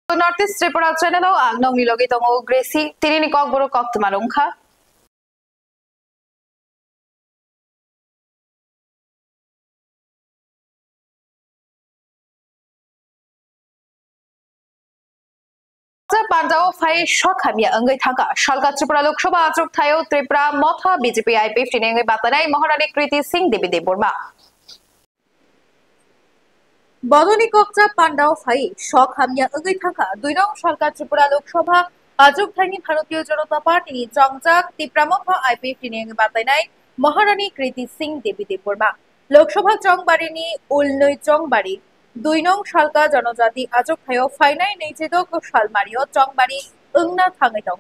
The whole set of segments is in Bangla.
North East Tripura channel ang nong nilogi tong Gracie tinini kog boro kok tumarungkha Pandao Fai Shokhamia Angai Thanga Shalka Tripura Lok Sabha Achuk Thayo Tripura Motha BJP IPF Tinengai Batanai Maharani Kriti Singh Devi Deborma বদনী কক্সা পান্ডাও phi শখ হামিয়া অগৈ থাকা ২ নং সরকার ত্রিপুরা লোকসভা আজক থাইনি ভারতীয় জনতা পার্টি জংজাক তিপ্রামথ আইপিএফ টিনিং বাতাইনাই মহারানী কৃতি সিং দেবী দেববর্মা লোকসভা চংবাড়িনি উলনৈ চংবাড়ি ২ নং সরকার জনজাতি আজক থাইও ফাইনাই নেইজেদক সালমারিও চংবাড়ি ওংনা থাঙै দङ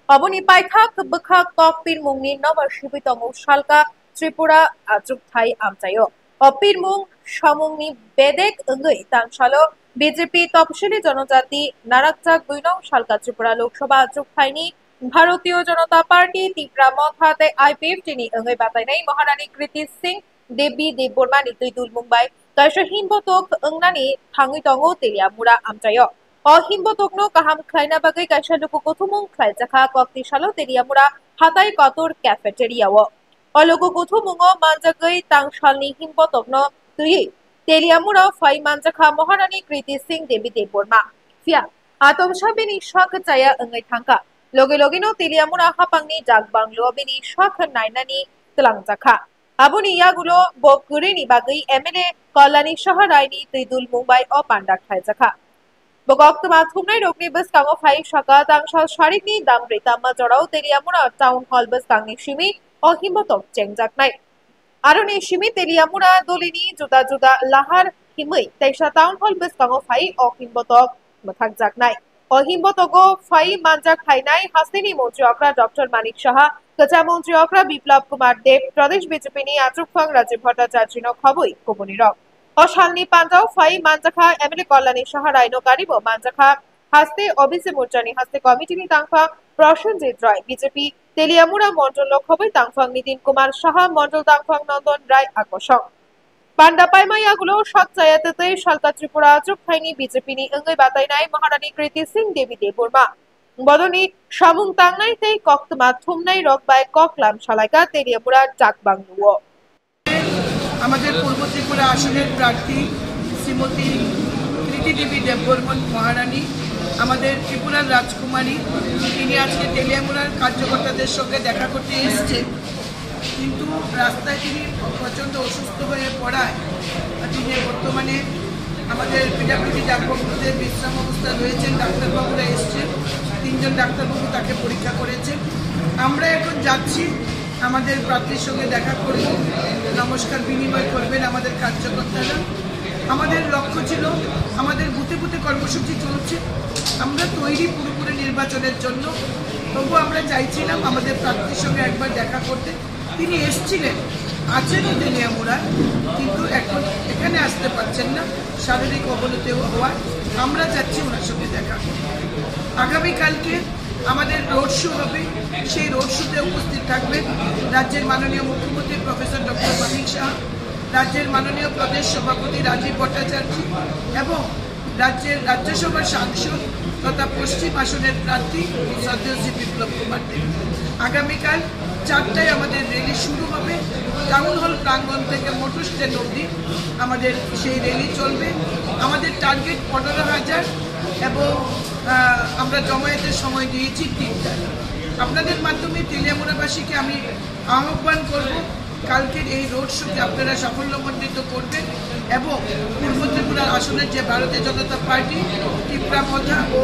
অবনি পাইথাক বখা ককপির মুংনি নবশিবি দङ সালকা ত্রিপুরা আজক থাই আমচাইও অপিরমুং সমুংনি বেদেক অঙ্গৈ তাংশালো বিজেপি তপশিলি জনজাতি নারাকচাক ২ নং সালকা ত্রিপুরা লোকসভা আজক থাইনি ভারতীয় জনতা পার্টি তিপ্রা মথাতে আইপিএফ টিনি অঙ্গৈ বাতাইনাই মহারানী কৃতি সিং দেবী দেববর্মা নিতুই দুলমুংবাই কাইসা হিনবতক অংনানি থাঙै দङ তেলিয়ামুরা আমচাইও অহিনবতকনো কাহাম খ্লাইনা বাগৈ কাইসা লুকু কথুমুং খ্লাইজাখা কক্তিশালো Teliamura হাতাই কতর ক্যাফেটেরিয়াও Ologo gothu mungo manjagai tangsalni himbotokno tui Teliamura fai manjakha Maharani Kriti Singh Devi Deborma Fia atomsha bini shak chaya angai thangka loge-logino Teliamura hapangni jagbanglo bini shak nainani tlangjakha abuni yagulo bokgurini bagai MLA Kolani Shaharaini Tridul Mumbai o Pandak Khaijakha Bogoktma thumnai rokni bus kango fai shaka tangsal sharikni damritama jorao Teliamura town hall bus kangni shimi অহিমতক চেংজাক নাই আরনে সিমি তেলিয়ামুরা দলিনি জুদা জুদা লাহার হিমৈ তেইসা টাউন হল বেসকাঙো ফাই অহিমতক মথাকজাক নাই অহিমতগো ফাই মানজাক খাইনাই হাসিনি মন্ত্রী অকরা ডক্টর মানিক সাহা কচা মন্ত্রী অকরা বিপ্লব কুমার দেব প্রদেশ বিজেপি নি আচুকফাং রাজীব ভট্টাচার্য খবই কবনিরক অশালনি পাঞ্জাও ফাই মানজাখা এমএলএ কল্যাণী সাহা রাইনো কারিব মানজাখা হাসতে ওবিসি মোর্চানি হাসতে কমিটিনি তাংফা প্রসেনজিৎ রায় বিজেপি তেলিয়ামুরা মন্ডল খবই তাংফাং নিতিন কুমার সাহা মন্ডল তাংফাং নন্দন রায় আকর্ষণ পান্ডা পাইমাইয়াগুলো সৎচায়াতে সালকা ত্রিপুরা আজক থাইনি বিজেপি নি অঙ্গৈ বাতাইনাই মহারানী কৃতি সিং দেবী দেববর্মা বদনি সামুং তাংনাইতে কক্তমা থুমনাই রকবাই ককলাম শালাইকা তেলিয়ামুরা ডাকবাংলুও আমাদের পূর্ব ত্রিপুরা আসনের প্রার্থী শ্রীমতী কৃতি দেবী দেববর্মন মহারানী আমাদের ত্রিপুরার রাজকুমারী তিনি আজকে তেলিয়ামুড়ার কার্যকর্তাদের সঙ্গে দেখা করতে এসেছেন কিন্তু রাস্তায় তিনি প্রচণ্ড অসুস্থ হয়ে পড়ায় তিনি বর্তমানে আমাদের পিডাব্লিউডি ডাক্তারবাবুদের বিশ্রাম অবস্থায় রয়েছেন ডাক্তারবাবুরা এসছেন ৩ জন ডাক্তারবাবু তাকে পরীক্ষা করেছেন আমরা এখন যাচ্ছি আমাদের প্রার্থীর সঙ্গে দেখা করব নমস্কার বিনিময় করবেন আমাদের কার্যকর্তারা আমাদের লক্ষ্য ছিল আমাদের বুথে বুথে কর্মসূচি চলছে আমরা তৈরি পুরোপুরি নির্বাচনের জন্য তবু আমরা চাইছিলাম আমাদের প্রার্থীর সঙ্গে একবার দেখা করতে তিনি এসেছিলেন আছেনও তেলিয়ামুড়ায় কিন্তু এখন এখানে আসতে পারছেন না শারীরিক অবনতি হওয়ায় আমরা যাচ্ছি ওনার সঙ্গে দেখা করতে আগামীকালকে আমাদের রোড শো হবে সেই রোড শোতে উপস্থিত থাকবেন রাজ্যের মাননীয় মুখ্যমন্ত্রী প্রফেসর ডক্টর মানিক সাহা রাজ্যের মাননীয় প্রদেশ সভাপতি রাজীব ভট্টাচার্য এবং রাজ্যের রাজ্যসভার সাংসদ তথা পশ্চিম আসনের প্রার্থী শ্রদ্ধেয় শ্রী বিপ্লব কুমার দেব আগামীকাল ৪টায় আমাদের র্যালি শুরু হবে টাউন হল প্রাঙ্গণ থেকে মোটর স্ট্যান্ড অবধি আমাদের সেই র্যালি চলবে আমাদের টার্গেট ১৫,০০০ এবং আমরা জমায়েতের সময় দিয়েছি ৩টায় আপনাদের মাধ্যমে তেলিয়ামুড়াবাসীকে আমি আহ্বান করব কালকের এই রোড শোকে আপনারা সাফল্যমণ্ডিত করবেন এবং পূর্ব ত্রিপুরার আসনের যে ভারতীয় জনতা পার্টি ত্রিপুরা মথা ও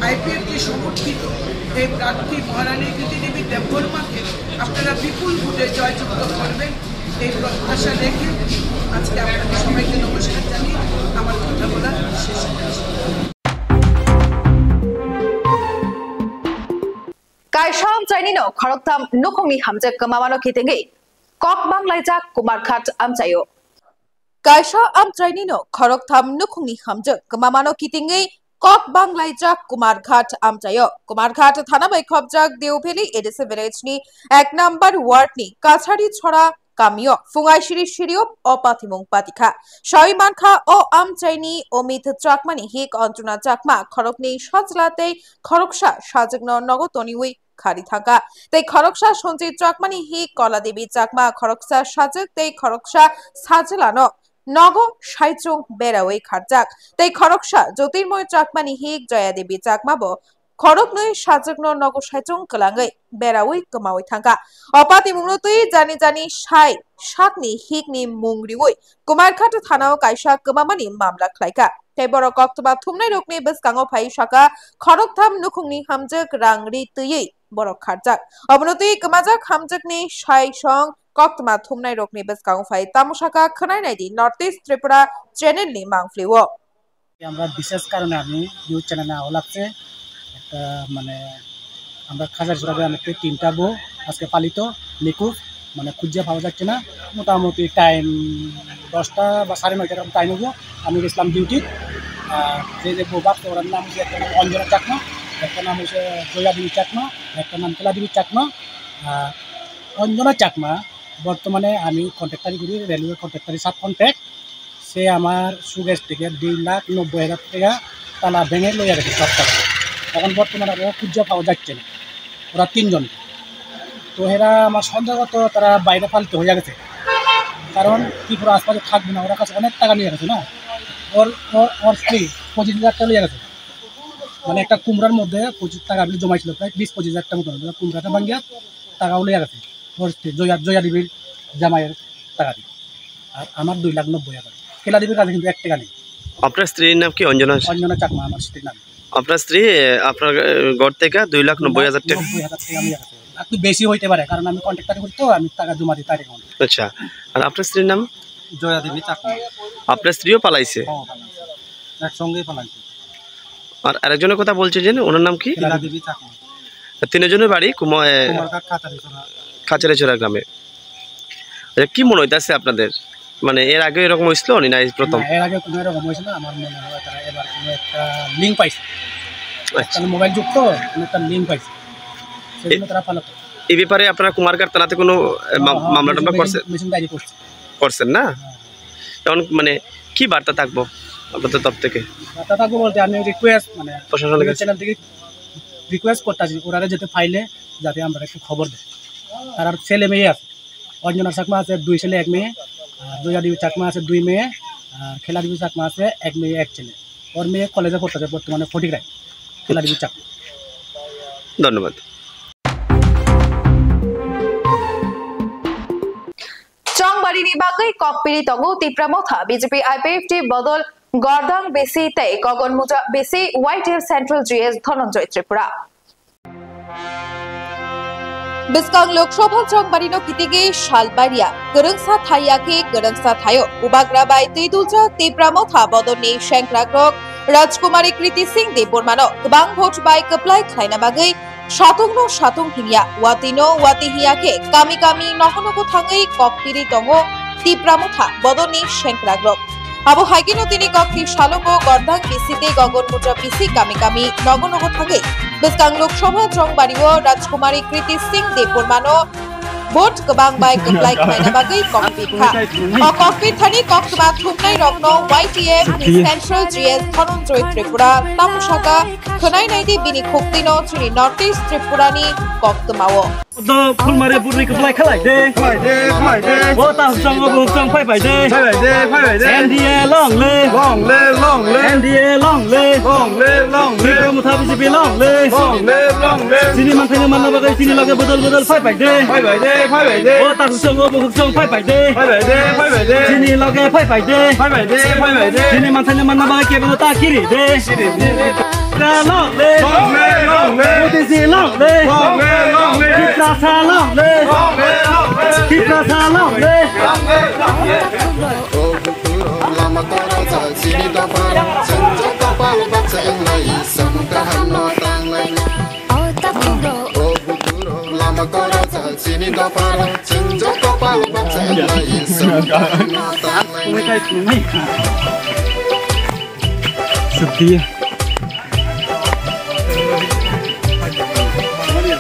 আইপিএফকে সমর্থিত এই প্রার্থী মহারানী কৃতি দেবী দেববর্মাকে আপনারা বিপুল ভোটে জয়যুক্ত করবেন এই প্রত্যাশা রেখে আজকে আপনাদের সবাইকে নমস্কার জানিয়ে আমার কথা বলা শেষ করছি কাইসাম চাইনিনো খরকথাম নুখংনি হামজাক কমামানো খিতেঙ্গৈ কক বাংলাইজাক কুমারঘাট আমচাইও কাইসা আমচাইনিনো খরকথাম নুখংনি হামজাক কমামানো খিতেঙ্গৈ কক বাংলাইজাক কুমারঘাট আমচাইও কুমারঘাট থানা বাই খবজাক দেওভেলি এডিসি ভিলেজনি ১ নম্বর ওয়ার্ডনি কাছাড়ি ছড়া Kamio, Fungai Shiri Shiriop, O Patimung Patika, Shoi Manka, O Amchaini, Omit Chakmani, Hik, Anjuna Chakma, Korokni, Shotslate, Koroksha, Shajagno, Nogotoniwi, Karitaka, they Koroksha, Shonti Chakmani, Hik, Kola Devi Chakma, Koroksa, Shajak, they Koroksha, Sajalano, Nogo, Shaichung, Beraway Karjak, they Koroksha, Jotirmo Chakmani, Hik, Jaya Devi Chakmabo, Koroknoi Shajagno Nogo Shaichung Kalangai, Beraway Kamawi Tanka, Opati Munutui, Jani Shai, Shakni, Hikni Mungriwui, Kumarkata Tanao Kaisha Kumamani, Mamla Klaika, Teboro Koktoba Tumne Rukni Biskango Pai Shaka, Koroktam Nukungni Hamjak Rangri Tuyi, Borok Karjak, Obnuti Kamajak Hamjakni, Shai Shong, Koktama Tumnai Rokni Biskango Pai, Tamushaka, Kanai, Northeast Tripura, Generally Mangfliwo. আমরা বিশেষ কারণে আমি নিউজ চ্যানেলে লাগছে মানে আমরা খাজারচুরাতে আমাকে 3টা বউ আজকে পালিত নিখোঁজ মানে খুঁজে পাওয়া যাচ্ছে না মোটামুটি টাইম 10টা বা 9:30 টাইম হবো আমি গেছিলাম ডিউটি যে বউ বাপ ওর নাম হচ্ছে একটা নাম অঞ্জনা চাকমা একটা নাম হচ্ছে জয়া দেবী চাকমা একটা নাম কেলা দেবী চাকমা অঞ্জনা চাকমা বর্তমানে আমি কন্ট্রাক্টারি করি রেলওয়ে কন্ট্রাক্টারি সাব কন্ট্রাক্ট সে আমার সুগেজ থেকে 2,90,000 টাকা তালা ভেঙে লইয়া গেছে সব টাকা এখন বর্তমানে ওরা খুঁজে পাওয়া যাচ্ছে না ওরা 3 জন তো এরা আমার সন্দেহগত তারা বাইরে পালিত হয়ে গেছে কারণ ত্রিপুরা আশপাশে থাকবে না ওরা কাছে অনেক টাকা নিয়ে গেছে না ওর স্ত্রী 25,000 টাকা নিয়ে গেছে মানে একটা কুমড়ার মধ্যে 25 টাকা আপনি জমাইছিল প্রায় 20-25,000 টাকা মতো কুমড়াটা ভাঙিয়া টাকাও নিয়ে গেছে ওর স্ত্রী জয়া দেবীর জামাইয়ের টাকা দিয়ে আর আমার 2,90,000 কেলা দেবীর কাছে কিন্তু 1 টাকা নেই আপনার স্ত্রীর নাম কি অঞ্জনা চাকমা আমার স্ত্রীর নাম আপনার স্ত্রী আপনার ঘর থেকে 2,90,000 টাকা একটু বেশি হইতে পারে কারণ আমি কন্ট্রাক্টর করি তো আমি টাকা জমা দিই তার অ্যাকাউন্টে আচ্ছা আর আপনার স্ত্রীর নাম জয়া দেবী চাকমা আপনার স্ত্রীও পালাইছে একসঙ্গেই পালাইছে আর আরেকজনের কথা বলছে যে ওনার নাম কি কেলা দেবী চাকমা তিনজনের বাড়ি খাচারিছড়া গ্রামে কি মনে হইতাছে আপনাদের মানে এর আগে এরকম হইছিল না প্রথম এর আগে কোনো এরকম হয়েছে না আমার মনে হয় তারা এবার কোনো একটা লিঙ্ক পাইছে আচ্ছা মোবাইল যুক্ত কোনো একটা লিঙ্ক পাইছে সেজন্য তারা পালাতো এই ব্যাপারে আপনারা কুমারঘাট থানাতে কোনো মামলা টামলা করছেন না এখন মানে কি বার্তা থাকবো আপনাদের তরফ থেকে বার্তা থাকবো বলতে আমি রিকোয়েস্ট মানে প্রশাসনের চ্যানেল থেকে রিকোয়েস্ট করতেছি ওরা যেতে ফাইলে যাতে আমরা একটু খবর দেয় তার আর ছেলে মেয়ে আছে অঞ্জনা চাকমা আছে 2 ছেলে 1 মেয়ে জয়া দেবী চাকমা আছে 2 মেয়ে আর খেলা দেবী চাকমা আছে 1 মেয়ে 1 ছেলে ওর মেয়ে কলেজে পড়তেছে বর্তমানে ফটিকরায় খেলা দেবী চাকমা ধন্যবাদ Chongbarini bagai kokpiri tongo tipramotha BJP IPFT bodol Gordang Besi tei Gogon Muja Besi White Hill Central GS Dhananjoy Tripura Biskang Lok Sabha Chongbarino Kitige Shalbaria Gerungsa Thayake Gerungsa Thayo Ubagra bai Tuidulja Tipramotha bodoni Shenkragrok Rajkumari Kriti Singh Debormano Gbang Vote bai Kaplai Khlaina bagai Shatungno Shatung Hiya Watino Watihiyake Kami Kami Nohonogo Thangai Kokpiri Tongo Tipramotha bodoni Shenkragrok Abo Haigino Tini Kokti Shalongo Gordang Bisite Gogon Muja Bisi Kami Kami Nogonogo Thangai Biskang Lok Sabha Chongbario Rajkumari Kriti Singh Debormano Vote Gbang bai Kaplai Khlaina bagai Kokpit Kha O Kokpit Thani Koktama Thumnai Rokno YTM Central GS Dhananjoy Tripura Tamushaka Khonai Naidi Bini Khoktino Chiri Northeast Tripurani Koktamao The Pulmare Burri Kaplai Khalai de What a song of Song Pai Pai de NDA long live NDA long live Mutabi be long live Sini Mantana Manabaga Sini Laga Bodol Pai Pai de What a song of Song Pai Pai de Sini Laga Pai Pai de Sini Mantana Manabaga Kebota Kiri de Long live What is it long live Salam le kita salam le lama toro sa sini to para senjo to pa ba sen lai sam ka hanno tang lai o buturo lama toro sa sini to para senjo to pa ba sen lai sam ka hanno tang lai setia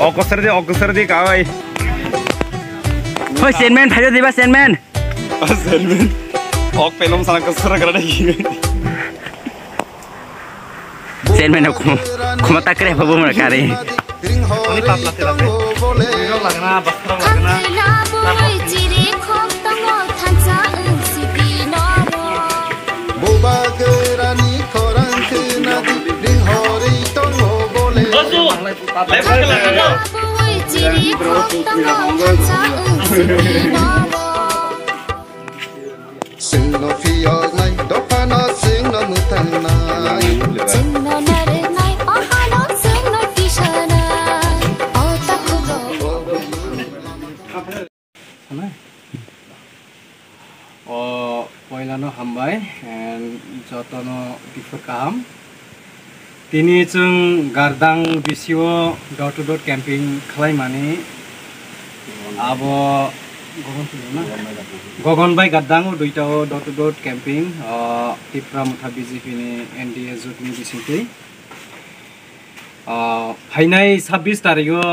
Okoser di kawai. เฮ้ยเซนแมนไผ่ดีป่ะเซนแมน เซนแมนออกไปลมสังกัดสระกระได เซนแมนaku kuma tak kere babu mereka ni ini papla tela pe ini lagna basra lagna boba gerani korang kena ring hori tongo bole level lagna sing no fio nai dopana sing no mutana Poilano hambai and jotono difakam. Tini chung gardang bisio door to door camping khlai mani abo gogon bai gardang duita door to door camping tipra mutha BJP ni NDA jotni bisite phainai 26 tarikho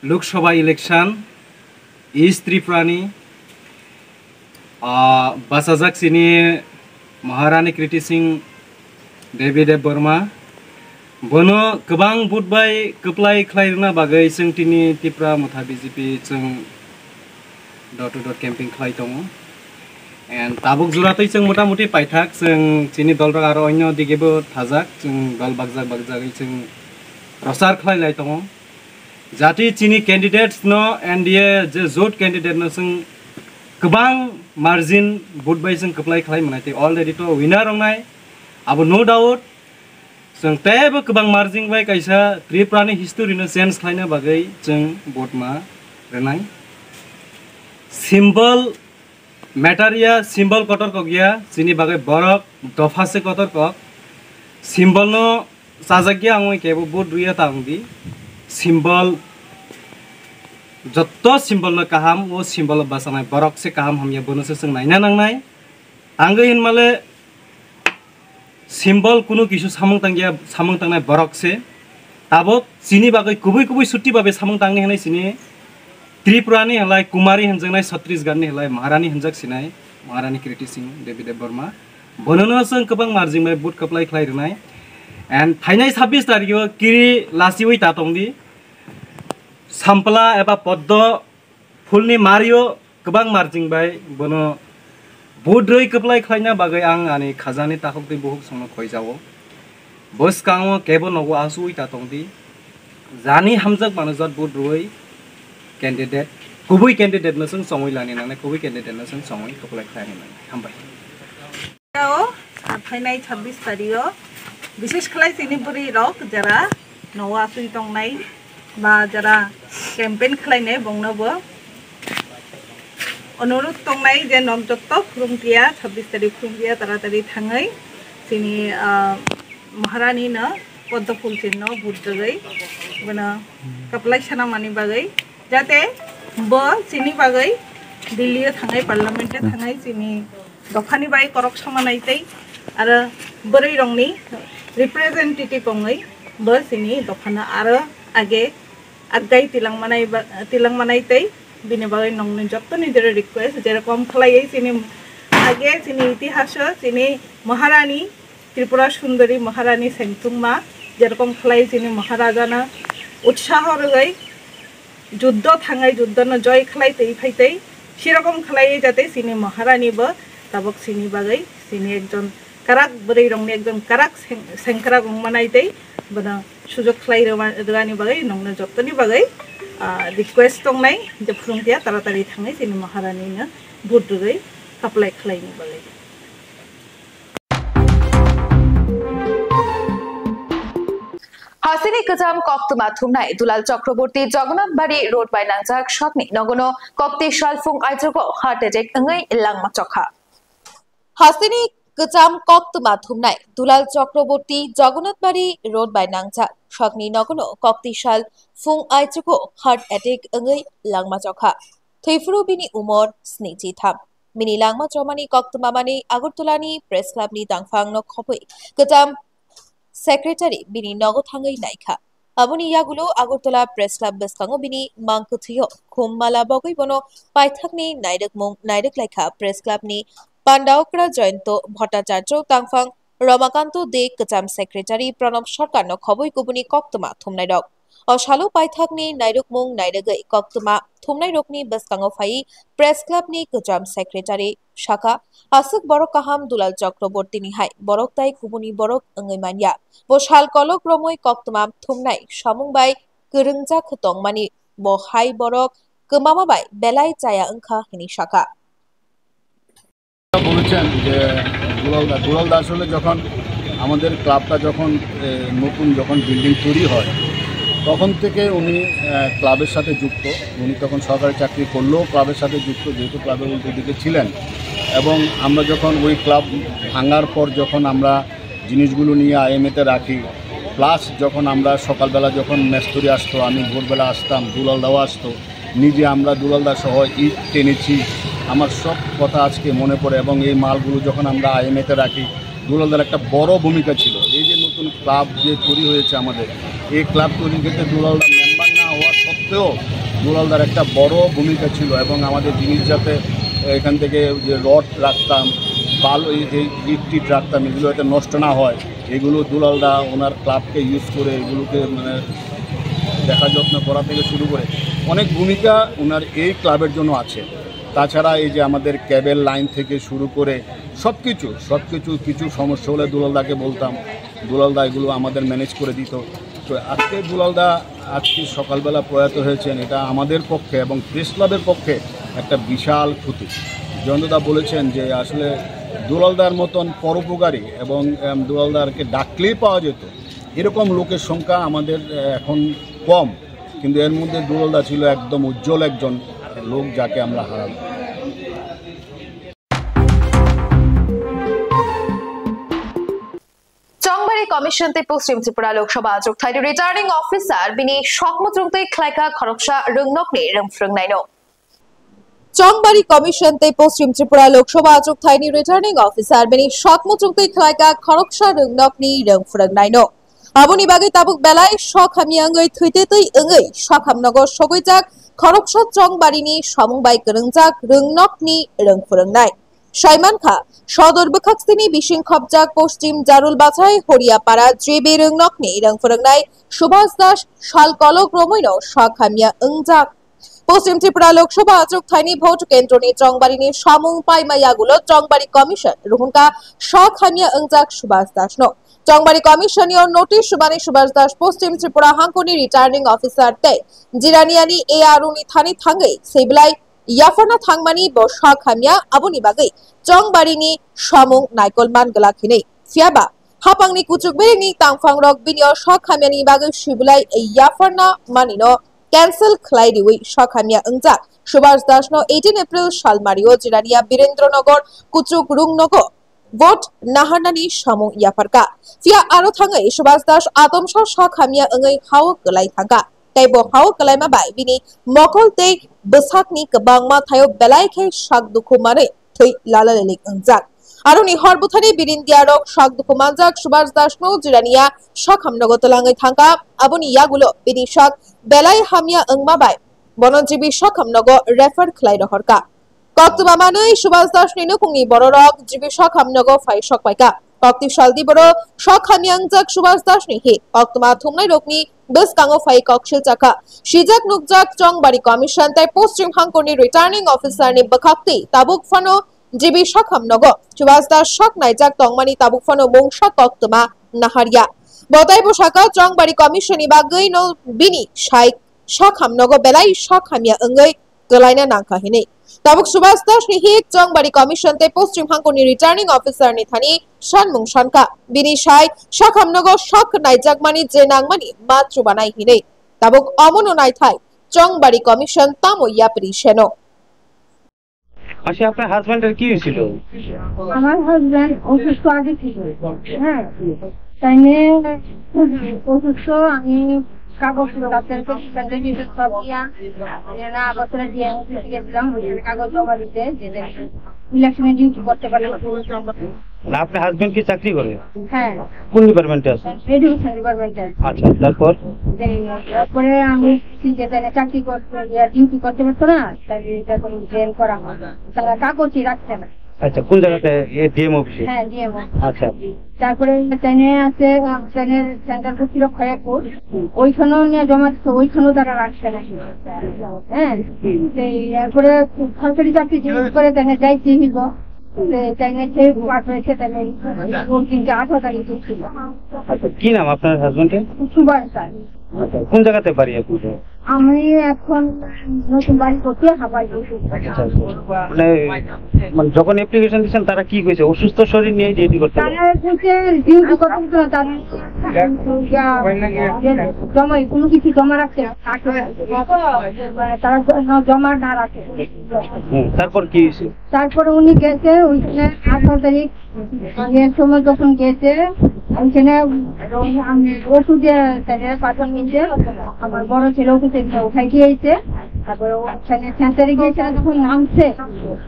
Lok Sabha election East Tripurani Basajak sini Maharani Kriti Singh Devi Debborma Bono kebang budbai keplai khlairna bagai sing tini Tripura mutha BJP chung door to door camping khlai tongo and tabuk juratai chung motamuti paithak chung chini dolra aro onyo digebo thajak chung dol bagjak chung prosar khlai lai tongo jati chini candidates no NDA je jot candidate no sing kebang margin budbai sing keplai khlai manai already to winner ongnai abo no doubt sing tebe kebang margin bai kaisa Tripurani history no sense khlaina bagai chung vote ma renai symbol materia symbol kotor kogya chini bagai borok dofa se kotor kok symbol no sajagya angoi kebo vote duya tangdi symbol joto symbol no kaham o symbol basanai borok se kaham hamya bonus se naina nangnai angin male symbol kuno kisu samung tangnai borok se tabok sini bagai kubui suti babe samung tangni hanai sini Tripurani halai Kumari hanjangnai Chhattisgarh ni halai Maharani hanjak sinai Maharani Kriti Singh Devi Debborma bonono sing kebang marjing bai vote kaplai khlai renai and phainai 26 tarikho kiri lasiwi tatongdi sampla eba poddo fulni mario kebang marjing bai bono vote roi kaplai khlaina bagai ang ani khajani takok dei bohuk songno khoijawo bos kango kebo nogo asui tatongdi jani hamjak manujat vote roi candidate kubui candidate no sing songoi lani nangnai kubui candidate no sing songoi kaplai khlai ni hambai ও ফাইনাই 26 তারিখো বিশেষ খেলাই চিনিপুরি রক যারা নওয়া সুই টংনাই বা যারা ক্যাম্পেইন খেলাইনাই বংনবো অনুরোধ টংনাই যে নমজত্ত খুরুমটিয়া 26 তারিখ খুরুমটিয়া তাড়াতাড়ি থাঙাই চিনি মহারানী ন পদ্ম ফুল চিহ্ন ভোট জগাই বনা কাপলাই সানা মানি বাগাই যাতে ব চিনি বাগাই দিল্লিও থাঙাই পার্লামেন্টে থাঙাই চিনি দফানি বাই করক সমানাইতেই আর বरै রংনি রিপ্রেজেন্টেটিভ অঙ্গই বসিনি দফানা আর আগে আগাই তিলাং মানাইতেই বিনি বাগাই নংনি যতনি জেরে রিকোয়েস্ট যেরকম খেলাই চিনি আগে চিনি ইতিহাস চিনি মহারানী ত্রিপুরা সুন্দরী মহারানী সেংতুংমা যেরকম খেলাই চিনি মহারাজানা উৎসাহ রগাই যুদ্ধ থাঙাই যুদ্ধ ন জয় খেলাইতেই ফাইতেই সেরকম খেলাই যাতে চিনি মহারানী বা tabok sini bagai sini ekjon karak beri rongni ekjon karak sengkara gongmanaitei bana sujok khlai rani bagai nongna jottoni bagai request tongnai je phurungtia taratari thangai sini maharani na vote dugai apply khlaini bagai হাসিনি কাজাম কক্তমা থুমনাই দুলাল চক্রবর্তী জগন্নাথবাড়ি রোড বাই নাংজাক শটনি নগনো কক্তি শালফুং আইজগো হার্ট অ্যাটাক অঙ্গই লাংমা চখা হাসিনি কাজাম কক্তমা থুমনাই দুলাল চক্রবর্তী জগন্নাথবাড়ি রোড বাই নাংজাক শটনি নগনো কক্তি শালফুং আইজগো হার্ট অ্যাটাক অঙ্গই লাংমা চখা থৈফুরু বিনি উমর স্নিজি থাম মিনি লাংমা চমানি কক্তমা মানি আগরতলানি প্রেস ক্লাবনি দাংফাং ন খবই কাজাম Secretary bini nogo thangai naikha Aboni yagulo Agortola Press Club beskango bini mangkuthiyo Kummala bogoi bono paithakni naidek laikha Press Club ni Pandaokra Joyento Bhattacharya tangfang Ramakanto de Kacham Secretary Pranab Sarkar no khoboi kubuni koktoma thumnai dok Oshalo paithakni naidek koktoma thumnai rokni beskango phai Press Club ni Kacham Secretary Shaka Asuk Borok Kaham Dulal Chakraborty ni hai Borok tai kubuni Borok angai manya Boshal kolok romoi koktoma thumnai samungbai kerengja khotongmani bo hai Borok kemamabai belai chaya angkha hini Shaka বলেছেন যে দুলালদা আসলে যখন আমাদের ক্লাবটা যখন নতুন যখন বিল্ডিং তৈরি হয় তখন থেকে উনি ক্লাবের সাথে যুক্ত উনি তখন সরকারি চাকরি করলেও ক্লাবের সাথে যুক্ত যেহেতু ক্লাবের উল্টো দিকে ছিলেন এবং আমরা যখন ওই ক্লাব ভাঙার পর যখন আমরা জিনিসগুলো নিয়ে আইএমএতে রাখি প্লাস যখন আমরা সকালবেলা যখন মেস্তরি আসতো আমি ভোরবেলা আসতাম দুলালদাও আসতো নিজে আমরা দুলালদা সহ ইট টেনেছি আমার সব কথা আজকে মনে পড়ে এবং এই মালগুলো যখন আমরা আইএমএতে রাখি দুলালদার একটা বড় ভূমিকা ছিল এই যে নতুন ক্লাব যে তৈরি হয়েছে আমাদের এই ক্লাব তৈরি করতে দুলালদার মেম্বার না হওয়া সত্ত্বেও দুলালদার একটা বড় ভূমিকা ছিল এবং আমাদের জিনিস যাতে এখান থেকে যে রড রাখতাম বালু এই ইট রাখতাম এগুলো যাতে নষ্ট না হয় এগুলো দুলালদা ওনার ক্লাবকে ইউজ করে এগুলোকে মানে দেখা যত্ন করা থেকে শুরু করে অনেক ভূমিকা ওনার এই ক্লাবের জন্য আছে তাছাড়া এই যে আমাদের কেবল লাইন থেকে শুরু করে সব কিছু সমস্যা হলে দুলালদাকে বলতাম দুলালদা এগুলো আমাদের ম্যানেজ করে দিত তো আজকে দুলালদা আজকে সকালবেলা প্রয়াত হয়েছেন এটা আমাদের পক্ষে এবং প্রেস ক্লাবের পক্ষে একটা বিশাল ক্ষতি জয়ন্তদা বলেছেন যে আসলে দুলালদার মতন পরোপকারী এবং দুলালদারকে ডাকলেই পাওয়া যেত এরকম লোকের সংখ্যা আমাদের এখন কম কিন্তু এর মধ্যে দুলালদা ছিল একদম উজ্জ্বল একজন লোক যাকে আমরা হারালাম Chongmari Commission te Poschim Tripura Lok Sabha Ajok Thai Returning Officer bini Shokmutrung te Khlaika Khoroksha Rungnok ni Rungfrung Naino Chongmari Commission te Poschim Tripura Lok Sabha Ajok Thai Returning Officer bini Shokmutrung te Khlaika Khoroksha Rungnok ni Rungfrung Naino Aboni bagai tabuk belai shok hamiangai thuite tui engai shok hamnogor sogoijak Khoroksha Chongmari ni samungbai kerengjak Rungnok ni Rungfrung Nai Shaiman Kha Shodor Bukhaksini Bishing Khobjak Poschim Jarul Bachai Horiapara JB Rungnokni Rungfrungnai Subhas Das Shal Kolok Romoino Shakhamia Ungjak Poschim Tripura Lok Sabha Ajok Thaini Vote Kendro ni Chongmari ni Samung Paimayagulo Chongmari Commission Ruhunka Shakhamia Ungjak Subhas Das no Chongmari Commission your notice Subhani Subhas Das Poschim Tripura Hankoni Returning Officer te Jiraniani Aruni Thani Thangai Seblai Yafana Thangmani bo Shakhamia Aboni bagai Chongmari ni Samung Naikolman Galakini Fiaba Hapangni Kuchukberi ni Tangfangrok Binyo Shakhamia ni bagai Shibulai Yafana Manino Cancel Khlaidiwi Shakhamia Ungjak Subhas Das no 18 April Shalmario Jirania Birendronogor Kuchuk Rungnogo Vote Nahanani Samung Yafarka Fia Aro Thangai Subhas Das Atomsha Shakhamia Ungai Hau Galai Thanga Taibo Hau Kalaima Bai Bini Mokol Te Besakni Kabangma Thayo Belai Khe Shak Dukumare Thui Lalalelik Ungjak Aroni Horbuthani Birindiarok Shak Dukumanjak Subhas Das no Jirania Shak Hamnogotolangai Thanga Aboni Yagulo Bini Shak Belai Hamia Ungma Bai Bononjibi Shak Hamnogo Refer Khlai Rohorka Koktuma Manui Subhas Das ni Nukungni Bororok Jibi Shak Hamnogo Phai Shak Paika Kokti Shaldi Boro Shak Hamyangjak Subhas Das ni He Koktuma Thumnai Rokni Beskango Phai Kokshil Chaka Shijak Nukjak Chongmari Commission Tai Poschim Hankoni Returning Officer ni Bakhakti Tabuk Phano Jibi Shak Hamnogo Subhas Das Shak Naijak Tongmani Tabuk Phano Mungshak Koktuma Naharia Botai Boshaka Chongmari Commission ni Bagai no Bini Shai Shak Hamnogo Belai Shak Hamya Ungai Galaina Nankahini Tabuk Subhas Das ni Hik Chongmari Commission te Poschim Hankoni Returning Officer ni Thani Shanmung Shanka Bini Shai Shak Hamnogo Shak Naijak Mani Jenangmani Matru Banai Hine Tabuk Omono Nai Thai Chongmari Commission Tamo Yapri Sheno আচ্ছা আপনার হাজবেন্ডের কি হয়েছিল আমার হাজবেন্ড অসুস্থ আগে ছিল হ্যাঁ তাই নিয়ে অসুস্থ আমি কাগজ বছরে গেছিলাম কাগজ জমা দিতে ইলেকশনে ডিউটি করতে পারে না আপনার হাজবেন্ড কি চাকরি করে? হ্যাঁ, কোন ডিপার্টমেন্টে আছে? এডুকেশন ডিপার্টমেন্টে। আচ্ছা, তারপরে আমি চাকরি করতে ডিউটি করতে পারতো না, তাই জেল করা হয়। তারা কাগজই রাখছে না। আচ্ছা, কোন জায়গাতে? ডিএম অফিসে? হ্যাঁ, ডিএমও। আচ্ছা, তারপরে ট্রেনে আছে, ট্রেনের সেন্টার প্রতিরক্ষা এয়ারপোর্ট, ওইখানেও নিয়ে জমা দিচ্ছে, ওইখানেও তারা রাখছে না। হ্যাঁ, এরপরে সরকারি চাকরি করে ট্রেনে যাইতে হইব, ট্রেনে সেই পাঠ হয়েছে, ট্রেনে 18 তারিখ ছিল। কি নাম আপনার হাজবেন্ডের? সুভাষ স্যার। কোন জায়গাতে বাড়ি আপনি? আমি এখন নতুন বাড়ি করছি, হাবাই। মানে যখন অ্যাপ্লিকেশন দিচ্ছেন তারা কি কইছে? অসুস্থ শরীর নিয়ে ডিউটি করতে? তারা বলছে ডিউটি করতে হতো না, তারা জমা কোনো কিছু জমা রাখছে না, তারা জমা না রাখে। তারপর কি হয়েছে? তারপরে উনি গেছে ওইখানে 18 তারিখ সময় যখন গেছে, ওইখানে ওষুধে পাঠান নিচ্ছে। আমার বড় ছেলে ওষুধে উঠাই দিয়েছে। তারপরে ওখানে সেন্টারে গিয়েছে, যখন নামছে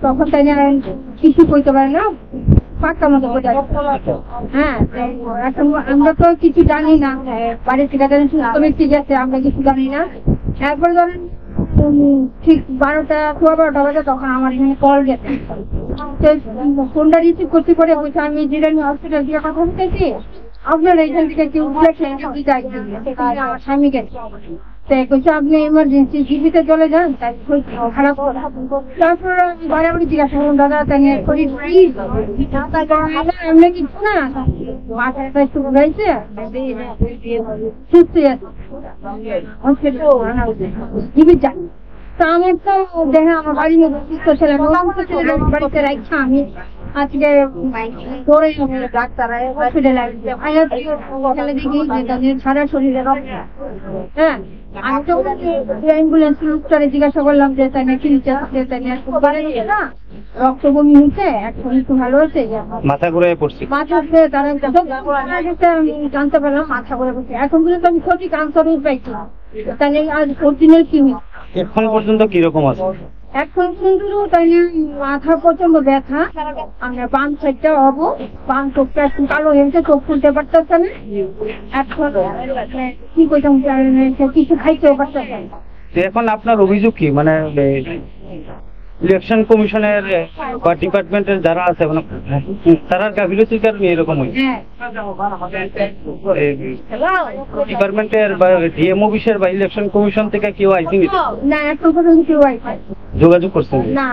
তখন তাই কিছু কইতে পারে না, পাক্কা মতো বোঝা। হ্যাঁ, এখন আমরা তো কিছু জানি না, বাড়ির থেকে সুস্থ গেছে, আমরা কিছু জানি না। এরপরে ধরেন ঠিক 12টা 12:15 বাজে তখন আমার এখানে কল গেছে। ফোনটা রিসিভ করতে পরে বলছে, আমি জিরানি হসপিটাল দিয়ে কথা বলতেছি, আপনার এইখান থেকে কেউ উঠেছেন, আমার স্বামী গেছে। তাই কইছে আপনি ইমার্জেন্সি জিবিতে চলে যান। তাই খারাপ। তারপর বাড়াবাড়ি জিজ্ঞাসা করুন, দাদা তাই শরীর এমনি কিছু না, মাথাটা একটু ঘুরাইছে, সুস্থ আছে, জিবির যান। তা আমার তো দেখে আমার বাড়ির মধ্যে সুস্থ ছিলাম, বাড়িতে রাখছি আমি। আজকে ধরে ডাক্তার হসপিটালে খেলে দেখি যে তাদের সারা শরীরে রক্ত। হ্যাঁ, আমি তো অ্যাম্বুলেন্স লোকটারে জিজ্ঞাসা করলাম যে তাই নাকি না রক্ত বমি হয়েছে, এখন একটু ভালো হয়েছে, মাথা ঘুরে পড়ছে। মাথাতে তারা আমি জানতে পারলাম মাথা ঘুরে পড়ছে। এখন পর্যন্ত আমি সঠিক আনসারই পাইছি, তাহলে আজ অরিজিনাল কি হয়েছে। এখন পর্যন্ত কিরকম আছে? এখন কিন্তু তাই মাথা প্রচন্ড ব্যথা, আমরা বাম সাইডটা হবো, বাম চোখটা একটু কালো হয়েছে, চোখ খুলতে পারতেছে না। এখন কি করতাম, কিছু খাইতেও পারতেছে না। এখন আপনার অভিযোগ কি? মানে ইলেকশন কমিশনের বা ডিপার্টমেন্টের যারা আছে তারা গাফিলতির কারণে এরকম হয়েছে। ডিপার্টমেন্টের বা ডিএম অফিসের বা ইলেকশন কমিশন থেকে কেউ আইসি না, এখন পর্যন্ত কেউ আইসি যোগাযোগ করছেন না।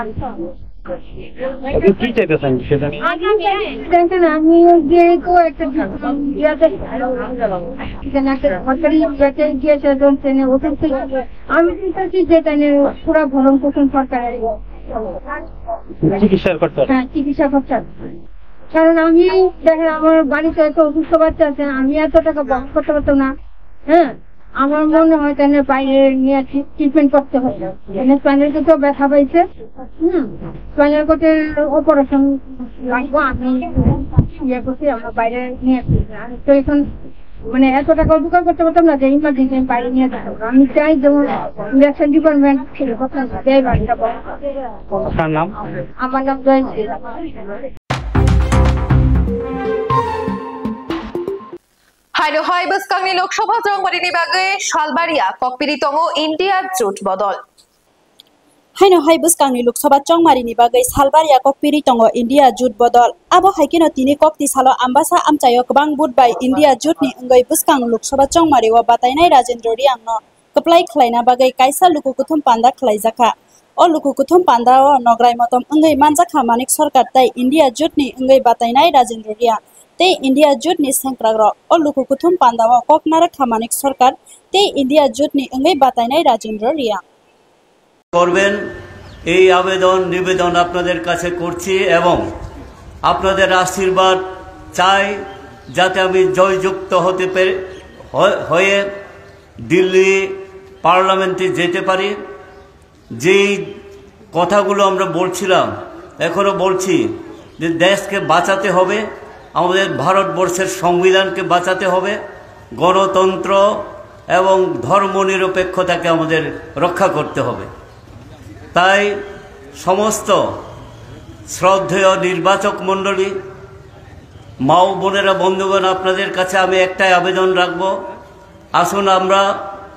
কি চাইতেছেন সেটা? দেখেন, আমি যেহেতু একটা সরকারি গিয়েছে, আমি চিন্তাছি যে পুরা ভরণ পোষণ সরকারের চিকিৎসার করতে। হ্যাঁ, চিকিৎসা করতে। কারণ আমি দেখেন আমার বাড়িতে এত অসুস্থ বাচ্চা আছে, আমি এত টাকা বহন করতে পারতাম না। হ্যাঁ, আমার মনে হয় তাহলে বাইরে নিয়ে ট্রিটমেন্ট করতে হয়। স্পাইনাল কোর্টেও ব্যথা পাইছে, স্পাইনাল কোর্টের অপারেশন লাগবো, আমি ইয়ে করছি, আমার বাইরে নিয়ে আসছি। তো এখন মানে এত টাকা উপকার করতে পারতাম না যে ইমার্জেন্সি আমি বাইরে নিয়ে যেতে। আমি চাই যেমন ইলেকশন ডিপার্টমেন্ট দেয় বাড়িটা। আমার নাম জয়ন্তী। Haino Haibus Kangni Lok Sabha Jongbarini Bagai Shalbaria Kokpiritongo India Jut Bodol. Haino Haibus Kangni Lok Sabha Jongbarini Bagai Shalbaria Kokpiritongo India Jut Bodol. Abo haikino tini kokti salo ambasa amchayo kobang budbai India Jut ni engai buskang Lok Sabha Jongmariwa batainai Rajendra Riangno keplai khlaina bagai kaisa luku kuthum panda khlaijaka. O luku kuthum panda o nograi motom engai manjaka manik sarkar tai India Jut ni engai batainai Rajendra Riang. Te India Jut ni sengkragro o luku kuthum pandawa koknara khamanik sarkar te India Jut ni engai batainai Rajendra Riang. করবেন এই আবেদন নিবেদন আপনাদের কাছে করছি এবং আপনাদের আশীর্বাদ চাই যাতে আমি জয়যুক্ত হতে হয়ে দিল্লি পার্লামেন্টে যেতে পারি। যেই কথাগুলো আমরা বলছিলাম এখনো বলছি যে দেশকে বাঁচাতে হবে, আমাদের ভারতবর্ষের সংবিধানকে বাঁচাতে হবে, গণতন্ত্র এবং ধর্মনিরপেক্ষতাকে আমাদের রক্ষা করতে হবে। তাই সমস্ত শ্রদ্ধেয় নির্বাচক মণ্ডলী মা ও বোনেরা বন্ধুগণ, আপনাদের কাছে আমি একটাই আবেদন রাখব, আসুন আমরা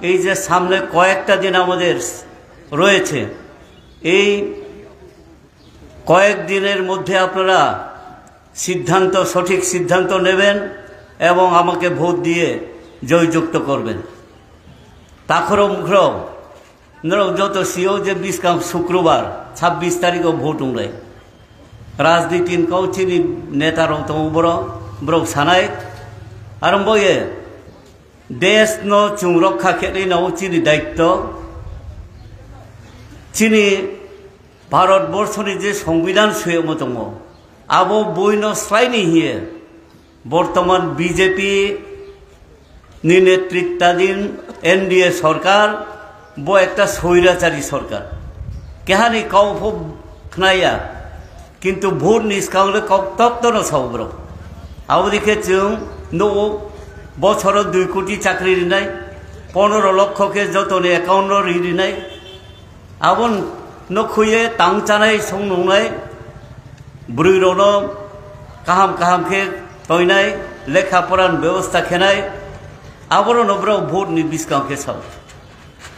এই যে সামনে কয়েকটা দিন আমাদের রয়েছে, এই কয়েক দিনের মধ্যে আপনারা সঠিক সিদ্ধান্ত নেবেন এবং আমাকে ভোট দিয়ে জয়যুক্ত করবেন। তাখরম যত সিও যে 20 শুক্রবার 26 তারিখও ভোট উংরাই রাজনীতি চিনি নেতারাव तो ब्रो सानाय आरम्भये देश नो चुं रक्षा खेलि नाव चिनी दायित्व चिनी भारतवर्षनि जे संविधान सुयम दङ आबो बयनो स्रायनि हिये बर्तमान बीजेपी नि नेतृत्वाधीन एनडीए सरकार बो एकटा स्वैराचारी सरकार केहानि काउफो खनाया किन्तु भोट निष्कांले तत्तनो सावब्र आवदिके जों नो बछर 2 कोटी चाकरी दिनाय 15 लक्ष के जतने एकाउन्ट रिदिनाय आबन नखुये तांचानाय संनुनाय ब्रुइरोनो काहाम के तयनाय लेखा परान व्यवस्था खेनाय आबरो नब्र भोट नि बिस्कां के साव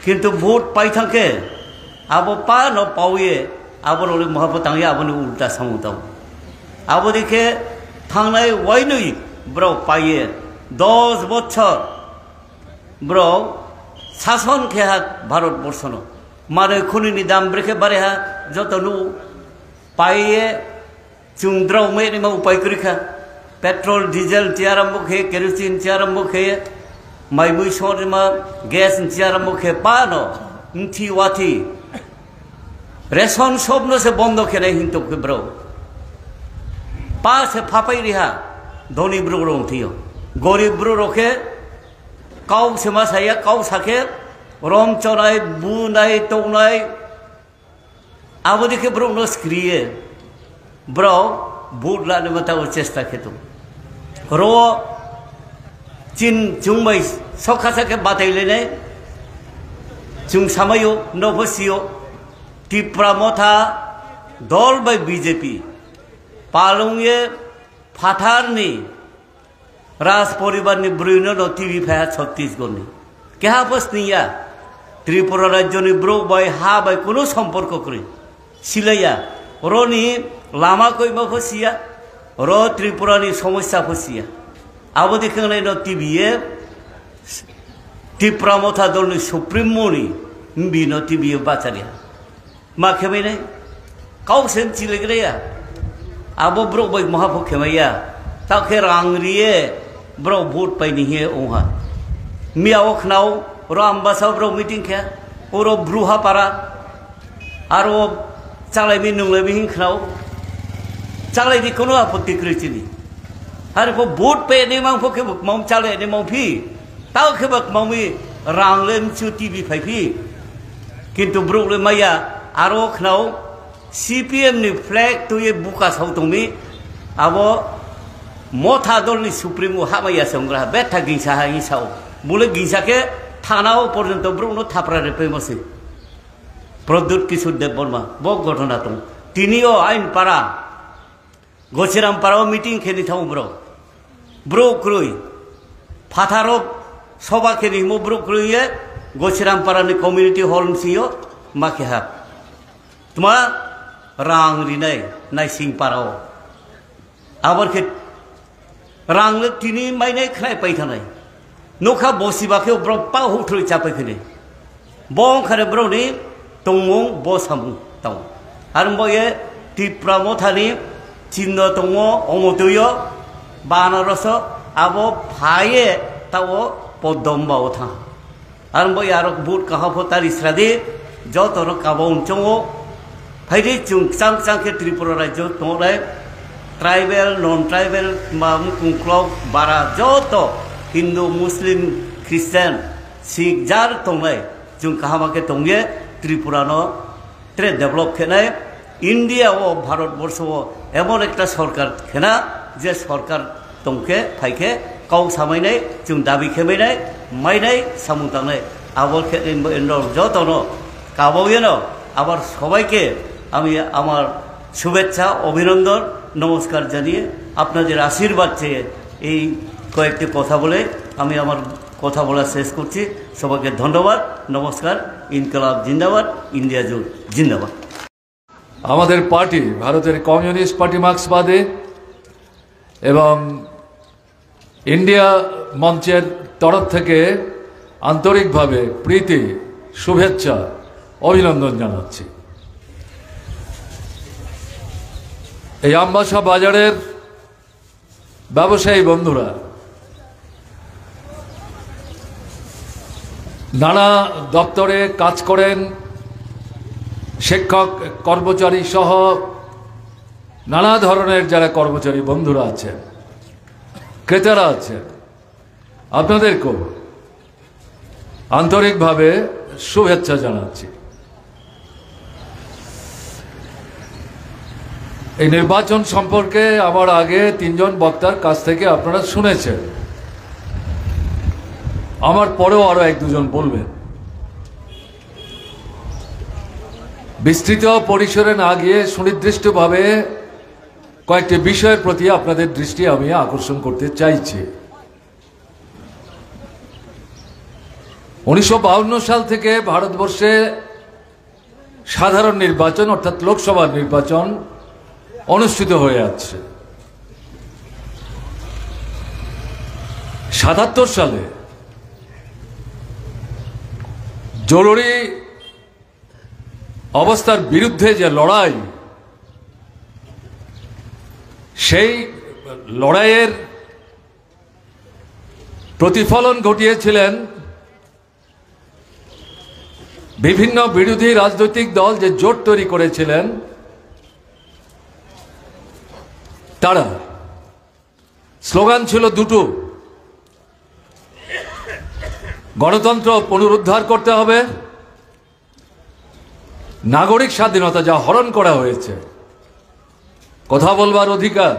किन्तु भोट पाइथांके आबो पा न पाउये आबरो महापतांगे आबोनि उल्टा सामुताव आबो दिखे थांनाय वाइनui ब्रो पाइये 10 बछर ब्रो शासन खेहा भारतवर्षनो माने खुनिनि दाम ब्रेके बारेहा जतनु पाइये चुंद्राव मेनि मा उपाय करिखा पेट्रोल डिजेल तियारम्भ खे केरोसिन तियारम्भ खे माइमुइ सोरमा गैस तियारम्भ खे पानो उंथि वाथि रेशन सबनो से बंद खेने हिंतो के ब्रो पा से फापाई रिहा धनी ब्रो रंग थियो गरीब ब्रो रखे काउ से मासाया काउ साखे रम चनाय बुनाय तौनाय आबोदि के ब्रो नो स्क्रिये ब्रो भोट लाने मता चेष्टा खेतो रो चिन जुंबाई सखासा के बाताइलेने जुं सामायो नभसियो टिप्रा मथा दल बाय बीजेपी पालुंगे फाथारनि राज परिवारनि ब्रुइनो न टीवी फाया छत्तीसगढ़नि केहा बसनिया त्रिपुरा राज्यनि ब्रो बाय हा बाय कुनो सम्पर्क करि सिलाया रनि लामा कइमा फसिया र त्रिपुरानि समस्या फसिया आबोदि खंनाय न टीवीए टिप्रा मथा दलनि सुप्रीमोनि बिनो टीवी बाचारिया मा खेमायनाय काउसेन चिलेग्रेया आबो ब्रो बाय महाफो खेमाया ताखे रांगरिये ब्रो भोट पाइनि हे ओहा मियाव खनाव रामबासा ब्रो मीटिंग खे ओरो ब्रुहा पारा आरो चालायमि नंलायमि हिंखनाव चालायनि कोनो आपत्ति कृचिनि आरो भोट पेने मांफो के मम चालायनि मांफि ताव खेबक मावि रांगलेम चु टीवी फाइफि किन्तु ब्रोले माया आरो खनाव सीपीएम नि फ्लैग तो ये बुका सावतोंनि आबो मथा दलनि सुप्रीमो हामाया संग्रह बेथा गिंसा हिसाव बुले गिंसा के थानाव पर्यन्त ब्रोनो थापरा रेपेमसि प्रद्युत किशोर देवबर्मा बो घटना दं तिनिओ आइन पारा गचिराम पाराव मीटिंग खेनि थाव ब्रो क्रुई फाथारो सभा खेनि मो ब्रो क्रुइए गचिराम पारानि कम्युनिटी हॉल सियो माखे हाब तुमा रांग रिनाय नाइसिं पाराव आबर के रांग तिनि माइनाय खनाय पाइथानाय नखा बसिबाखे ब्रो पा हुथ्रुइ चापायखने बं खारे ब्रोनि तंगं बसामु ताव आरम्भये टिप्रा मथानि चिन्ह दङ अमोदय बानारस आबो फाये ताव पद्मबाव था आरम्भये आरो भोट काहाफो तारिस्रादि जतरो काबाउन चंगो फाइदि जुं चां के त्रिपुरा राज्य तोराय ट्राइबल नन ट्राइबल मुकुंक्लव बारा जत हिंदू मुस्लिम ख्रिस्टान सिख जार तंगलाय जुं काहामाके तंगे त्रिपुरा न ट्रे डेभलप खेनाय इंडिया ओ भारतवर्ष एमन एक सरकार खेना जे सरकार तंके फाइके काउ सामायनाय जों दाबि खेमायनाय मायनाय सामुतांनाय आबर जतन काबायन आबार सबाइके आमी आमार शुभेच्छा अभिनंदन नमस्कार जानिए আপনাদের আশীর্বাদ চেয়ে এই কয়েকটি কথা বলে আমি আমার কথা বলা শেষ করছি। সবাইকে ধন্যবাদ, নমস্কার। ইনকলাব জিন্দাবাদ, ইন্ডিয়া জোট জিন্দাবাদ। আমাদের পার্টি ভারতের কমিউনিস্ট পার্টি মার্ক্সবাদী এবং ইন্ডিয়া মঞ্চের তরফ থেকে আন্তরিকভাবে প্রীতি, শুভেচ্ছা, অভিনন্দন জানাচ্ছি। এই আমবাসা বাজারের ব্যবসায়ী বন্ধুরা নানা দপ্তরে কাজ করেন, শিক্ষক কর্মচারী সহ নানা ধরনের যারা কর্মচারী বন্ধুরা আছেন, ক্রেতারা আছেন, আপনাদেরকেও আন্তরিকভাবে শুভেচ্ছা জানাচ্ছি। এই নির্বাচন সম্পর্কে আমার আগে তিনজন বক্তার কাছ থেকে আপনারা শুনেছেন, আমার পরেও আরো এক দুজন বলবেন। বিস্তৃত পরিসরে না গিয়ে সুনির্দিষ্টভাবে কয়েকটি বিষয়ের প্রতি আপনাদের দৃষ্টি আমি আকর্ষণ করতে চাইছি। 1952 সাল থেকে ভারতবর্ষে সাধারণ নির্বাচন অর্থাৎ লোকসভা নির্বাচন অনুষ্ঠিত হয়ে আছে। 77 সালে জরুরি অবস্থার বিরুদ্ধে যে লড়াই, সেই লড়াইয়ের প্রতিফলন ঘটিয়েছিলেন বিভিন্ন বিরোধী রাজনৈতিক দল যে জোট তৈরি করেছিলেন তারা। স্লোগান ছিল দুটো, গণতন্ত্র পুনরুদ্ধার করতে হবে, নাগরিক স্বাধীনতা যা হরণ করা হয়েছে, কথা বলবার অধিকার,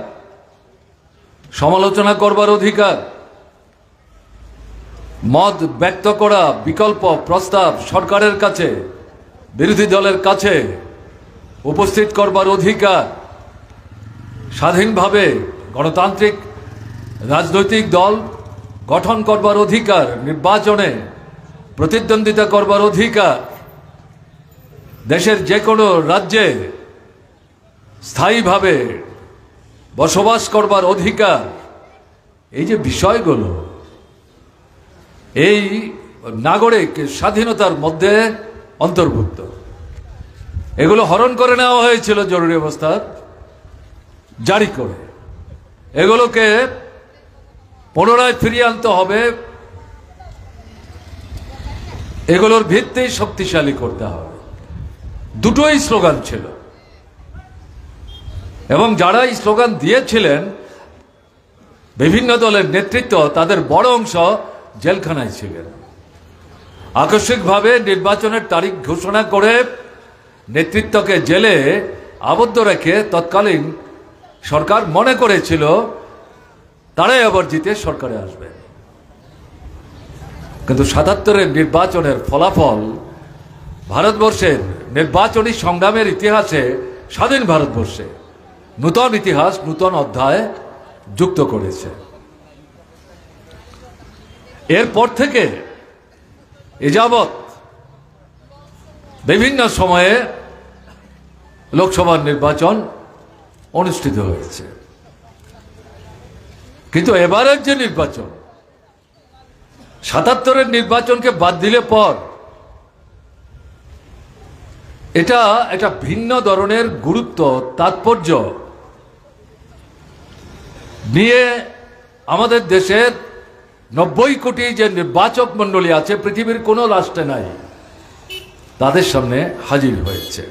সমালোচনা করবার অধিকার, মত ব্যক্ত করা, বিকল্প প্রস্তাব সরকারের কাছে, বিরোধী দলের কাছে উপস্থিত করবার অধিকার, স্বাধীনভাবে গণতান্ত্রিক রাজনৈতিক দল গঠন করবার অধিকার, নির্বাচনে প্রতিদ্বন্দ্বিতা করবার অধিকার, দেশের যে কোনো রাজ্যে স্থায়ীভাবে বসবাস করবার অধিকার, এই যে বিষয়গুলো এই নাগরিক স্বাধীনতার মধ্যে অন্তর্ভুক্ত, এগুলো হরণ করে নেওয়া হয়েছিল জরুরি অবস্থা জারি করে। এগুলোকে পুনরায় ফিরিয়ে আনতে হবে, এগুলোর ভিত্তি শক্তিশালী করতে হবে। দুটোই স্লোগান ছিল এবং যারা এই স্লোগান দিয়েছিলেন বিভিন্ন দলের নেতৃত্ব, তাদের বড় অংশ জেলখানায় ছিলেন। আকস্মিকভাবে নির্বাচনের তারিখ ঘোষণা করে নেতৃত্বকে জেলে আবদ্ধ রেখে তৎকালীন সরকার মনে করেছিল তারাই আবার জিতে সরকারে আসবে। কিন্তু 77-এর নির্বাচনের ফলাফল ভারতবর্ষের নির্বাচনী সংগ্রামের ইতিহাসে, স্বাধীন ভারতবর্ষে নূতন ইতিহাস, নূতন অধ্যায় যুক্ত করেছে। এরপর থেকে এ যাবৎ বিভিন্ন সময়ে লোকসভার নির্বাচন অনুষ্ঠিত হয়েছে, কিন্তু এবারের যে নির্বাচন, 77-এর নির্বাচনকে বাদ দিলে পর এটা একটা ভিন্ন ধরনের গুরুত্ব, তাৎপর্য নিয়ে আমাদের দেশের 90 কোটি যে নির্বাচক মণ্ডলী আছে, পৃথিবীর কোনো রাষ্ট্রে নাই, তাদের সামনে হাজির হয়েছে।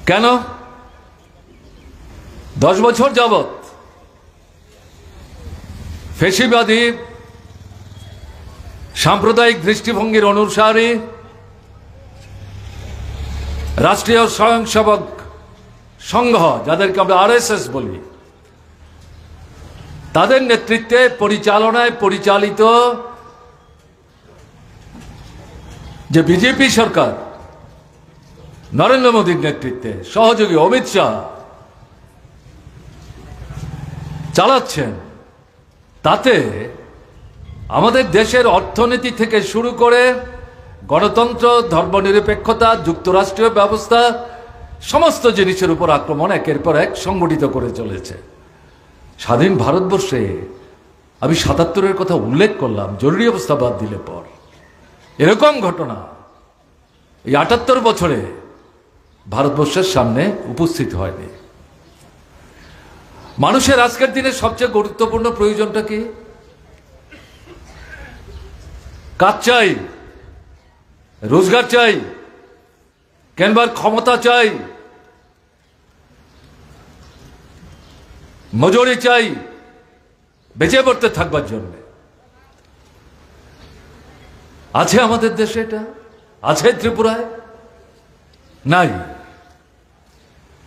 কেন? 10 বছর যাবৎ ফ্যাসিবাদী সাম্প্রদায়িক দৃষ্টিভঙ্গির অনুসারী রাষ্ট্রীয় স্বয়ংসেবক সংঘ, যাদেরকে আমরা RSS বলি, তাদের নেতৃত্বে পরিচালনায় পরিচালিত যে বিজেপি সরকার, নরেন্দ্র মোদীর নেতৃত্বে, সহযোগী অমিত শাহ, চালাচ্ছেন তাতে আমাদের দেশের অর্থনীতি থেকে শুরু করে গণতন্ত্র, ধর্মনিরপেক্ষতা, যুক্তরাষ্ট্রীয় ব্যবস্থা সমস্ত জিনিসের উপর আক্রমণ একের পর এক সংগঠিত করে চলেছে। স্বাধীন ভারতবর্ষে আমি ৭৭-এর কথা উল্লেখ করলাম, জরুরি অবস্থা বাদ দিলে পর এরকম ঘটনা এই ৭৮ বছরে ভারতবর্ষের সামনে উপস্থিত হয়নি। মানুষের আজকের দিনে সবচেয়ে গুরুত্বপূর্ণ প্রয়োজনটা কি? কাজ চাই, রোজগার চাই, কেনবার ক্ষমতা চাই, মজুরি চাই বেঁচে পড়তে থাকবার জন্য। আছে আমাদের দেশে এটা? আছে ত্রিপুরায়? নাই।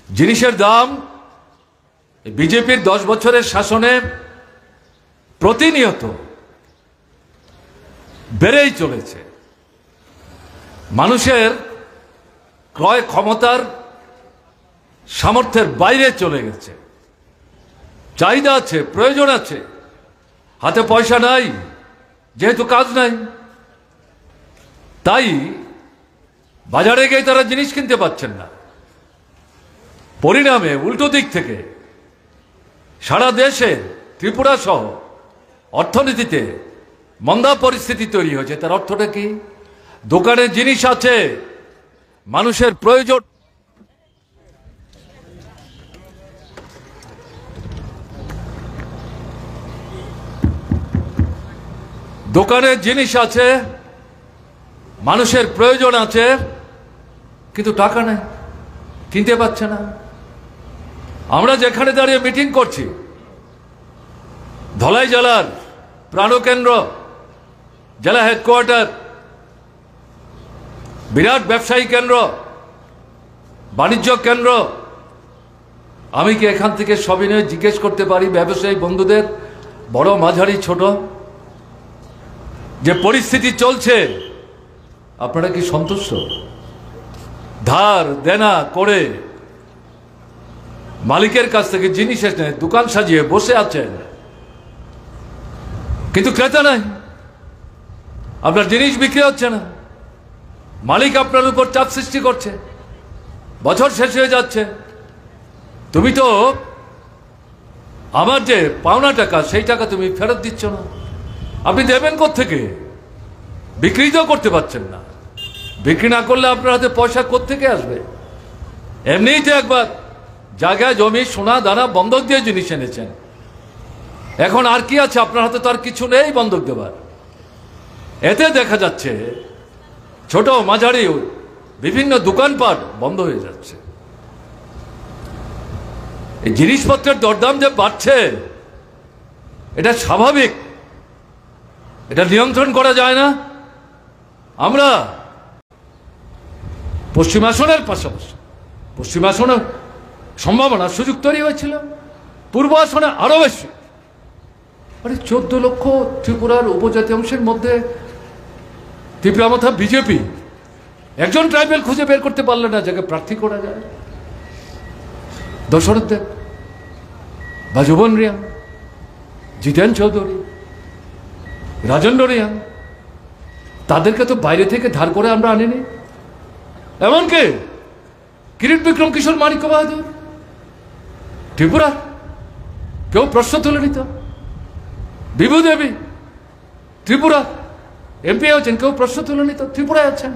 জিনিসের দাম বিজেপির 10 বছরের শাসনে প্রতিনিয়ত বেড়েই চলেছে। মানুষের ক্রয় ক্ষমতার সামর্থ্যের বাইরে চলে গেছে। চাহিদা আছে, প্রয়োজন আছে, হাতে পয়সা নাই, যেহেতু কাজ নাই, তাই বাজারে গিয়ে তারা জিনিস কিনতে পারছেন না। পরিণামে উল্টো দিক থেকে সারা দেশে, ত্রিপুরা সহ অর্থনীতিতে মন্দা পরিস্থিতি তৈরি হয়েছে। তার অর্থটা কি? দোকানে জিনিস আছে, মানুষের প্রয়োজন দোকানে জিনিস আছে, মানুষের প্রয়োজন আছে, কিন্তু টাকা নেই, কিনতে পারছে না। আমরা যেখানে দাঁড়িয়ে মিটিং করছি, ধলাই জেলার প্রাণকেন্দ্র, জেলা হেডকোয়ার্টার, বিরাট ব্যবসায়ী কেন্দ্র, বাণিজ্য কেন্দ্র, আমি কি এখান থেকে সবিনয়ে জিজ্ঞেস করতে পারি ব্যবসায়ী বন্ধুদের, বড় মাঝারি ছোট, যে পরিস্থিতি চলছে আপনারা কি সন্তুষ্ট? ধার দেনা করে মালিকের কাছ থেকে জিনিস এনে দোকান সাজিয়ে বসে আছেন, কিন্তু ক্রেতা নাই, আপনার জিনিস বিক্রি হচ্ছে না, মালিক আপনার উপর চাপ সৃষ্টি করছে, বছর শেষ হয়ে যাচ্ছে, তুমি তো আমার যে পাওনা টাকা সেই টাকা তুমি ফেরত দিচ্ছ না, আপনি দেবেন কোত্থেকে? বিক্রি তো করতে পারছেন না, বিক্রি না করলে আপনার হাতে পয়সা কোত্থেকে আসবে? এমনিই তো একবার জায়গায় জমি সোনা দানা বন্ধক দিয়ে জিনিস এনেছেন, এখন আর কি আছে আপনার হাতে? তো আর কিছু নেই বন্ধক দেবার। এতে দেখা যাচ্ছে ছোট মাঝারি বিভিন্ন দোকানপাট বন্ধ হয়ে যাচ্ছে। এই জিনিসপত্রের দরদাম যে বাড়ছে এটা স্বাভাবিক, এটা নিয়ন্ত্রণ করা যায় না। আমরা পশ্চিম আসনের পাশাপাশি, পশ্চিম আসনে সম্ভাবনা সুযোগ তৈরি হয়েছিল, পূর্ব আসনে আরো বেশি। 14 লক্ষ ত্রিপুরার উপজাতি অংশের মধ্যে ত্রিপুরামথা বিজেপি একজন ট্রাইবেল খুঁজে বের করতে পারলে না যাকে প্রার্থী করা যায়। দশরথ দেব, বাজুবন রিয়াং, জিতেন চৌধুরী, রাজেন্দ্র রিয়াং, তাদেরকে তো বাইরে থেকে ধার করে আমরা আনিনি। এমনকি কিরিট বিক্রম কিশোর মানিক্য বাহাদুর ত্রিপুরা, কেউ প্রশ্ন তুলে নিত। বিভু দেবী ত্রিপুরা এমপি হয়েছেন, কেউ প্রশ্ন তুলে নিত, ত্রিপুরায় আছেন।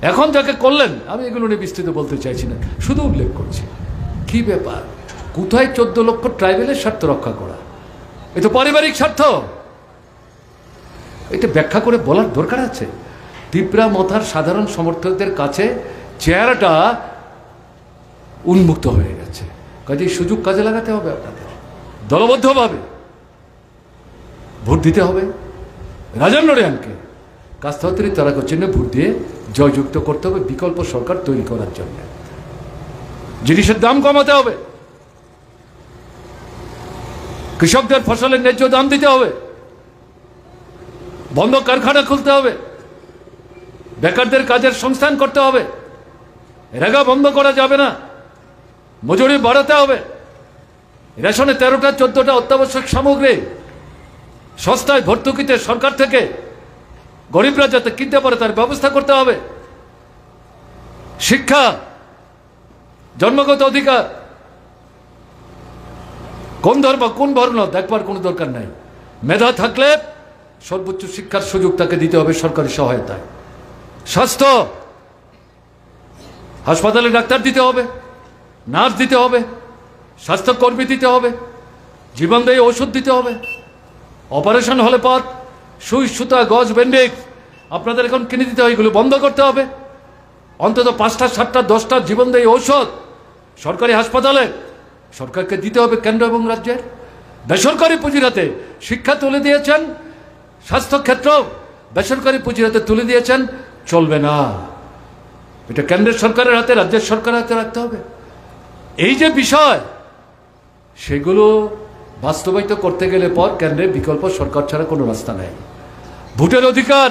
এখন যাকে করলেন, আমি এগুলো নিয়ে বিস্তৃত বলতে চাইছি না, শুধু উল্লেখ করছি। কি ব্যাপার? কোথায় 14 লক্ষ ট্রাইবেলের স্বার্থ রক্ষা করা? এ তো পারিবারিক স্বার্থ। এটা ব্যাখ্যা করে বলার দরকার আছে। ত্রিপুরা মথার সাধারণ সমর্থকদের কাছে চেহারাটা উন্মুক্ত হয়ে গেছে, কাজে সুযোগ কাজে লাগাতে হবে। আপনাদের দলবদ্ধভাবে ভোট দিতে হবে। রাজেন্দ্র রিয়াংকে কাস্তাহতরি তারাক চিহ্নে ভোট দিয়ে জয়যুক্ত করতে হবে বিকল্প সরকার তৈরি করার জন্য। জিনিসের দাম কমাতে হবে, কৃষকদের ফসলের ন্যায্য দাম দিতে হবে, বন্ধ কারখানা খুলতে হবে, বেকারদের কাজের সংস্থান করতে হবে, রেগা বন্ধ করা যাবে না, মজুরি বাড়াতে হবে, রেশনে 13টা 14টা অত্যাবশ্যক সামগ্রী সস্তায় ভর্তুকিতে সরকার থেকে গরিবরা যাতে কিনতে পারে তার ব্যবস্থা করতে হবে। শিক্ষা জন্মগত অধিকার, কোন ধর্ম কোন বর্ণ দেখবার কোনো দরকার নাই। মেধা থাকলে সর্বোচ্চ শিক্ষার সুযোগ তাকে দিতে হবে সরকারি সহায়তায়। স্বাস্থ্য, হাসপাতালে ডাক্তার দিতে হবে, নার্স দিতে হবে, স্বাস্থ্যকর্মী দিতে হবে, জীবনদায়ী ওষুধ দিতে হবে। অপারেশন হলে পর সুই সুতা গজ ব্যান্ডেজ আপনাদের এখন কিনে দিতে হয়, এগুলো বন্ধ করতে হবে। অন্তত 5টা 7টা 10টা জীবনদায়ী ঔষধ সরকারি হাসপাতালে সরকারকে দিতে হবে, কেন্দ্র এবং রাজ্যের। বেসরকারি পুঁজিরাতে শিক্ষা তুলে দিয়েছেন, স্বাস্থ্যক্ষেত্র বেসরকারি পুঁজিরাতে তুলে দিয়েছেন, চলবে না। এটা কেন্দ্রের সরকারের হাতে, রাজ্যের সরকারের হাতে রাখতে হবে। এই যে বিষয়, সেগুলো বাস্তবায়িত করতে গেলে পর কেন্দ্রের বিকল্প সরকার ছাড়া কোনো রাস্তা নেই। ভোটের অধিকার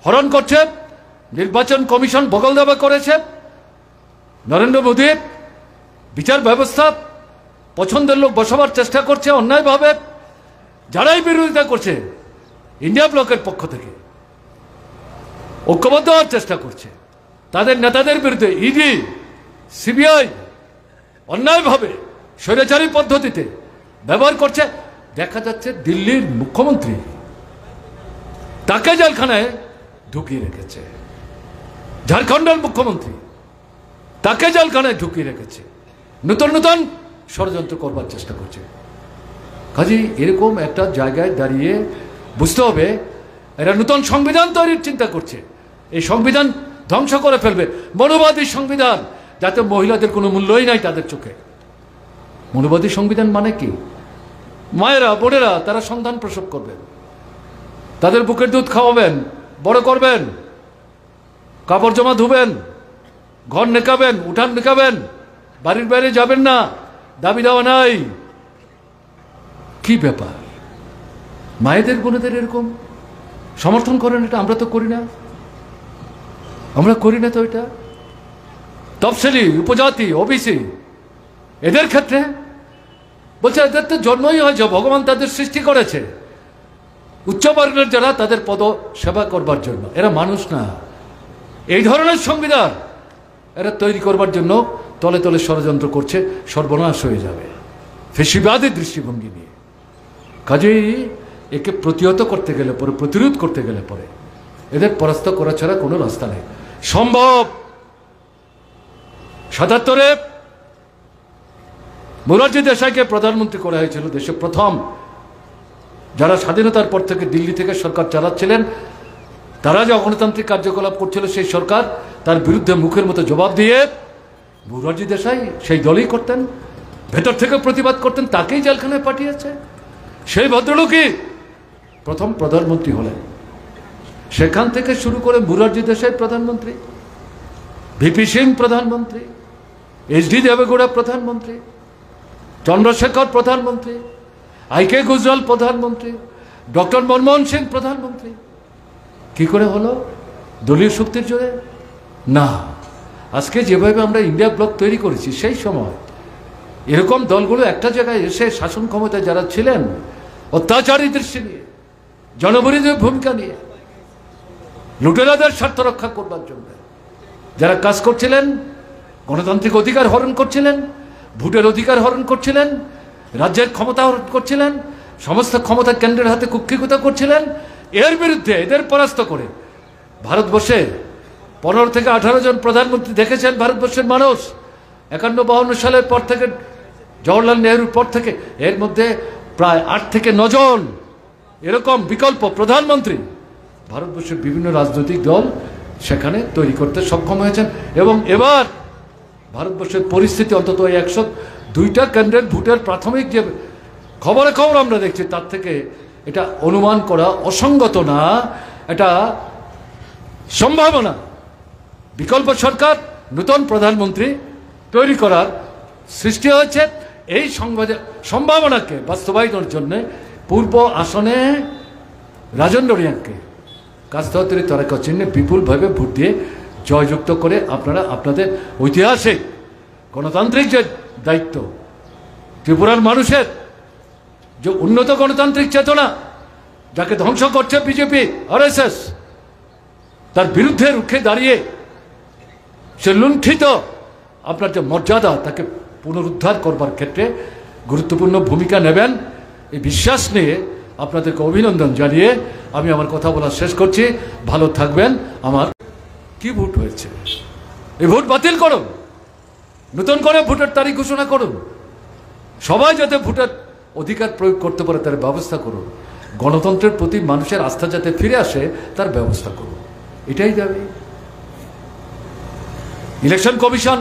হরণ করছে, নির্বাচন কমিশন বগল দাবা করেছে। নরেন্দ্র মোদী বিচার ব্যবস্থা পছন্দের লোক বসাবার চেষ্টা করছে অন্যায়ভাবে। যারাই বিরোধিতা করছে ইন্ডিয়া ব্লকের পক্ষ থেকে ঐক্যবদ্ধ হওয়ার চেষ্টা করছে, তাদের নেতাদের বিরুদ্ধে ইডি সিবিআই অন্যায়ভাবে স্বৈরাচারী পদ্ধতিতে ব্যবহার করছে। দেখা যাচ্ছে দিল্লির মুখ্যমন্ত্রী তাকে জেলখানায় ঢুকিয়ে রেখেছে, ঝাড়খণ্ডের মুখ্যমন্ত্রী তাকে জেলখানায় ঢুকিয়ে রেখেছে, নতুন নতুন ষড়যন্ত্র করবার চেষ্টা করছে। কাজে এরকম একটা জায়গায় দাঁড়িয়ে বুঝতে হবে এরা নতুন সংবিধান তৈরির চিন্তা করছে। এই সংবিধান ধ্বংস করে ফেলবে, মনোবাদী সংবিধান, যাতে মহিলাদের কোনো মূল্যই নাই তাদের চোখে। মনোবাদী সংবিধান মানে কি? মায়েরা বোনেরা তারা সন্তান প্রসব করবেন, তাদের বুকের দুধ খাওয়াবেন, বড় করবেন, কাপড় জামা ধুবেন, ঘর নেকাবেন, উঠান নেকাবেন, বাড়ির বাইরে যাবেন না, দাবি দেওয়া নাই। কি ব্যাপার? মায়েদের বোনেদের এরকম সমর্থন করেন? এটা আমরা তো করি না, আমরা করি না তো। এটা তফসিলি, উপজাতি, ওবিসি এদের ক্ষেত্রে বলছে এদের তো জন্মই হয়েছে, ভগবান তাদের সৃষ্টি করেছে উচ্চবর্গের যারা তাদের পদ সেবা করবার জন্য, এরা মানুষ না। এই ধরনের সংবিধান এরা তৈরি করবার জন্য তলে তলে ষড়যন্ত্র করছে, সর্বনাশ হয়ে যাবে ফেসিবাদী দৃষ্টিভঙ্গি নিয়ে। কাজেই একে প্রতিহত করতে গেলে পরে, প্রতিরোধ করতে গেলে পরে এদের পরাস্ত করা ছাড়া কোনো রাস্তা নেই। সম্ভব 77-এ মোরারজি দেশাইকে প্রধানমন্ত্রী করা হয়েছিল, দেশে প্রথম যারা স্বাধীনতার পর থেকে দিল্লি থেকে সরকার চালাচ্ছিলেন, তারা যে গণতান্ত্রিক কার্যকলাপ করছিল সেই সরকার তার বিরুদ্ধে মুখের মতো জবাব দিয়ে মোরারজি দেশাই সেই দলই করতেন, ভেতর থেকে প্রতিবাদ করতেন, তাকেই জেলখানায় পাঠিয়েছে। সেই ভদ্রলোকই প্রথম প্রধানমন্ত্রী হলেন। সেখান থেকে শুরু করে মোরারজি দেশাই প্রধানমন্ত্রী, ভিপি সিং প্রধানমন্ত্রী, এইচডি দেবেগৌড়া প্রধানমন্ত্রী, চন্দ্রশেখর প্রধানমন্ত্রী, আইকে গুজরাল প্রধানমন্ত্রী, ডক্টর মনমোহন সিং প্রধানমন্ত্রী। কি করে হলো? দলীয় শক্তির জোরে না। আজকে যেভাবে আমরা ইন্ডিয়া ব্লক তৈরি করেছি, সেই সময় এরকম দলগুলো একটা জায়গায় এসে শাসন ক্ষমতায় যারা ছিলেন, অত্যাচারী দৃষ্টি নিয়ে, জনবিরোধী ভূমিকা নিয়ে, লুটেরাদের স্বার্থ রক্ষা করবার জন্য যারা কাজ করছিলেন, গণতান্ত্রিক অধিকার হরণ করছিলেন, ভোটের অধিকার হরণ করছিলেন, রাজ্যের ক্ষমতা হরণ করছিলেন, সমস্ত ক্ষমতা কেন্দ্রের হাতে কুক্ষিগত করছিলেন, এর বিরুদ্ধে এদের পরাস্ত করে ভারতবর্ষে 15 থেকে 18 জন প্রধানমন্ত্রী দেখেছেন ভারতবর্ষের মানুষ। 51-52 সালের পর থেকে, জওহরলাল নেহরুর পর থেকে, এর মধ্যে প্রায় 8 থেকে 9 জন এরকম বিকল্প প্রধানমন্ত্রী ভারতবর্ষের বিভিন্ন রাজনৈতিক দল সেখানে তৈরি করতে সক্ষম হয়েছেন। এবং এবার ভারতবর্ষের পরিস্থিতি অন্তত 102টা কেন্দ্রের ভোটের প্রাথমিক যে খবর আমরা দেখছি, তার থেকে এটা অনুমান করা অসঙ্গত না, এটা সম্ভাবনা। বিকল্প সরকার, নতুন প্রধানমন্ত্রী তৈরি করার সৃষ্টি হয়েছে। এই সম্ভাবনাকে বাস্তবায়নের জন্য পূর্ব আসনে রাজেন্দ্র রিয়াংকে কাস্তাওয়াতের তারকা চিহ্নে বিপুলভাবে ভোট দিয়ে জয়যুক্ত করে আপনারা আপনাদের ঐতিহাসিক গণতান্ত্রিক যে দায়িত্ব ত্রিপুরার মানুষের যে উন্নত গণতান্ত্রিক চেতনা, যাকে ধ্বংস করছে বিজেপি আরএসএস, তার বিরুদ্ধে রুখে দাঁড়িয়ে সে লুণ্ঠিত আপনার যে মর্যাদা, তাকে পুনরুদ্ধার করবার ক্ষেত্রে গুরুত্বপূর্ণ ভূমিকা নেবেন, এই বিশ্বাস নিয়ে আপনাদেরকে অভিনন্দন জানিয়ে আমি আমার কথা বলা শেষ করছি। ভালো থাকবেন। আমার কি ভোট হয়েছে, এই ভোট বাতিল করুন, নতুন করে ভোটের তারিখ ঘোষণা করুন, সবাই যাতে ভোটের অধিকার প্রয়োগ করতে পারে তার ব্যবস্থা করুন, গণতন্ত্রের প্রতি মানুষের আস্থা যাতে ফিরে আসে তার ব্যবস্থা করুন, এটাই দাবি। ইলেকশন কমিশন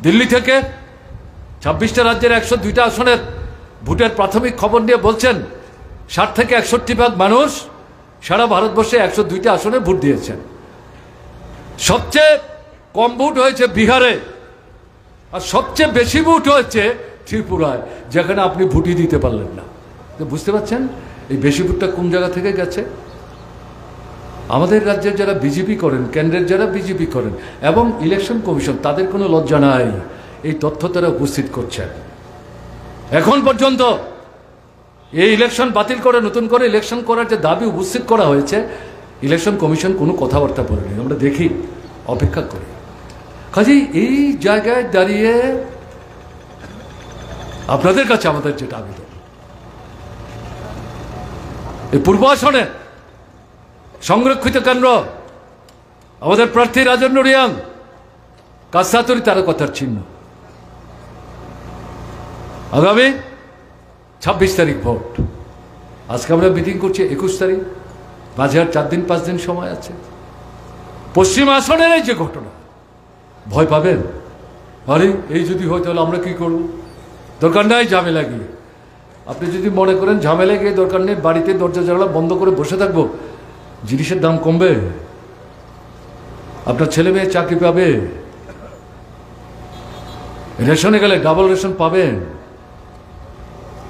দিল্লি থেকে 26টা রাজ্যের 102টা আসনের ভোটের প্রাথমিক খবর নিয়ে বলছেন 60 থেকে 61% মানুষ সারা ভারতবর্ষে 102টা আসনে ভোট দিয়েছেন। সবচেয়ে কম ভোট হয়েছে বিহারে, আর সবচেয়ে বেশি ভোট হয়েছে ত্রিপুরায়, যেখানে আপনি ভোটই দিতে পারলেন না। বুঝতে পারছেন এই বেশি ভোটটা কোন জায়গা থেকে গেছে? আমাদের রাজ্যের যারা বিজেপি করেন, কেন্দ্রের যারা বিজেপি করেন এবং ইলেকশন কমিশন, তাদের কোনো লজ্জা নাই, এই তথ্য তারা উপস্থিত করছেন। এখন পর্যন্ত এই ইলেকশন বাতিল করে নতুন করে ইলেকশন করার যে দাবি উপস্থিত করা হয়েছে, ইলেকশন কমিশন কোনো কথাবার্তা বলেনি। আমরা দেখি, অপেক্ষা করি। কাজেই এই জায়গায় দাঁড়িয়ে আপনাদের কাছে আমাদের যেটা আবেদন, এই পূর্ব আসনে সংরক্ষিত কেন্দ্র আমাদের প্রার্থী রাজেন্দ্র রিয়াং, কাছাতুরি তারকাতার চিহ্ন। আগামী 26 তারিখ ভোট। আজকে আমরা মিটিং করছি 21 তারিখ, মাঝে আর 4 দিন 5 দিন সময় আছে। পশ্চিম আসনের এই যে ঘটনা, ভয় পাবেন? আরে এই যদি হয় তাহলে আমরা কি করব? দরকার নাই ঝামেলা গিয়ে। আপনি যদি মনে করেন ঝামেলা গিয়ে দরকার নেই, বাড়িতে দরজা জানলা বন্ধ করে বসে থাকবো, জিনিসের দাম কমবে, আপনার ছেলে মেয়ে চাকরি পাবে, রেশনে গেলে ডাবল রেশন পাবেন,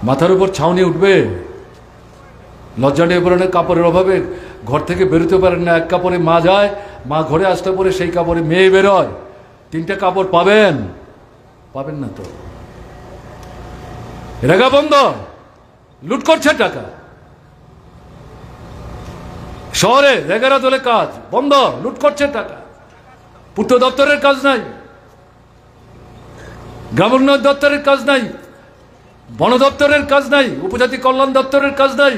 মাথার উপর ছাউনি উঠবে, লজ্জা নিয়ে পড়েন, কাপড়ের অভাবে ঘর থেকে বেরোতে পারেন না, এক কাপড়ে মা যায়, মা ঘরে আসতে পরে সেই কাপড়ে মেয়ে বেরোয়, 3টে কাপড় পাবেন? পাবেন না তো। রেগা বন্ধ, লুট করছে টাকা। শহরে রেগারা দলে কাজ বন্ধ, লুট করছে টাকা। পূর্ত দপ্তরের কাজ নাই, গ্রামোন্নয়ন দপ্তরের কাজ নাই, বন দপ্তরের কাজ নাই, উপজাতি কল্যাণ দপ্তরের কাজ নাই,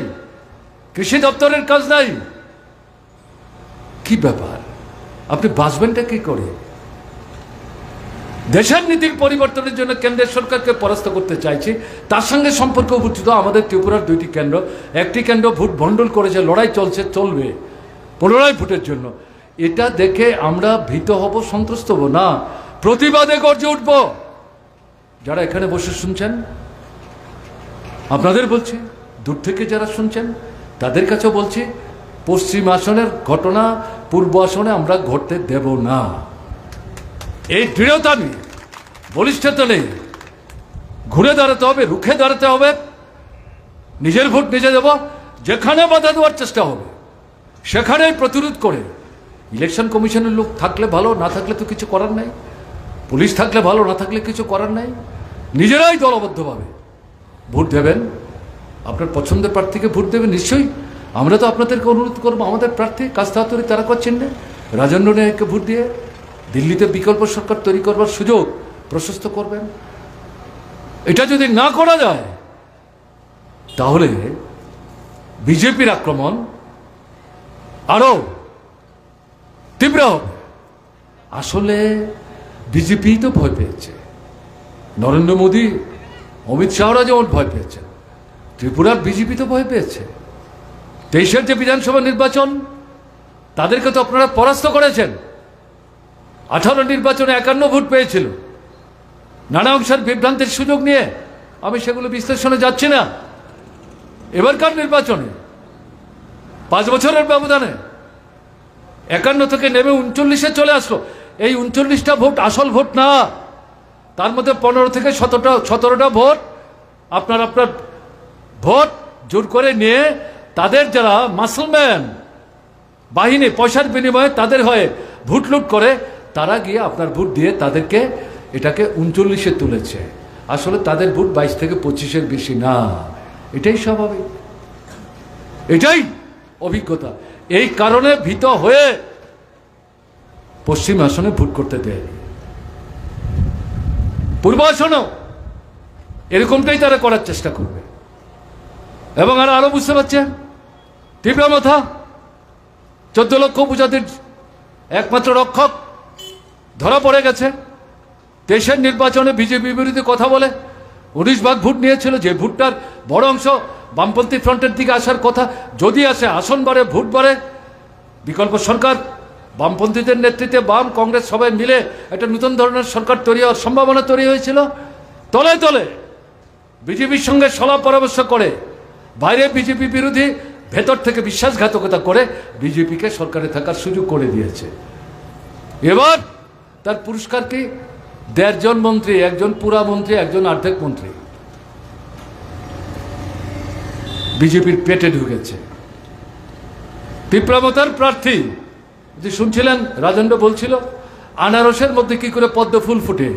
কৃষি দপ্তরের কাজ নাই। কি ব্যাপার? আপনি বাঁচবেনটা কি করে? দেশের নীতির পরিবর্তনের জন্য কেন্দ্রের সরকারকে পরাস্ত করতে চাইছি, তার সঙ্গে সম্পর্ক উপস্থিত আমাদের ত্রিপুরার 2টি কেন্দ্র। একটি কেন্দ্র ভোট ভণ্ডুল করেছে, লড়াই চলছে, চলবে পুনরায় ভোটের জন্য। এটা দেখে আমরা ভীত হব, সন্ত্রস্ত হব না, প্রতিবাদে গর্জে উঠব। যারা এখানে বসে শুনছেন, আপনাদের বলছি, দূর থেকে যারা শুনছেন তাদের কাছেও বলছি, পশ্চিম আসনের ঘটনা পূর্ব আসনে আমরা ঘটতে দেব না। এই দৃঢ়তা নিয়ে, বলিষ্ঠতা নেই, ঘুরে দাঁড়াতে হবে, রুখে দাঁড়াতে হবে। নিজের ভোট নিজে দেব, যেখানে বাধা দেওয়ার চেষ্টা হবে সেখানেই প্রতিরোধ করে। ইলেকশন কমিশনের লোক থাকলে ভালো, না থাকলে তো কিছু করার নাই। পুলিশ থাকলে ভালো, না থাকলে কিছু করার নাই। নিজেরাই দলবদ্ধভাবে ভোট দেবেন, আপনার পছন্দের প্রার্থীকে ভোট দেবেন। নিশ্চয়ই আমরা তো আপনাদেরকে অনুরোধ করবো, আমাদের প্রার্থী কাছাতুরি তারকাতার চিহ্নে রাজেন্দ্র রিয়াংকে ভোট দিয়ে দিল্লিতে বিকল্প সরকার তৈরি করবার সুযোগ প্রশস্ত করবেন। এটা যদি না করা যায় তাহলে বিজেপির আক্রমণ আরো তীব্র হবে। আসলে বিজেপি তো ভয় পেয়েছে, নরেন্দ্র মোদী, অমিত শাহরা যেমন ভয় পেয়েছে, ত্রিপুরার বিজেপি তো ভয় পেয়েছে। 23-এর যে বিধানসভা নির্বাচন, তাদেরকে তো আপনারা পরাস্ত করেছেন। 18 নির্বাচনে 51 ভোট পেয়েছিল, নানা অংশের বিভ্রান্তির সুযোগ নিয়ে। আমি সেগুলো বিশ্লেষণে যাচ্ছি না। এবারকার নির্বাচনে 5 বছরের ব্যবধানে 51 থেকে নেমে 39-এ চলে আসলো। এই 39টা ভোট আসল ভোট না, তার মধ্যে 15 থেকে 17টা ভোট আপনার ভোট জোর করে নিয়ে তাদের যারা মাসলম্যান বাহিনী, পয়সার বিনিময়ে তাদের হয়ে ভোট লুট করে, তারা গিয়ে আপনার ভোট দিয়ে তাদেরকে এটাকে 39-এ তুলেছে। আসলে তাদের ভোট 22 থেকে 25-এর বেশি না। এটাই স্বাভাবিক, এটাই অভিজ্ঞতা। এই কারণে ভীত হয়ে পশ্চিম আসনে ভোট করতে দেয়নি। পূর্ব আসনেও এরকমটাই তারা করার চেষ্টা করবে। এবং আরো বুঝতে পারছেন, তীব্রমাথা 14 লক্ষ উপজাতির একমাত্র রক্ষক ধরা পড়ে গেছে। দেশের নির্বাচনে বিজেপি বিরোধী কথা বলে 19 ভাগ ভোট নিয়েছিল, যে ভোটটার বড় অংশ বামপন্থী ফ্রন্টের দিকে আসার কথা। যদি আসে, আসন বাড়ে, ভোট বাড়ে। বিকল্প সরকার, বামপন্থীদের নেতৃত্বে বাম কংগ্রেস সবাই মিলে একটা নতুন ধরনের সরকার তৈরি হওয়ার সম্ভাবনা তৈরি হয়েছিল। তলে তলে বিজেপির সঙ্গে সলাপ পরামর্শ করে, বাইরে বিজেপি বিরোধী, ভেতর থেকে বিশ্বাসঘাতকতা করে বিজেপিকে সরকারে থাকার সুযোগ করে দিয়েছে। এবার তার পুরস্কার কি? 1.5 জন মন্ত্রী, 1 জন পুরা মন্ত্রী, 1 জন অর্ধেক মন্ত্রী বিজেপির পেটে ঢুকেছে। তীব্রমতার প্রার্থী যে শুনছিলেন, রাজেন্দ্র বলছিল আনারসের মধ্যে কি করে পদ্ম ফুল ফুটে।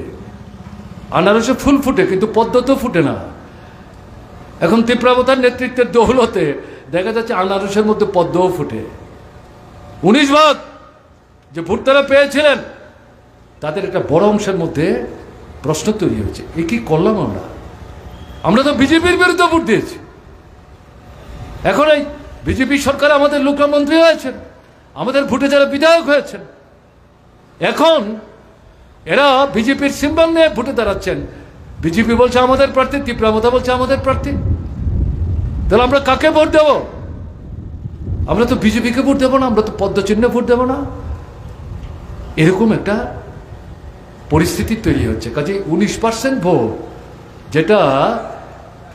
আনারসে ফুল ফুটে, কিন্তু পদ্ম তো ফুটে না। এখন তীব্রমতার নেতৃত্বের দৌলতে দেখা যাচ্ছে আনারসের মধ্যে পদ্মও ফুটে। 19 ভাগ যে ভোট তারা পেয়েছিলেন, তাদের একটা বড় অংশের মধ্যে প্রশ্ন তৈরি হয়েছে, এ কি করলাম আমরা? আমরা তো বিজেপির বিরুদ্ধে ভোট দিয়েছি। এখন এই বিজেপি সরকার আমাদের মুখ্যমন্ত্রী হয়েছেন, আমাদের ভোটে যারা বিধায়ক হয়েছেন, এখন এরা বিজেপির সিম্বল নিয়ে ভোটে দাঁড়াচ্ছেন। বিজেপি বলছে আমাদের প্রার্থী, তীব্রমতা বলছে আমাদের প্রার্থী। তাহলে আমরা কাকে ভোট দেব? আমরা তো বিজেপিকে ভোট দেবো না, আমরা তো পদ্মচিহ্নে ভোট দেবো না। এরকম একটা পরিস্থিতি তৈরি হচ্ছে। কাজে 19% ভোট, যেটা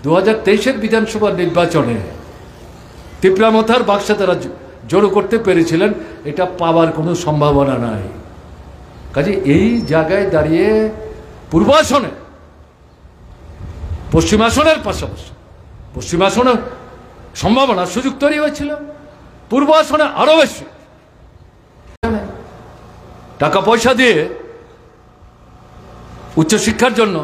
2023-এর বিধানসভা নির্বাচনে তীব্রমতার বাক্সে তারা জড়ো করতে পেরেছিলেন, এটা পাওয়ার কোনো সম্ভাবনা নাই। কাজে এই জায়গায় দাঁড়িয়ে পূর্ব আসনে, পশ্চিম আসনের পাশাপাশি পশ্চিম আসনের সম্ভাবনা, সুযোগ তৈরি হয়েছিল, পূর্ব আসনে আরো বেশি। টাকা পয়সা দিয়ে উচ্চশিক্ষার জন্য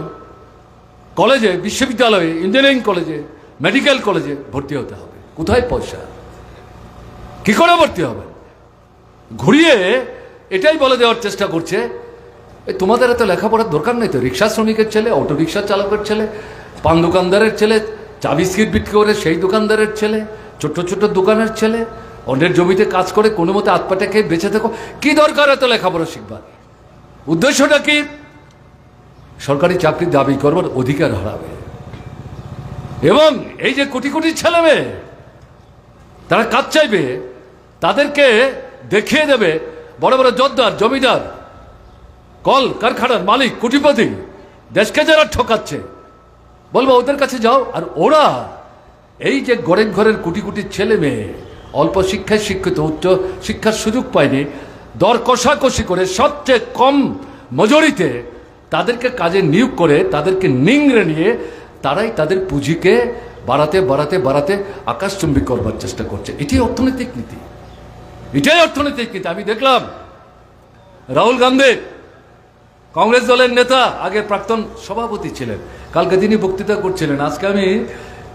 কলেজে, বিশ্ববিদ্যালয়ে, ইঞ্জিনিয়ারিং কলেজে, মেডিকেল কলেজে ভর্তি হতে হবে। কোথায় পয়সা? কি করে ভর্তি হবে? ঘুরিয়ে এটাই বলে দেওয়ার চেষ্টা করছে, তোমাদের এত লেখাপড়ার দরকার নেই তো। রিক্সা শ্রমিকের ছেলে, অটো রিক্সা চালকের ছেলে, পান দোকানদারের ছেলে, চা বিস্কিট বিক্রি করে সেই দোকানদারের ছেলে, ছোট্ট ছোট্ট দোকানের ছেলে, অন্যের জমিতে কাজ করে কোনো মতে আতপাটে খেয়ে বেঁচে থাকো। কি দরকার এত লেখাপড়া শিখবার? উদ্দেশ্যটা কি? সরকারি চাকরি দাবি করবার অধিকার হারাবে। এবং এই যে কোটি কোটি ছেলে মেয়ে তারা কাজ চাইবে, তাদেরকে দেখিয়ে দেবে বড় বড় জোরদার, জমিদার, কল কারখানার মালিক, কোটিপতি, দেশকে যারা ঠকাচ্ছে, বলবো ওদের কাছে যাও। আর ওরা এই যে গরিব ঘরের কোটি কোটি ছেলে মেয়ে, অল্প শিক্ষায় শিক্ষিত, উচ্চ শিক্ষার সুযোগ পায়নি, দর কষাকষি করে সবচেয়ে কম মজুরিতে তাদেরকে কাজে নিয়োগ করে, তাদেরকে নিংড়ে নিয়ে তারাই তাদের পুঁজিকে বাড়াতে বাড়াতে বাড়াতে আকাশচুম্বী করবার চেষ্টা করছে। এটাই অর্থনৈতিক নীতি, এটাই অর্থনৈতিক নীতি। আমি দেখলাম রাহুল গান্ধী, কংগ্রেস দলের নেতা, আগের প্রাক্তন সভাপতি ছিলেন, কালকে তিনি বক্তৃতা করছিলেন। আজকে আমি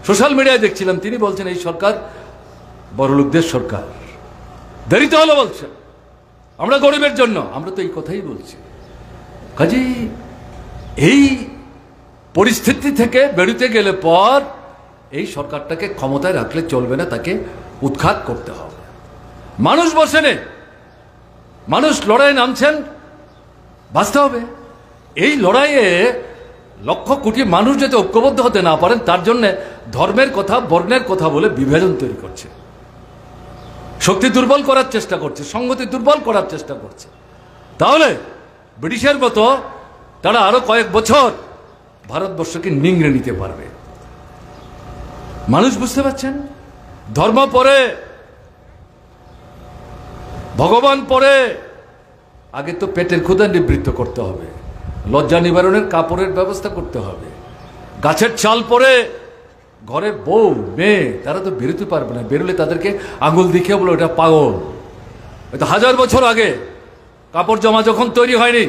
সোশ্যাল মিডিয়ায় দেখছিলাম, তিনি বলছেন এই সরকার বড়লোকদের সরকার। দেরিতে হলো বলছেন, আমরা গরিবের জন্য। আমরা তো এই কথাই বলছি। কাজেই এই পরিস্থিতি থেকে বেরোতে গেলে পর এই সরকারটাকে ক্ষমতায় রাখলে চলবে না, তাকে উৎখাত করতে হবে। মানুষ বসে নেই, মানুষ লড়াই নামছেন, বাঁচতে হবে। এই লড়াইয়ে লক্ষ কোটি মানুষ যাতে ঐক্যবদ্ধ হতে না পারেন, তার জন্য ধর্মের কথা, বর্ণের কথা বলে বিভাজন তৈরি করছে, শক্তি দুর্বল করার চেষ্টা করছে, সংগতি দুর্বল করার চেষ্টা করছে। তাহলে ব্রিটিশের মতো তারা আরো কয়েক বছর ভারতবর্ষকে নিংড়ে নিতে পারবে। মানুষ বুঝতে পারছেন, ধর্ম পরে, ভগবান পরে, আগে তো পেটের ক্ষুধা নিবৃত্ত করতে হবে, লজ্জা নিবারণের কাপড়ের ব্যবস্থা করতে হবে। গাছের চাল পরে ঘরের বউ মেয়ে তারা তো বেরোতে পারবে না, বেরোলে তাদেরকে আঙুল দেখিয়ে বলো এটা পাগল। এটা 1000 বছর আগে কাপড় জামা যখন তৈরি হয়নি,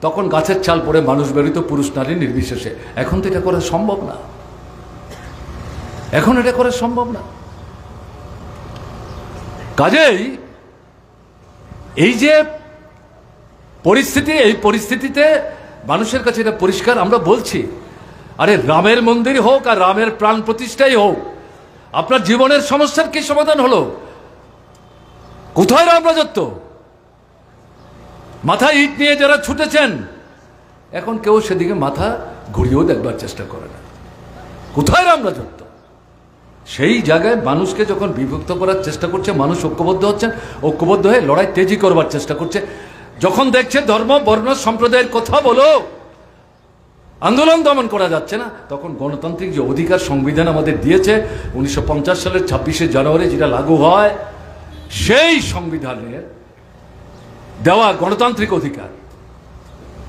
তখন গাছের ছাল পরে মানুষ বেরোত পুরুষ নারী নির্বিশেষে। এখন তো এটা করা সম্ভব না, এখন এটা করা সম্ভব না। কাজেই এই যে পরিস্থিতি, এই পরিস্থিতিতে মানুষের কাছে এটা পরিষ্কার আমরা বলছি, আরে রামের মন্দির হোক আর রামের প্রাণ প্রতিষ্ঠাই হোক, আপনার জীবনের সমস্যার কি সমাধান হলো? কোথায় রাম রাজত্ব? মাথায় ইট নিয়ে যারা ছুটেছেন এখন কেউ সেদিকে মাথা ঘুরিয়েও দেখবার চেষ্টা করে না। কোথায় রাম রাজত্ব? সেই জায়গায় মানুষকে যখন বিভক্ত করার চেষ্টা করছে, মানুষ ঐক্যবদ্ধ হচ্ছেন, ঐক্যবদ্ধ হয়ে লড়াই তেজি করবার চেষ্টা করছে। যখন দেখছে ধর্ম বর্ণ সম্প্রদায়ের কথা বলো, আন্দোলন দমন করা যাচ্ছে না, তখন গণতান্ত্রিক যে অধিকার সংবিধান আমাদের দিয়েছে 1950 সালের 26শে জানুয়ারি যেটা লাগু হয়, সেই সংবিধানের দেওয়া গণতান্ত্রিক অধিকার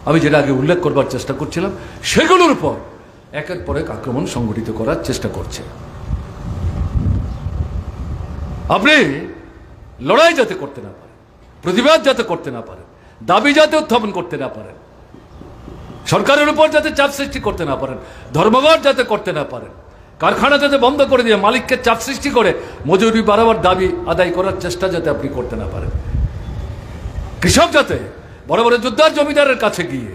আমি যেটা আগে উল্লেখ করবার চেষ্টা করছিলাম, সেগুলোর উপর একের পর এক আক্রমণ সংগঠিত করার চেষ্টা করছে। আপনি লড়াই যাতে করতে না পারেন, প্রতিবাদ যাতে করতে না পারেন, দাবি যাতে উত্থাপন করতে না পারেন, সরকারের উপর যাতে চাপ সৃষ্টি করতে না পারেন, ধর্মঘট যাতে করতে না পারেন, কারখানা যাতে বন্ধ করে দিয়ে মালিককে চাপ সৃষ্টি করে মজুরি বাড়াবার দাবি আদায় করার চেষ্টা যাতে আপনি করতে না পারেন, কৃষক যাতে বড় বড় যোদ্ধার জমিদারের কাছে গিয়ে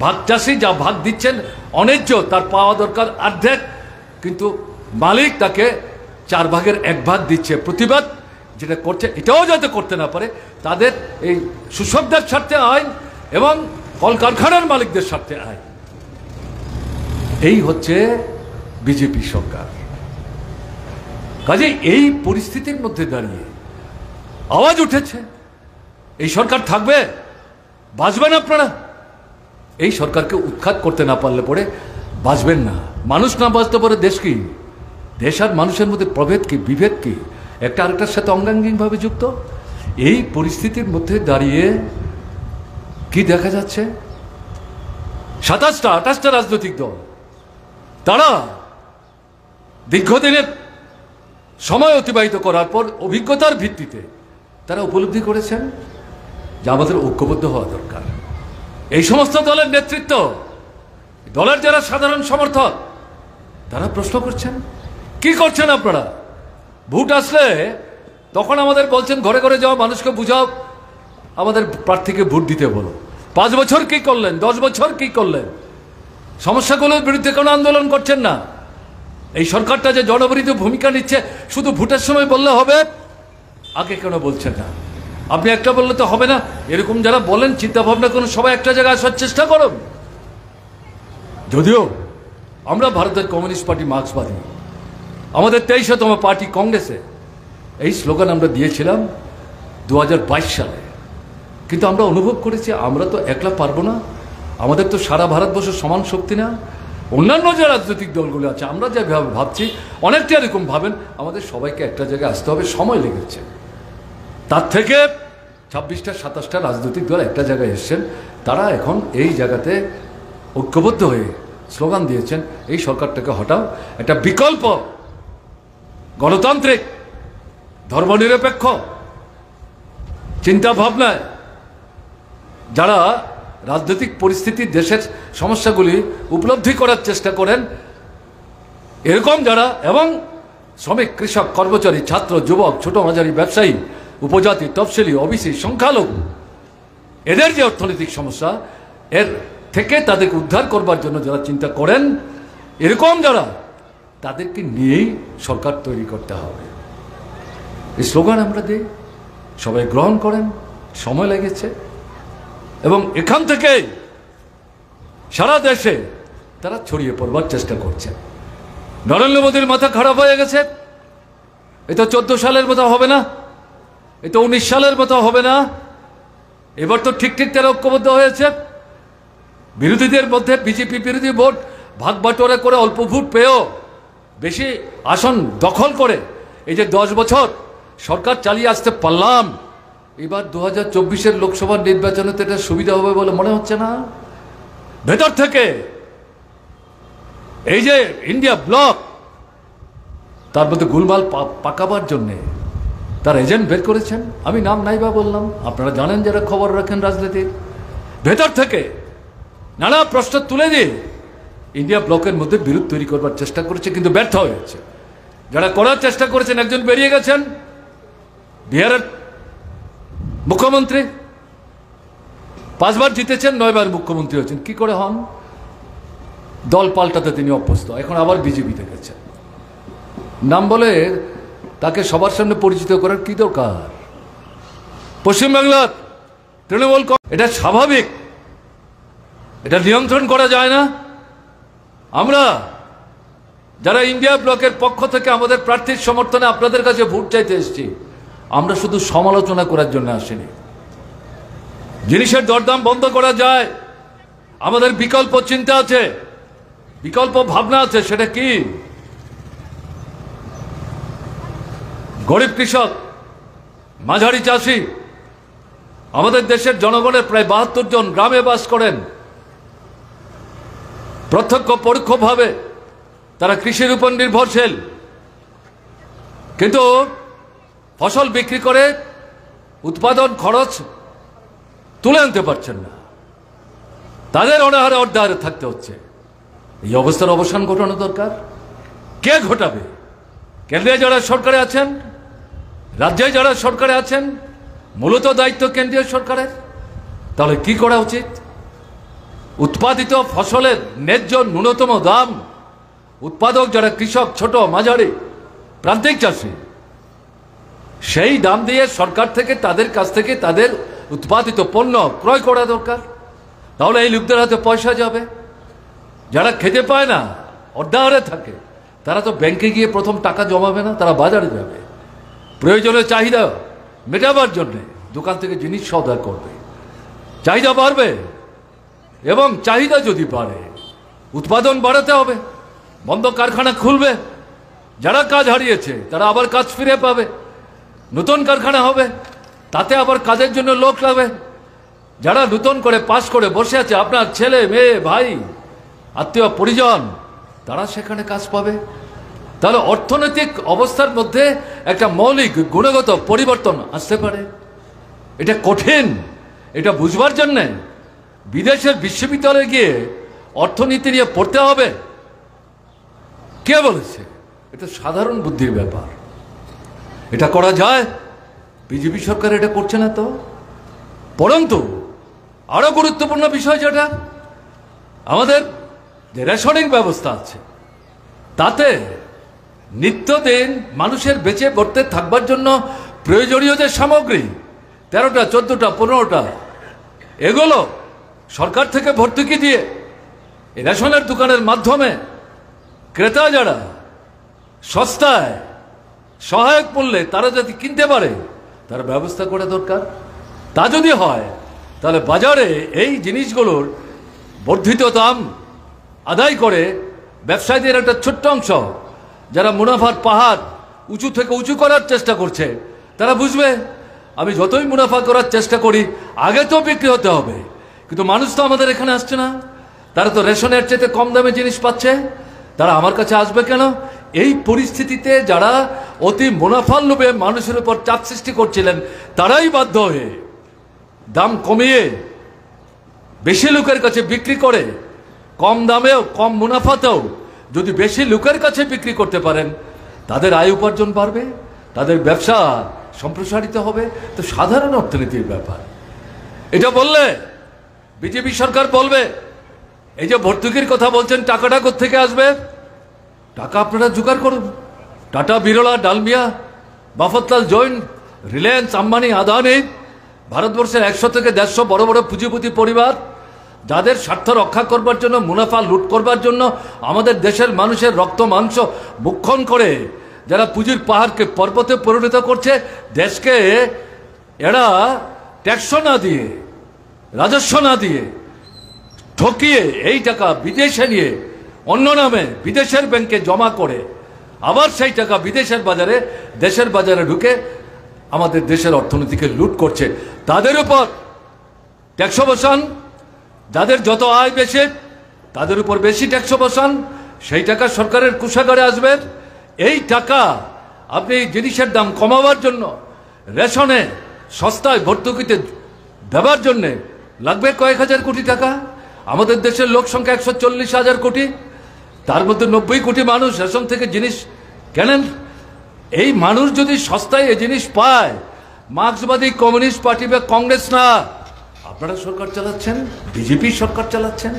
ভাগ চাষি যা ভাগ দিচ্ছেন অন্যায্য, তার পাওয়া দরকার অর্ধেক, কিন্তু মালিক তাকে 4 ভাগের 1 ভাগ দিচ্ছে, প্রতিবাদ যেটা করছে এটাও যাতে করতে না পারে, তাদের এই সুশব্দের স্বার্থে আইন এবং কলকারখানার মালিকদের স্বার্থে আইন, এই হচ্ছে বিজেপি সরকার। কাজে এই পরিস্থিতির মধ্যে দাঁড়িয়ে আওয়াজ উঠেছে, এই সরকার থাকবে, বাঁচবেন আপনারা? এই সরকারকে উৎখাত করতে না পারলে পরে বাঁচবেন না। মানুষ না বাঁচতে পারে দেশ কি? দেশ আর মানুষের মধ্যে প্রভেদ কি, বিভেদ কি? একটা আরেকটার সাথে অঙ্গাঙ্গিভাবে যুক্ত। এই পরিস্থিতির মধ্যে দাঁড়িয়ে কি দেখা যাচ্ছে, 27টা রাজনৈতিক দল তারা দীর্ঘদিনের সময় অতিবাহিত করার পর অভিজ্ঞতার ভিত্তিতে তারা উপলব্ধি করেছেন যে আমাদের ঐক্যবদ্ধ হওয়া দরকার। এই সমস্ত দলের নেতৃত্ব, দলের যারা সাধারণ সমর্থক, তারা প্রশ্ন করছেন কি করছেন আপনারা? ভোট আসলে তখন আমাদের বলছেন ঘরে ঘরে যাও, মানুষকে বুঝাও, আমাদের প্রার্থীকে ভোট দিতে বলো। 5 বছর কি করলেন? 10 বছর কি করলেন? সমস্যাগুলোর বিরুদ্ধে কোনো আন্দোলন করছেন না। এই সরকারটা যে জনবিরোধী ভূমিকা নিচ্ছে শুধু ভোটের সময় বললে হবে, আগে কেন বলছেন না? আপনি একটা বললে তো হবে না। এরকম যারা বলেন চিন্তা ভাবনা করুন, সবাই একটা জায়গায় আসার চেষ্টা করুন। যদিও আমরা ভারতের কমিউনিস্ট পার্টি মার্ক্সবাদী, আমাদের 23তম পার্টি কংগ্রেসে এই স্লোগান আমরা দিয়েছিলাম 2022 সালে, কিন্তু আমরা অনুভব করেছি আমরা তো একলা পারবো না, আমাদের তো সারা ভারতবর্ষের সমান শক্তি না। অন্যান্য যে রাজনৈতিক দলগুলো আছে আমরা যেভাবে ভাবছি অনেকটা এরকম ভাবেন, আমাদের সবাইকে একটা জায়গায় আসতে হবে, সময় লেগেছে। তার থেকে 26টা-27টা রাজনৈতিক দল একটা জায়গায় এসছেন, তারা এখন এই জায়গাতে ঐক্যবদ্ধ হয়ে স্লোগান দিয়েছেন এই সরকারটাকে হটাও, একটা বিকল্প গণতান্ত্রিক ধর্মনিরপেক্ষ চিন্তা ভাবনায় যারা রাজনৈতিক পরিস্থিতি, দেশের সমস্যাগুলি উপলব্ধি করার চেষ্টা করেন, এরকম যারা, এবং শ্রমিক, কৃষক, কর্মচারী, ছাত্র, যুবক, ছোট মাঝারি ব্যবসায়ী, উপজাতি, তফসিলি, ওবিসি, সংখ্যালঘু, এদের যে অর্থনৈতিক সমস্যা, এর থেকে তাদেরকে উদ্ধার করবার জন্য যারা চিন্তা করেন, এরকম যারা, তাদেরকে নিয়েই সরকার তৈরি করতে হবে। এই স্লোগান আমরা দিই, সবাই গ্রহণ করেন, সময় লেগেছে, এবং এখান থেকে সারা দেশে তারা ছড়িয়ে পড়বার চেষ্টা করছে। নরেন্দ্র মোদীর মাথা খারাপ হয়ে গেছে, এটা 14 সালের মতো হবে না, এটা 19 সালের মতো হবে না। এবার তো ঠিক তারা ঐক্যবদ্ধ হয়েছে। বিরোধীদের মধ্যে বিজেপি বিরোধী ভোট ভাগ বাটোয়ারা করে অল্প ভোট পেয়েও বেশি আসন দখল করে এই যে 10 বছর সরকার চালিয়ে আসতে পারলাম, এবার 2024-এর লোকসভা নির্বাচনে তো এটা সুবিধা হবে বলে মনে হচ্ছে না। ভেতর থেকে এই যে ইন্ডিয়া ব্লক, তার মধ্যে গোলমাল পাকাবার জন্যে তার এজেন্ট বের করেছেন। আমি নাম নাই বা বললাম, আপনারা জানেন যারা খবর রাখেন রাজনীতির, ভেতর থেকে নানা প্রশ্ন তুলে দিয়ে ইন্ডিয়া ব্লকের মধ্যে বিরোধ তৈরি করবার চেষ্টা করেছে, কিন্তু ব্যর্থ হয়েছে। যারা করার চেষ্টা করেছেন একজন বেরিয়ে গেছেন, বিহারের মুখ্যমন্ত্রী 5 বার জিতেছেন, 9 বার মুখ্যমন্ত্রী হয়েছেন। কি করে হন? দল পাল্টাতে তিনি অভ্যস্ত, এখন আবার বিজেপিতে গেছেন। নাম বলে তাকে সবার সামনে পরিচিত করার কি দরকার? পশ্চিমবাংলার তৃণমূল, এটা স্বাভাবিক, এটা নিয়ন্ত্রণ করা যায় না। আমরা যারা ইন্ডিয়া ব্লকের পক্ষ থেকে আমাদের প্রার্থীর সমর্থনে আপনাদের কাছে ভোট চাইতে এসেছি, আমরা শুধু সমালোচনা করার জন্য আসিনি। জিনিসের দরদাম বন্ধ করা যায়, আমাদের বিকল্প চিন্তা আছে, বিকল্প ভাবনা আছে। সেটা কি? গরিব কৃষক, মাঝারি চাষি, আমাদের দেশের জনগণের প্রায় 72 জন গ্রামে বাস করেন। প্রত্যক্ষ পরোক্ষভাবে তারা কৃষির উপর নির্ভরশীল, কিন্তু ফসল বিক্রি করে উৎপাদন খরচ তুলে আনতে পারছেন না, তাদের অনাহারে অর্ধাহারে থাকতে হচ্ছে। এই অবস্থার অবসান ঘটানো দরকার। কে ঘটাবে? কেন্দ্রে যারা সরকারে আছেন, রাজ্যে যারা সরকারে আছেন, মূলত দায়িত্ব কেন্দ্রীয় সরকারের। তাহলে কি করা উচিত? উৎপাদিত ফসলের ন্যায্য ন্যূনতম দাম, উৎপাদক যারা কৃষক, ছোট মাঝারি প্রান্তিক চাষি, সেই দাম দিয়ে সরকার থেকে তাদের কাছ থেকে তাদের উৎপাদিত পণ্য ক্রয় করা দরকার। তাহলে এই লোকদের হাতে পয়সা যাবে। যারা খেতে পায় না, অর্ধাহারে থাকে, তারা তো ব্যাংকে গিয়ে প্রথম টাকা জমাবে না, তারা বাজারে যাবে, প্রয়োজনীয় চাহিদা মেটাবার জন্যে দোকান থেকে জিনিস সওদা করবে। চাহিদা বাড়বে, এবং চাহিদা যদি বাড়ে উৎপাদন বাড়াতে হবে, বন্ধ কারখানা খুলবে, যারা কাজ হারিয়েছে তারা আবার কাজ ফিরে পাবে, নতুন কারখানা হবে, তাতে আবার কাজের জন্য লোক লাগবে। যারা নতুন করে পাশ করে বসে আছে, আপনার ছেলে মেয়ে ভাই আত্মীয় পরিজন, তারা সেখানে কাজ পাবে। তাহলে অর্থনৈতিক অবস্থার মধ্যে একটা মৌলিক গুণগত পরিবর্তন আসতে পারে। এটা কঠিন, এটা বুঝবার জন্যে বিদেশের বিশ্ববিদ্যালয়ে গিয়ে অর্থনীতি নিয়ে পড়তে হবে। কে বলেছে? এটা সাধারণ বুদ্ধির ব্যাপার। এটা করা যায়। বিজেপি সরকার এটা করছে না তো। পরন্তু আরো গুরুত্বপূর্ণ বিষয় যেটা, আমাদের যে রেশনিং ব্যবস্থা আছে, তাতে নিত্যদিন মানুষের বেঁচে পড়তে থাকবার জন্য প্রয়োজনীয় যে সামগ্রী 13টা 14টা 15টা, এগুলো সরকার থেকে ভর্তুকি দিয়ে এই রেশনের দোকানের মাধ্যমে ক্রেতা যারা সস্তায় সহায়ক মূল্যে তারা যদি কিনতে পারে, তার ব্যবস্থা করা দরকার। তা যদি হয়, তাহলে বাজারে এই জিনিসগুলোর বর্ধিত দাম আদায় করে ব্যবসায়ীদের একটা ছোট্ট অংশ, যারা মুনাফার পাহাড় উঁচু থেকে উঁচু করার চেষ্টা করছে, তারা বুঝবে আমি যতই মুনাফা করার চেষ্টা করি, আগে তো বিক্রি হতে হবে, কিন্তু মানুষ তো আমাদের এখানে আসছে না, তারা তো রেশনের চেয়ে কম দামে জিনিস পাচ্ছে, তারা আমার কাছে আসবে কেন? এই পরিস্থিতিতে যারা অতি মুনাফার লোভে মানুষের উপর চাপ সৃষ্টি করছিলেন, তারাই বাধ্য হয়ে দাম কমিয়ে বেশি লোকের কাছে বিক্রি করে, কম দামেও কম মুনাফাতেও যদি বেশি লোকের কাছে বিক্রি করতে পারেন, তাদের আয় উপার্জন বাড়বে, তাদের ব্যবসা সম্প্রসারিত হবে। তো সাধারণ অর্থনীতির ব্যাপার। এটা বললে বিজেপি সরকার বলবে, এই যে ভর্তুকির কথা বলছেন, টাকাটা কোত্থেকে আসবে? টাকা আপনারা জোগাড় করুন। টাটা, বিরলা, ডালমিয়া, বাফতলাল জৈন, রিলায়েন্স, আম্বানি, আদানি, ভারতবর্ষের 100 থেকে 150 বড় বড় পুঁজিপতি পরিবার, যাদের স্বার্থ রক্ষা করবার জন্য, মুনাফা লুট করবার জন্য আমাদের দেশের মানুষের রক্ত মাংস ভক্ষণ করে যারা পুঁজির পাহাড়কে পর্বতে পরিণত করছে, দেশকে এরা ট্যাক্স না দিয়ে, রাজস্ব না দিয়ে ঠকিয়ে এই টাকা বিদেশে নিয়ে অন্য নামে বিদেশের ব্যাংকে জমা করে আবার সেই টাকা বিদেশের বাজারে, দেশের বাজারে ঢুকে আমাদের দেশের অর্থনীতিকে লুট করছে। তাদের উপর ট্যাক্স বসান, যাদের যত আয় বেশি তাদের উপর বেশি ট্যাক্স বসান, সেই টাকা সরকারের কোষাগারে আসবে। এই টাকা আপনি জিনিসের দাম কমাবার জন্য, রেশনে সস্তায় ভর্তুকিতে দেওয়ার জন্যে লাগবে কয়েক হাজার কোটি টাকা। আমাদের দেশের লোক সংখ্যা 140,000 কোটি, তার মধ্যে 90 কোটি মানুষ রেশন থেকে জিনিস কেনেন। এই মানুষ যদি সস্তায় এই জিনিস পায়, মার্ক্সবাদী কমিউনিস্ট পার্টি বা কংগ্রেস না, আপনারা সরকার চালাচ্ছেন, বিজেপি সরকার চালাচ্ছেন,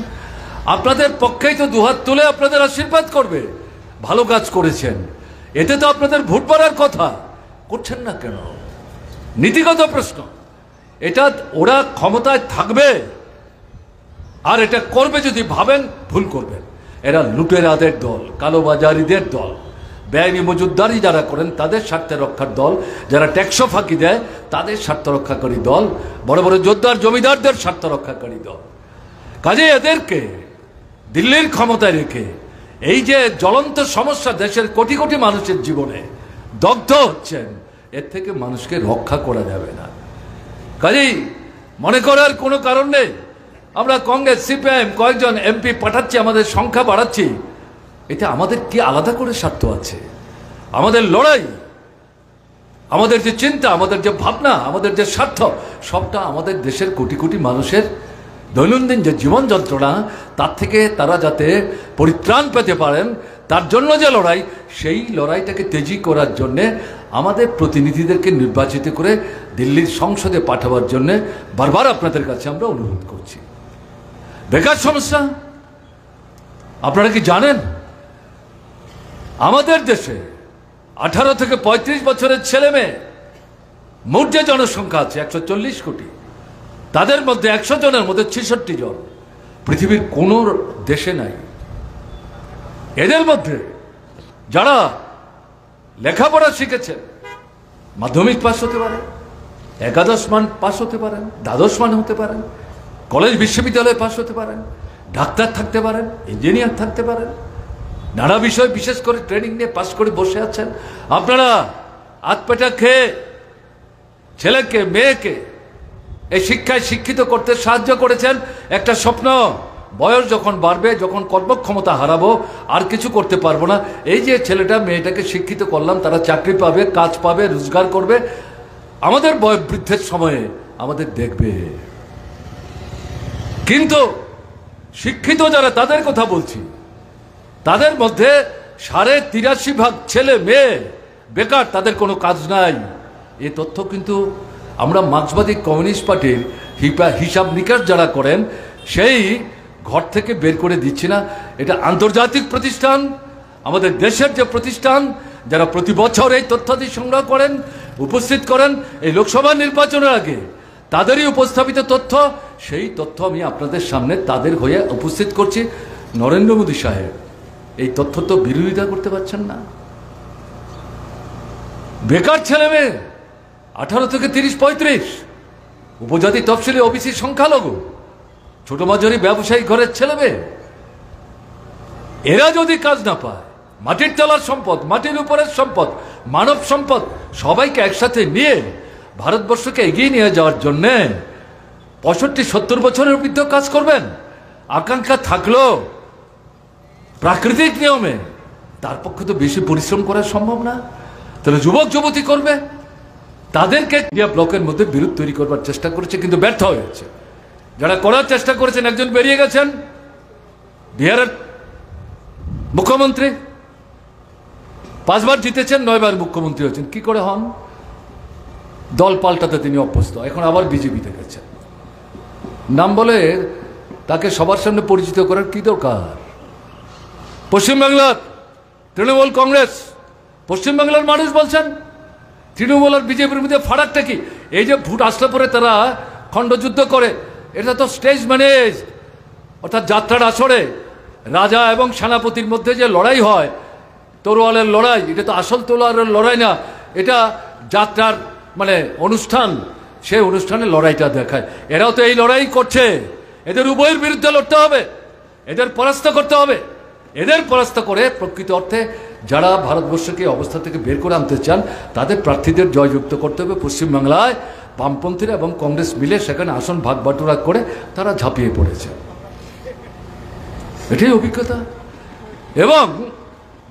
আপনাদের পক্ষেই তো দুহাত তুলে আপনাদের আশীর্বাদ করবে, ভালো কাজ করেছেন। এতে তো আপনাদের ভোট পড়ার কথা, করছেন না কেন? নীতিগত প্রশ্ন। এটা ওরা ক্ষমতায় থাকবে আর এটা করবে যদি ভাবেন, ভুল করবেন। এরা লুটেরাদের দল, কালোবাজারিদের দল, বেআইনি মজুদদারি যারা করেন তাদের স্বার্থ রক্ষার দল, যারা ট্যাক্স ফাঁকি দেয় তাদের স্বার্থ রক্ষাকারী দল, বড় বড় যোদ্ধার জমিদারদের স্বার্থ রক্ষাকারী দল। কাজে এদেরকে দিল্লির ক্ষমতায় রেখে এই যে জ্বলন্ত সমস্যা দেশের কোটি কোটি মানুষের জীবনে দগ্ধ হচ্ছেন, এর থেকে মানুষকে রক্ষা করা যাবে না। কাজেই মনে করার কোনো কারণ নেই। আমরা কংগ্রেস, সিপিআইএম কয়েকজন এমপি পাঠাচ্ছি, আমাদের সংখ্যা বাড়াচ্ছি, এতে আমাদের কি আলাদা করে স্বার্থ আছে? আমাদের লড়াই, আমাদের যে চিন্তা, আমাদের যে ভাবনা, আমাদের যে স্বার্থ, সবটা আমাদের দেশের কোটি কোটি মানুষের দৈনন্দিন যে জীবন যন্ত্রণা, তার থেকে তারা যাতে পরিত্রাণ পেতে পারেন তার জন্য যে লড়াই, সেই লড়াইটাকে তেজি করার জন্যে আমাদের প্রতিনিধিদেরকে নির্বাচিত করে দিল্লির সংসদে পাঠাবার জন্যে বারবার আপনাদের কাছে আমরা অনুরোধ করছি। বেকার সমস্যা আপনারা কি জানেন? আমাদের দেশে 18 থেকে 35 বছরের ছেলে মেয়ে মোট যে জনসংখ্যা আছে 140 কোটি, তাদের মধ্যে 100 জনের মধ্যে 66 জন পৃথিবীর কোন দেশে নাই। এদের মধ্যে যারা লেখাপড়া শিখেছেন, মাধ্যমিক পাস হতে পারে, একাদশ মান পাস হতে পারেন, দ্বাদশ মান হতে পারেন, কলেজ বিশ্ববিদ্যালয়ে পাস হতে পারেন, ডাক্তার থাকতে পারেন, ইঞ্জিনিয়ার থাকতে পারেন, নানা বিষয় বিশেষ করে ট্রেনিং নিয়ে পাস করে বসে আছেন। আপনারা আতপেটা খেয়ে ছেলেকে মেয়েকে এই শিক্ষায় শিক্ষিত করতে সাহায্য করেছেন। একটা স্বপ্ন, বয়স যখন বাড়বে, যখন কর্মক্ষমতা হারাবো, আর কিছু করতে পারবো না, এই যে ছেলেটা মেয়েটাকে শিক্ষিত করলাম, তারা চাকরি পাবে, কাজ পাবে, রোজগার করবে, আমাদের বয়োবৃদ্ধের সময়ে আমাদের দেখবে। কিন্তু শিক্ষিত যারা, তাদের কথা বলছি, তাদের মধ্যে 83.5% ছেলে মেয়ে বেকার, তাদের কোনো কাজ নাই। এই তথ্য কিন্তু আমরা মার্ক্সবাদী কমিউনিস্ট পার্টির হিসাব নিকাশ যারা করেন সেই ঘর থেকে বের করে দিচ্ছি না। এটা আন্তর্জাতিক প্রতিষ্ঠান, আমাদের দেশের যে প্রতিষ্ঠান, যারা প্রতি বছর এই তথ্যাদি সংগ্রহ করেন, উপস্থিত করেন এই লোকসভা নির্বাচনের আগে, তাদেরই উপস্থাপিত তথ্য, সেই তথ্য আমি আপনাদের সামনে তাদের হয়ে উপস্থিত করছি। নরেন্দ্র মোদী সাহেব এই তথ্য তো বিরোধিতা করতে পারছেন না। বেকার ছেলে মেয়ে 18 থেকে 30-35, উপজাতি তফসিলি ওবিসি সংখ্যালঘু, ছোট মাঝারি ব্যবসায়ী ঘরের ছেলে মেয়ে, এরা যদি কাজ না পায়, মাটির তলার সম্পদ, মাটির উপরের সম্পদ, মানব সম্পদ সবাইকে একসাথে নিয়ে ভারতবর্ষকে এগিয়ে নিয়ে যাওয়ার জন্যে 65-70 বছরের বৃদ্ধ কাজ করবেন, আকাঙ্ক্ষা থাকলো প্রাকৃতিক নিয়মে, তার পক্ষে তো বেশি পরিশ্রম করা সম্ভব না। তাহলে যুবক যুবতী করবে, তাদেরকে ব্লকের মধ্যে বিরোধ তৈরি করবার চেষ্টা করেছে, কিন্তু ব্যর্থ হয়েছে। যারা করার চেষ্টা করেছেন, একজন বেরিয়ে গেছেন, বিহারের মুখ্যমন্ত্রী, 5 বার জিতেছেন, 9 বার মুখ্যমন্ত্রী হয়েছেন। কি করে হন? দল পাল্টাতে তিনি অভ্যস্ত, এখন আবার বিজেপিতে গেছেন। নাম বলে তাকে সবার সামনে পরিচিত করার কি দরকার? পশ্চিমবাংলার তৃণমূল কংগ্রেস, পশ্চিমবাংলার মানুষ বলছেন তৃণমূল আর বিজেপির মধ্যে ফারাকটা কি? এই যে ভোট আসলে পরে তারা খণ্ডযুদ্ধ করে, এটা তো স্টেজ ম্যানেজ, অর্থাৎ যাত্রার আসরে রাজা এবং সেনাপতির মধ্যে যে লড়াই হয়, তরোয়ালের লড়াই, এটা তো আসল তরোয়ালের লড়াই না, এটা যাত্রার মানে অনুষ্ঠান, সেই অনুষ্ঠানে লড়াইটা দেখায়। এরাও তো এই লড়াই করছে, এদের উভয়ের বিরুদ্ধে লড়তে হবে, এদের পরাস্ত করতে হবে। এদের পরাস্ত করে প্রকৃত অর্থে যারা ভারতবর্ষকে অবস্থা থেকে বের করে আনতে চান, তাদের প্রার্থীদের জয়যুক্ত করতে হবে। পশ্চিমবাংলায় বামপন্থীরা এবং কংগ্রেস মিলে সেখানে আসন ভাগ বাটোয়ারা করে তারা ঝাঁপিয়ে পড়েছে, এটাই অভিজ্ঞতা। এবং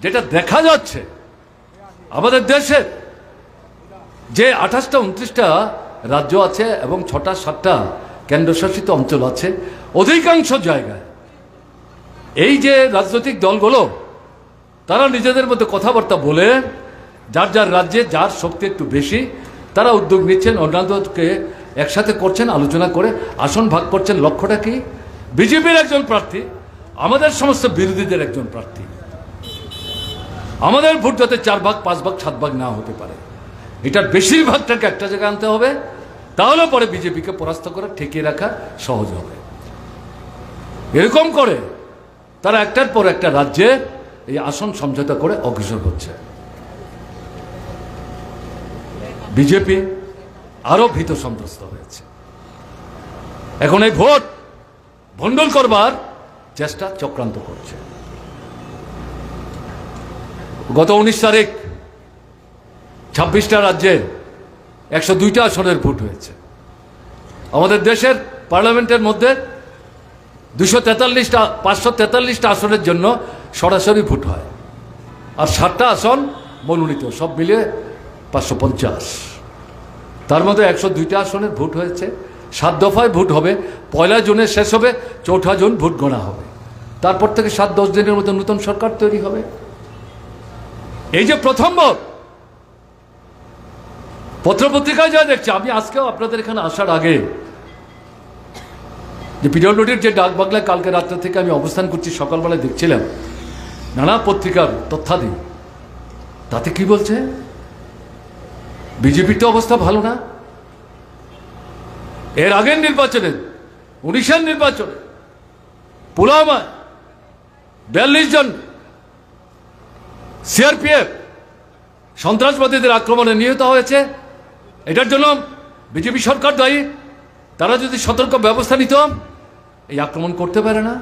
যেটা দেখা যাচ্ছে আমাদের দেশে যে 28টা 29টা রাজ্য আছে এবং 6টা 7টা কেন্দ্রশাসিত অঞ্চল আছে, অধিকাংশ জায়গায় এই যে রাজনৈতিক দলগুলো তারা নিজেদের মধ্যে কথাবার্তা বলে যার যার রাজ্যে যার শক্তি একটু বেশি তারা উদ্যোগ নিচ্ছেন, অন্যান্যকে একসাথে করছেন, আলোচনা করে আসন ভাগ করছেন। লক্ষ্যটা কি? বিজেপির একজন প্রার্থী, আমাদের সমস্ত বিরোধীদের একজন প্রার্থী, আমাদের ভোট যাতে 4 ভাগ 5 ভাগ 7 ভাগ না হতে পারে, এটার বেশিরভাগটাকে একটা জায়গায় আনতে হবে, তাহলে পরে বিজেপিকে পরাস্ত করে ঠেকিয়ে রাখা সহজ হবে। এরকম করে তারা একটার পর একটা রাজ্যে এই আসন সমঝোতা করে অগ্রসর হচ্ছে। বিজেপি আরো ভীত সন্ত্রস্ত হয়েছে। এখন এই ভোট ভণ্ডুল করবার চেষ্টা চক্রান্ত করছে। গত 19 তারিখ 26টা রাজ্যে 102টা আসনের ভোট হয়েছে। আমাদের দেশের পার্লামেন্টের মধ্যে 543টা আসনের জন্য সরাসরি ভোট হয়, আর 60টা আসন মনোনীত, সব মিলিয়ে 550। তার মধ্যে 102টা আসনের ভোট হয়েছে। 7 দফায় ভোট হবে, 1 জুনে শেষ হবে, 4 জুন ভোট গণা হবে। তারপর থেকে 7-10 দিনের মধ্যে নতুন সরকার তৈরি হবে। এই যে প্রথম ভোট, পত্রপত্রিকায় যা দেখছে, আমি আজকেও আপনাদের এখানে আসার আগে যে পিডব্লিউডির যে ডাক বাংলায় কালকে রাত্রে থেকে আমি অবস্থান করছি, সকালবেলায় দেখছিলাম নানা পত্রিকার তথ্যাদি, তাতে কি বলছে? বিজেপির তো অবস্থা ভালো না। এর আগের নির্বাচনে 19-এর নির্বাচনে পুলওয়ামায় 42 জন সিআরপিএফ সন্ত্রাসবাদীদের আক্রমণে নিহত হয়েছে। এটার জন্য বিজেপি সরকার দায়ী। তারা যদি সতর্ক ব্যবস্থা নিত, এই আক্রমণ করতে পারে না।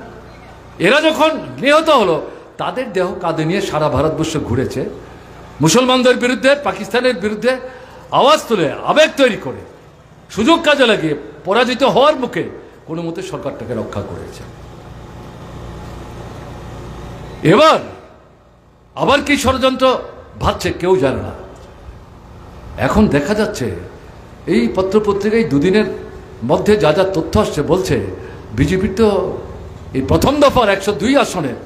এরা যখন নিহত হলো, তাদের দেহ কাঁধে নিয়ে সারা ভারতবর্ষ ঘুরেছে, মুসলমানদের বিরুদ্ধে, পাকিস্তানের বিরুদ্ধে আওয়াজ তুলে, আবেগ তৈরি করে, সুযোগ কাজে লাগিয়ে পরাজিত হওয়ার মুখে কোনো মতে সরকারটাকে রক্ষা করেছে। এবার আবার কি ষড়যন্ত্র ভাবছে কেউ জানে না। এখন দেখা যাচ্ছে এই পত্রপত্রিকায় 2 দিনের মধ্যে যা যা তথ্য আসছে, বলছে বিজেপির তো এই প্রথম দফার 102 আসনের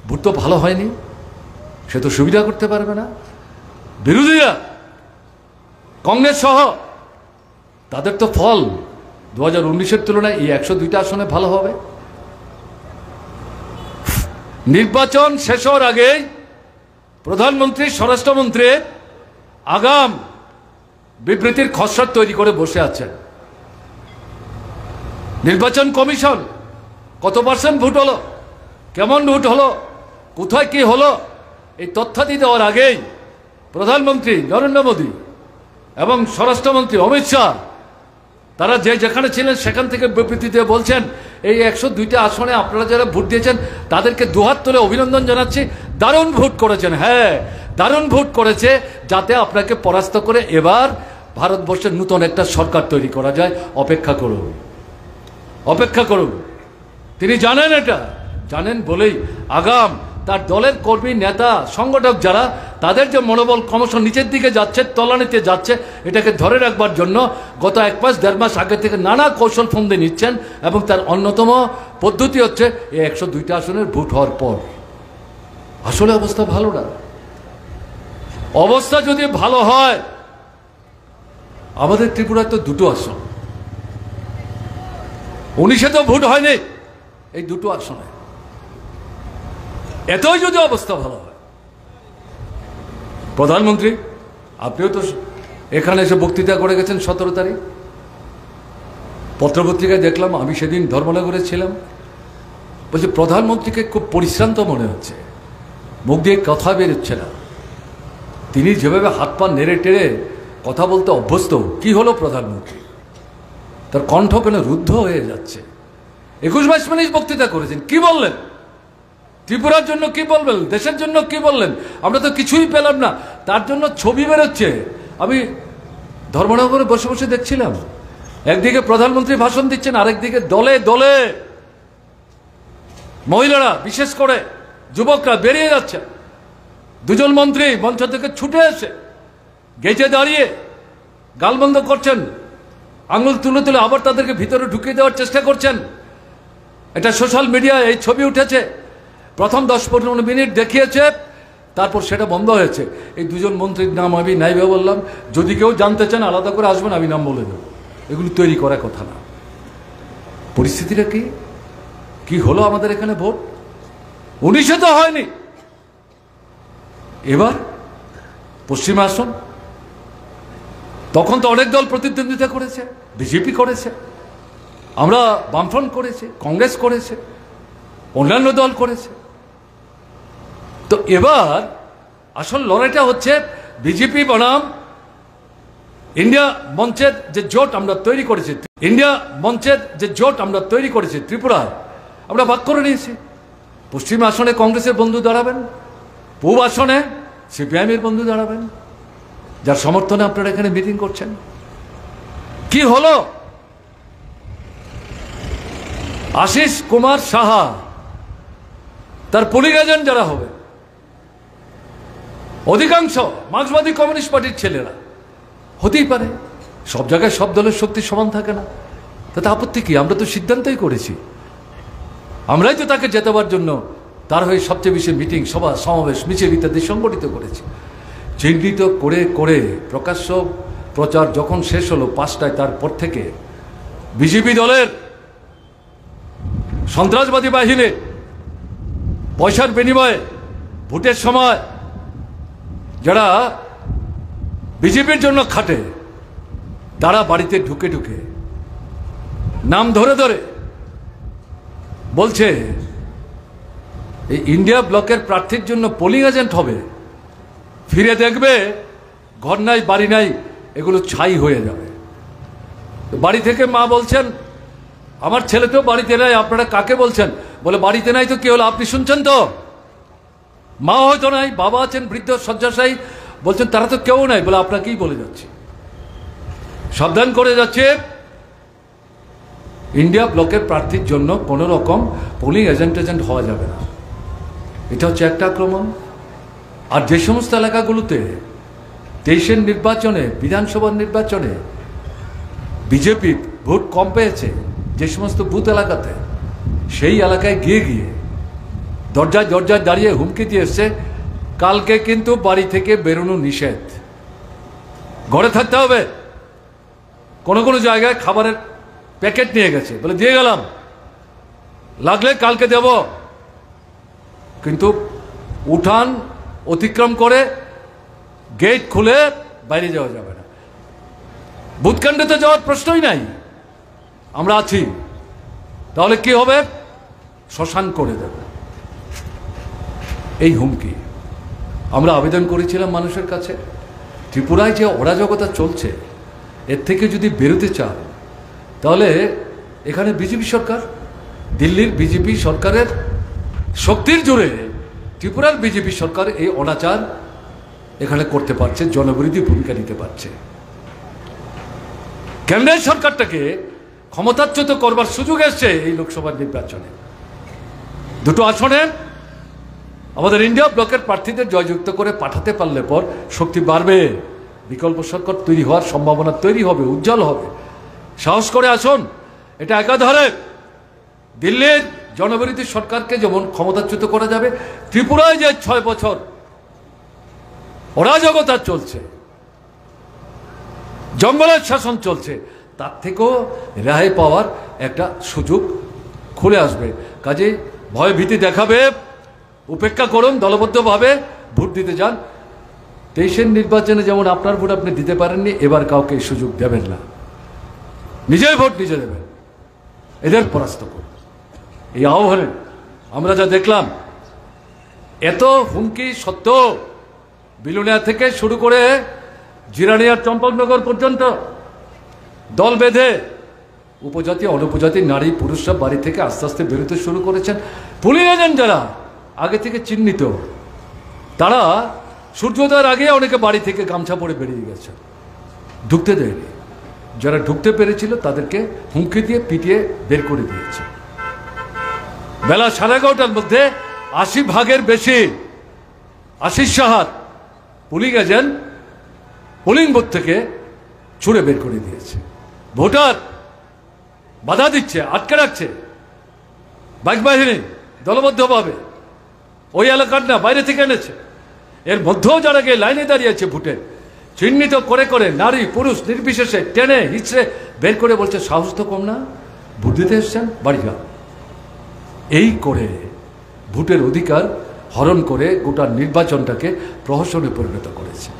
ভোট তো ভালো হয়নি, সে তো সুবিধা করতে পারবে না। বিরোধীরা কংগ্রেস সহ তাদের তো ফল 2019-এর তুলনায় এই 102টা আসনে ভালো হবে। নির্বাচন শেষ হওয়ার আগেই প্রধানমন্ত্রী, স্বরাষ্ট্রমন্ত্রী আগাম বিবৃতির খসড়া তৈরি করে বসে আছেন। নির্বাচন কমিশন কত পার্সেন্ট ভোট হলো, কেমন ভোট হলো, কোথায় কি হলো, এই তথ্যাদি দেওয়ার আগেই প্রধানমন্ত্রী নরেন্দ্র মোদী এবং স্বরাষ্ট্রমন্ত্রী অমিত শাহ তারা যেখানে ছিলেন সেখান থেকে বিবৃতি দিয়ে বলছেন, এই 102টা আসনে আপনারা যারা ভোট দিয়েছেন তাদেরকে দুহাত তুলে অভিনন্দন জানাচ্ছি, দারুণ ভোট করেছেন। হ্যাঁ, দারুণ ভোট করেছে, যাতে আপনাকে পরাস্ত করে এবার ভারতবর্ষের নতুন একটা সরকার তৈরি করা যায়। অপেক্ষা করুন, অপেক্ষা করুন। তিনি জানেন, এটা জানেন বলেই আগাম তার দলের কর্মী, নেতা, সংগঠক যারা, তাদের যে মনোবল ক্রমশ নিচের দিকে যাচ্ছে, তলানিতে যাচ্ছে, এটাকে ধরে রাখবার জন্য গত 1 মাস 1.5 মাস আগে থেকে নানা কৌশল ফন্দি নিচ্ছেন। এবং তার অন্যতম পদ্ধতি হচ্ছে এই 102টা আসনের ভোট হওয়ার পর। আসলে অবস্থা ভালো না। অবস্থা যদি ভালো হয়, আমাদের ত্রিপুরায় তো 2টো আসন, 19-এ তো ভোট হয়নি, এই 2টো আসনে এতই যদি অবস্থা ভালো হয়, প্রধানমন্ত্রী আপনিও তো এখানে এসে বক্তৃতা করে গেছেন 17 তারিখ, পত্রপত্রিকায় দেখলাম, আমি সেদিন ধর্মনগরে ছিলাম, বলছে প্রধানমন্ত্রীকে খুব পরিশ্রান্ত মনে হচ্ছে, মুখ দিয়ে কথা বেরোচ্ছে না, তিনি যেভাবে হাত পা নেড়ে টেড়ে কথা বলতে অভ্যস্ত, কি হলো প্রধানমন্ত্রী, তার কণ্ঠ কেন রুদ্ধ হয়ে যাচ্ছে। 21-22 মিনিট বক্তৃতা করেছেন, কি বললেন, ত্রিপুরার জন্য কি বলবেন, দেশের জন্য কি বললেন, আমরা তো কিছুই পেলাম না। তার জন্য ছবি বেরোচ্ছে। আমি ধর্মনগরে বসে বসে দেখছিলাম, একদিকে প্রধানমন্ত্রী ভাষণ দিচ্ছেন, আরেকদিকে দলে দলে মহিলারা, বিশেষ করে যুবকরা বেরিয়ে যাচ্ছে। 2 জন মন্ত্রী মঞ্চ থেকে ছুটে এসে গেটে দাঁড়িয়ে গালবন্ধ করছেন, আঙুল তুলে তুলে আবার তাদেরকে ভিতরে ঢুকিয়ে দেওয়ার চেষ্টা করছেন। এটা সোশ্যাল মিডিয়ায় এই ছবি উঠেছে, প্রথম 10-15 মিনিট দেখিয়েছে, তারপর সেটা বন্ধ হয়েছে। এই দুজন মন্ত্রীর নাম আমি নাইবে বললাম, যদি কেউ জানতে চান আলাদা করে আসবেন, আমি নাম বলে দেব। এগুলো তৈরি করার কথা না। পরিস্থিতিটা কি হলো আমাদের এখানে? ভোট 19-এ তো হয়নি, এবার পশ্চিমে আসন। তখন তো অনেক দল প্রতিদ্বন্দ্বিতা করেছে, বিজেপি করেছে, আমরা বামফ্রন্ট করেছে, কংগ্রেস করেছে, অন্যান্য দল করেছে। তো এবার আসল লড়াইটা হচ্ছে বিজেপি বনাম ইন্ডিয়া মঞ্চের যে জোট আমরা তৈরি করেছি, ত্রিপুরায় আমরা ভাগ করে নিয়েছি। পশ্চিম আসনে কংগ্রেসের বন্ধু দাঁড়াবেন, পূব আসনে সিপিআইএমের বন্ধু দাঁড়াবেন, যার সমর্থনে আপনারা এখানে মিটিং করছেন। কি হলো? আশিস কুমার সাহা তার পুলিং এজেন্ট যারা হবে, অধিকাংশ মার্ক্সবাদী কমিউনিস্ট পার্টির ছেলেরা। হতেই পারে, সব জায়গায় সব দলের শক্তি সমান থাকে না, তাতে আপত্তি কি? আমরা তো সিদ্ধান্তই করেছি, আমরাই তো তাকে জেতাবার জন্য তার হয়ে সবচেয়ে বেশি মিটিং, সভা, সমাবেশ, মিছিল ইত্যাদি সংগঠিত করেছি। চিহ্নিত করে করে প্রকাশ্য প্রচার যখন শেষ হলো 5টায়, তারপর থেকে বিজেপি দলের সন্ত্রাসবাদী বাহিনী পয়সার বিনিময়ে ভোটের সময় যারা বিজেপির জন্য খাটে, তারা বাড়িতে ঢুকে ঢুকে নাম ধরে ধরে বলছে এই ইন্ডিয়া ব্লকের প্রার্থীর জন্য পোলিং এজেন্ট হবে, ফিরে দেখবে ঘর নাই বাড়ি নাই, এগুলো ছাই হয়ে যাবে। বাড়ি থেকে মা বলছেন আমার ছেলে তো বাড়িতে নাই, আপনারা কাকে বলছেন? বলে বাড়িতে নাই তো কি হলো, আপনি শুনছেন তো? মা হয়তো নাই, বাবা আছেন বৃদ্ধ শয্যাশায়ী, বলছেন তারা তো কেউ নাই, বলে আপনাকেই বলে যাচ্ছি, সাবধান করে যাচ্ছে। ইন্ডিয়া ব্লকের প্রার্থীর জন্য কোনো রকম পোলিং এজেন্ট হওয়া যাবে না। এটা হচ্ছে একটা আক্রমণ। আর যে সমস্ত এলাকাগুলোতে 23-এর নির্বাচনে, বিধানসভার নির্বাচনে বিজেপি ভোট কম পেয়েছে, যে সমস্ত বুথ এলাকাতে, সেই এলাকায় গিয়ে গিয়ে দরজায় দরজায় দাঁড়িয়ে হুমকি দিয়ে এসছে কালকে কিন্তু বাড়ি থেকে বেরোনো নিষেধ, ঘরে থাকতে হবে। কোনো কোনো জায়গায় খাবারের প্যাকেট নিয়ে গেছে, বলে দিয়ে গেলাম, লাগলে কালকে দেব, কিন্তু উঠান অতিক্রম করে গেট খুলে বাইরে যাওয়া যাবে না। বুথকেন্দ্রে যাওয়ার প্রশ্নই নাই, আমরা আছি। তাহলে কি হবে? শ্মশান করে দেব, এই হুমকি। আমরা আবেদন করেছিলাম মানুষের কাছে, ত্রিপুরায় যে অরাজকতা চলছে, এর থেকে যদি বেরোতে চান তাহলে এখানে বিজেপি সরকার, দিল্লির বিজেপি সরকারের শক্তির জোরে ত্রিপুরার বিজেপি সরকার এই অনাচার এখানে করতে পারছে, জনবিরোধী ভূমিকা নিতে পারছে। কেন্দ্রের সরকারটাকে ক্ষমতাচ্যুত করবার সুযোগ এসছে এই লোকসভা নির্বাচনে। দুটো আসনে আমাদের ইন্ডিয়া ব্লকের প্রার্থীদের জয়যুক্ত করে পাঠাতে পারলে পর শক্তি বাড়বে, বিকল্প সরকার তৈরি হওয়ার সম্ভাবনা তৈরি হবে, উজ্জ্বল হবে। সাহস করে আসুন। এটা একাধারে দিল্লির জনবিরোধী সরকারকে যেমন ক্ষমতাচ্যুত করা যাবে, ত্রিপুরায় যে 6 বছর অরাজকতা চলছে, জঙ্গলের শাসন চলছে, তার থেকেও রেহাই পাওয়ার একটা সুযোগ খুলে আসবে। কাজে ভয় ভীতি দেখাবে উপেক্ষা করুন, দলবদ্ধভাবে ভোট দিতে যান। 23-এর নির্বাচনে যেমন আপনার ভোট আপনি দিতে পারেননি, এবার কাউকে এই সুযোগ দেবেন না, নিজের ভোট নিজে দেবেন, এদের পরাস্ত করুন। এই আহ্বানে আমরা যা দেখলাম, এত হুমকি সত্ত্বেও বিলুনিয়া থেকে শুরু করে জিরানিয়ার চম্পকনগর পর্যন্ত দল বেঁধে উপজাতি অনুপজাতি নারী পুরুষরা বাড়ি থেকে আস্তে আস্তে বেরোতে শুরু করেছেন। পুলিং এজেন্ট যারা আগে থেকে চিহ্নিত, তারা সূর্যোদয়ের আগে অনেকে বাড়ি থেকে গামছা পরে বেরিয়ে গেছে, ঢুকতে দেয়নি। যারা ঢুকতে পেরেছিল তাদেরকে হুমকি দিয়ে পিটিয়ে বের করে দিয়েছে। বেলা 11:30টার মধ্যে 80 ভাগের বেশি আশিস সাহার পুলিং এজেন্ট পোলিং বুথ থেকে ছুড়ে বের করে দিয়েছে। ভোটার বাধা দিচ্ছে, আটকে রাখছে বাইক বাহিনী দলবদ্ধভাবে, ওই এলাকার না বাইরে থেকে এনেছে। এর মধ্যেও যারা গিয়ে লাইনে দাঁড়িয়েছে ভোটে, চিহ্নিত করে করে নারী পুরুষ নির্বিশেষে টেনে হিচড়ে বের করে বলছে সাহস তো কম না, ভোট দিতে এসছেন বাড়ি যাও। এই করে ভোটের অধিকার হরণ করে গোটা নির্বাচনটাকে প্রহসনে পরিণত করেছে।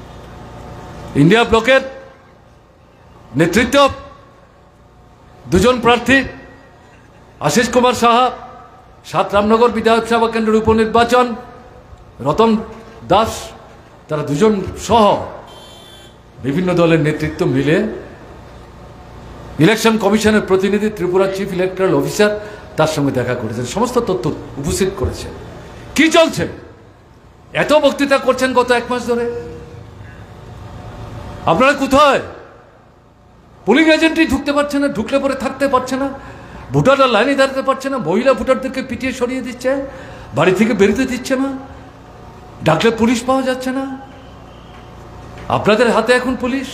ইন্ডিয়া ব্লকের নেতৃত্ব দুজন প্রার্থী আশিস কুমার সাহা, ৭ রামনগর বিধানসভা কেন্দ্রের উপনির্বাচন, রতন দাস, তারা দুজন সহ বিভিন্ন দলের নেতৃত্ব মিলে ইলেকশন কমিশনের প্রতিনিধি ত্রিপুরা চিফ ইলেকট্রাল অফিসার তার সঙ্গে দেখা করেছেন, সমস্ত তথ্য উপস্থিত করেছেন। কি চলছে? এত বক্তৃতা করছেন গত 1 মাস ধরে, আপনারা কোথায়? পুলিং এজেন্টই ঢুকতে পারছে না, ঢুকলে পরে থাকতে পারছে না, ভোটাররা লাইনে দাঁড়াতে পারছে না, মহিলা ভোটারদেরকে পিটিয়ে সরিয়ে দিচ্ছে, বাড়ি থেকে বেরোতে দিচ্ছে না, ডাকলে পুলিশ পাওয়া যাচ্ছে না। আপনাদের হাতে এখন পুলিশ,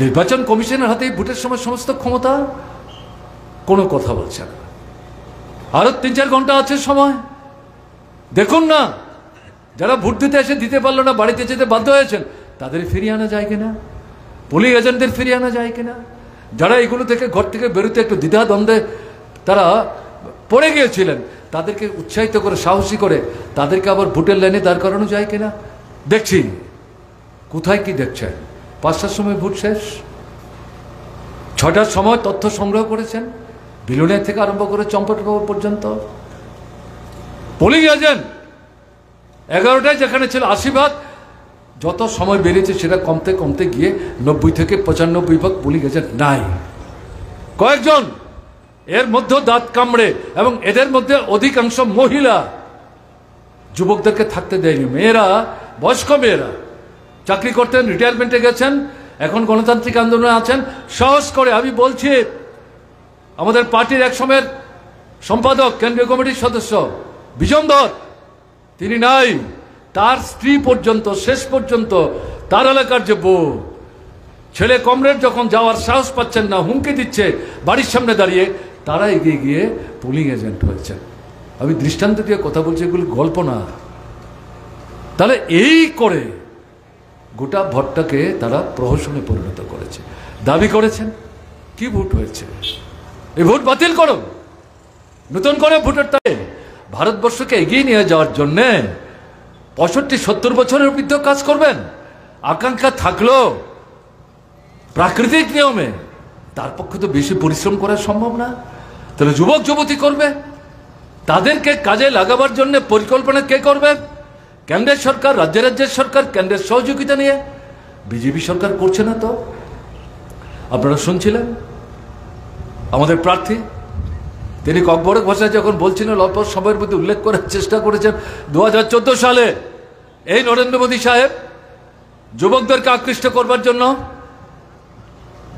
নির্বাচন কমিশনের হাতে ভোটের সময় সমস্ত ক্ষমতা, কোনো কথা বলছে না। আরো 3-4 ঘন্টা আছে সময়, দেখুন না যারা ভোট দিতে এসে দিতে পারলো না, বাড়িতে যেতে বাধ্য হয়েছেন, তাদের ফিরিয়ে আনা যায় কিনা, পুলিশ এজেন্টদের ফিরিয়ে আনা যায় কিনা, যারা এগুলো থেকে ঘর থেকে বেরোতে একটু দ্বিধা দ্বন্দ্বে তারা পড়ে গিয়েছিলেন, তাদেরকে উৎসাহিত করে সাহসী করে তাদেরকে আবার ভোটের লাইনে দাঁড় করানো যায় কিনা দেখছি। কোথায় কি দেখছেন? 5টার সময় ভোট শেষ, 6টার সময় তথ্য সংগ্রহ করেছেন, বিলুনিয়া থেকে আরম্ভ করে চম্পটবাবু পর্যন্ত। পুলিং এজেন্ট 11টায় যেখানে ছিল 80 যত সময় বেরিয়েছে সেটা কমতে কমতে গিয়ে 90 থেকে 95 পুলিং এজেন্ট নাই। কয়েকজন এর মধ্যে দাঁত কামড়ে, এবং এদের মধ্যে অধিকাংশ মহিলা, যুবকদেরকে থাকতে দেয়নি। মেয়েরা, বয়স্ক মেয়েরা চাকরি করতেন, রিটায়ারমেন্টে গেছেন, এখন গণতান্ত্রিক আন্দোলনে আছেন। সাহস করে আমি বলছি, আমাদের পার্টির এক সময়ের সম্পাদক, কেন্দ্রীয় কমিটির সদস্য বিজন ধর, তিনি নাই, তার স্ত্রী পর্যন্ত শেষ পর্যন্ত, তার এলাকার যে বউ, ছেলে কমরেড যখন যাওয়ার সাহস পাচ্ছেন না, হুমকি দিচ্ছে বাড়ির সামনে দাঁড়িয়ে, তারা এগিয়ে গিয়ে পুলিং এজেন্ট হয়েছেন। আমি দৃষ্টান্ত দিয়ে কথা বলছি, এগুলি গল্প না। তাহলে এই করে গোটা ভোটটাকে তারা প্রহসনে পরিণত করেছে। দাবি করেছেন কি ভোট হয়েছে, এই ভোট বাতিল করো, নতুন করে ভোটের তাই ভারতবর্ষকে এগিয়ে নিয়ে যাওয়ার জন্যে 65-70 বছরের বৃদ্ধ কাজ করবেন। আকাঙ্ক্ষা থাকলো প্রাকৃতিক নিয়মে, তার পক্ষে তো বেশি পরিশ্রম করা সম্ভব না। তাহলে যুবক যুবতী করবে, তাদেরকে কাজে লাগাবার জন্য পরিকল্পনা কে করবে? কেন্দ্রের সরকার, রাজ্যের সরকার, কেন্দ্রের সহযোগিতা নিয়ে। বিজেপি সরকার করছে না তো। আপনারা শুনছিলেন আমাদের প্রার্থী, তিনি ককবরক ভাষায় যখন বলছিলেন, অল্প সময়ের মধ্যে উল্লেখ করার চেষ্টা করেছেন 2014 সালে এই নরেন্দ্র মোদী সাহেব যুবকদেরকে আকৃষ্ট করবার জন্য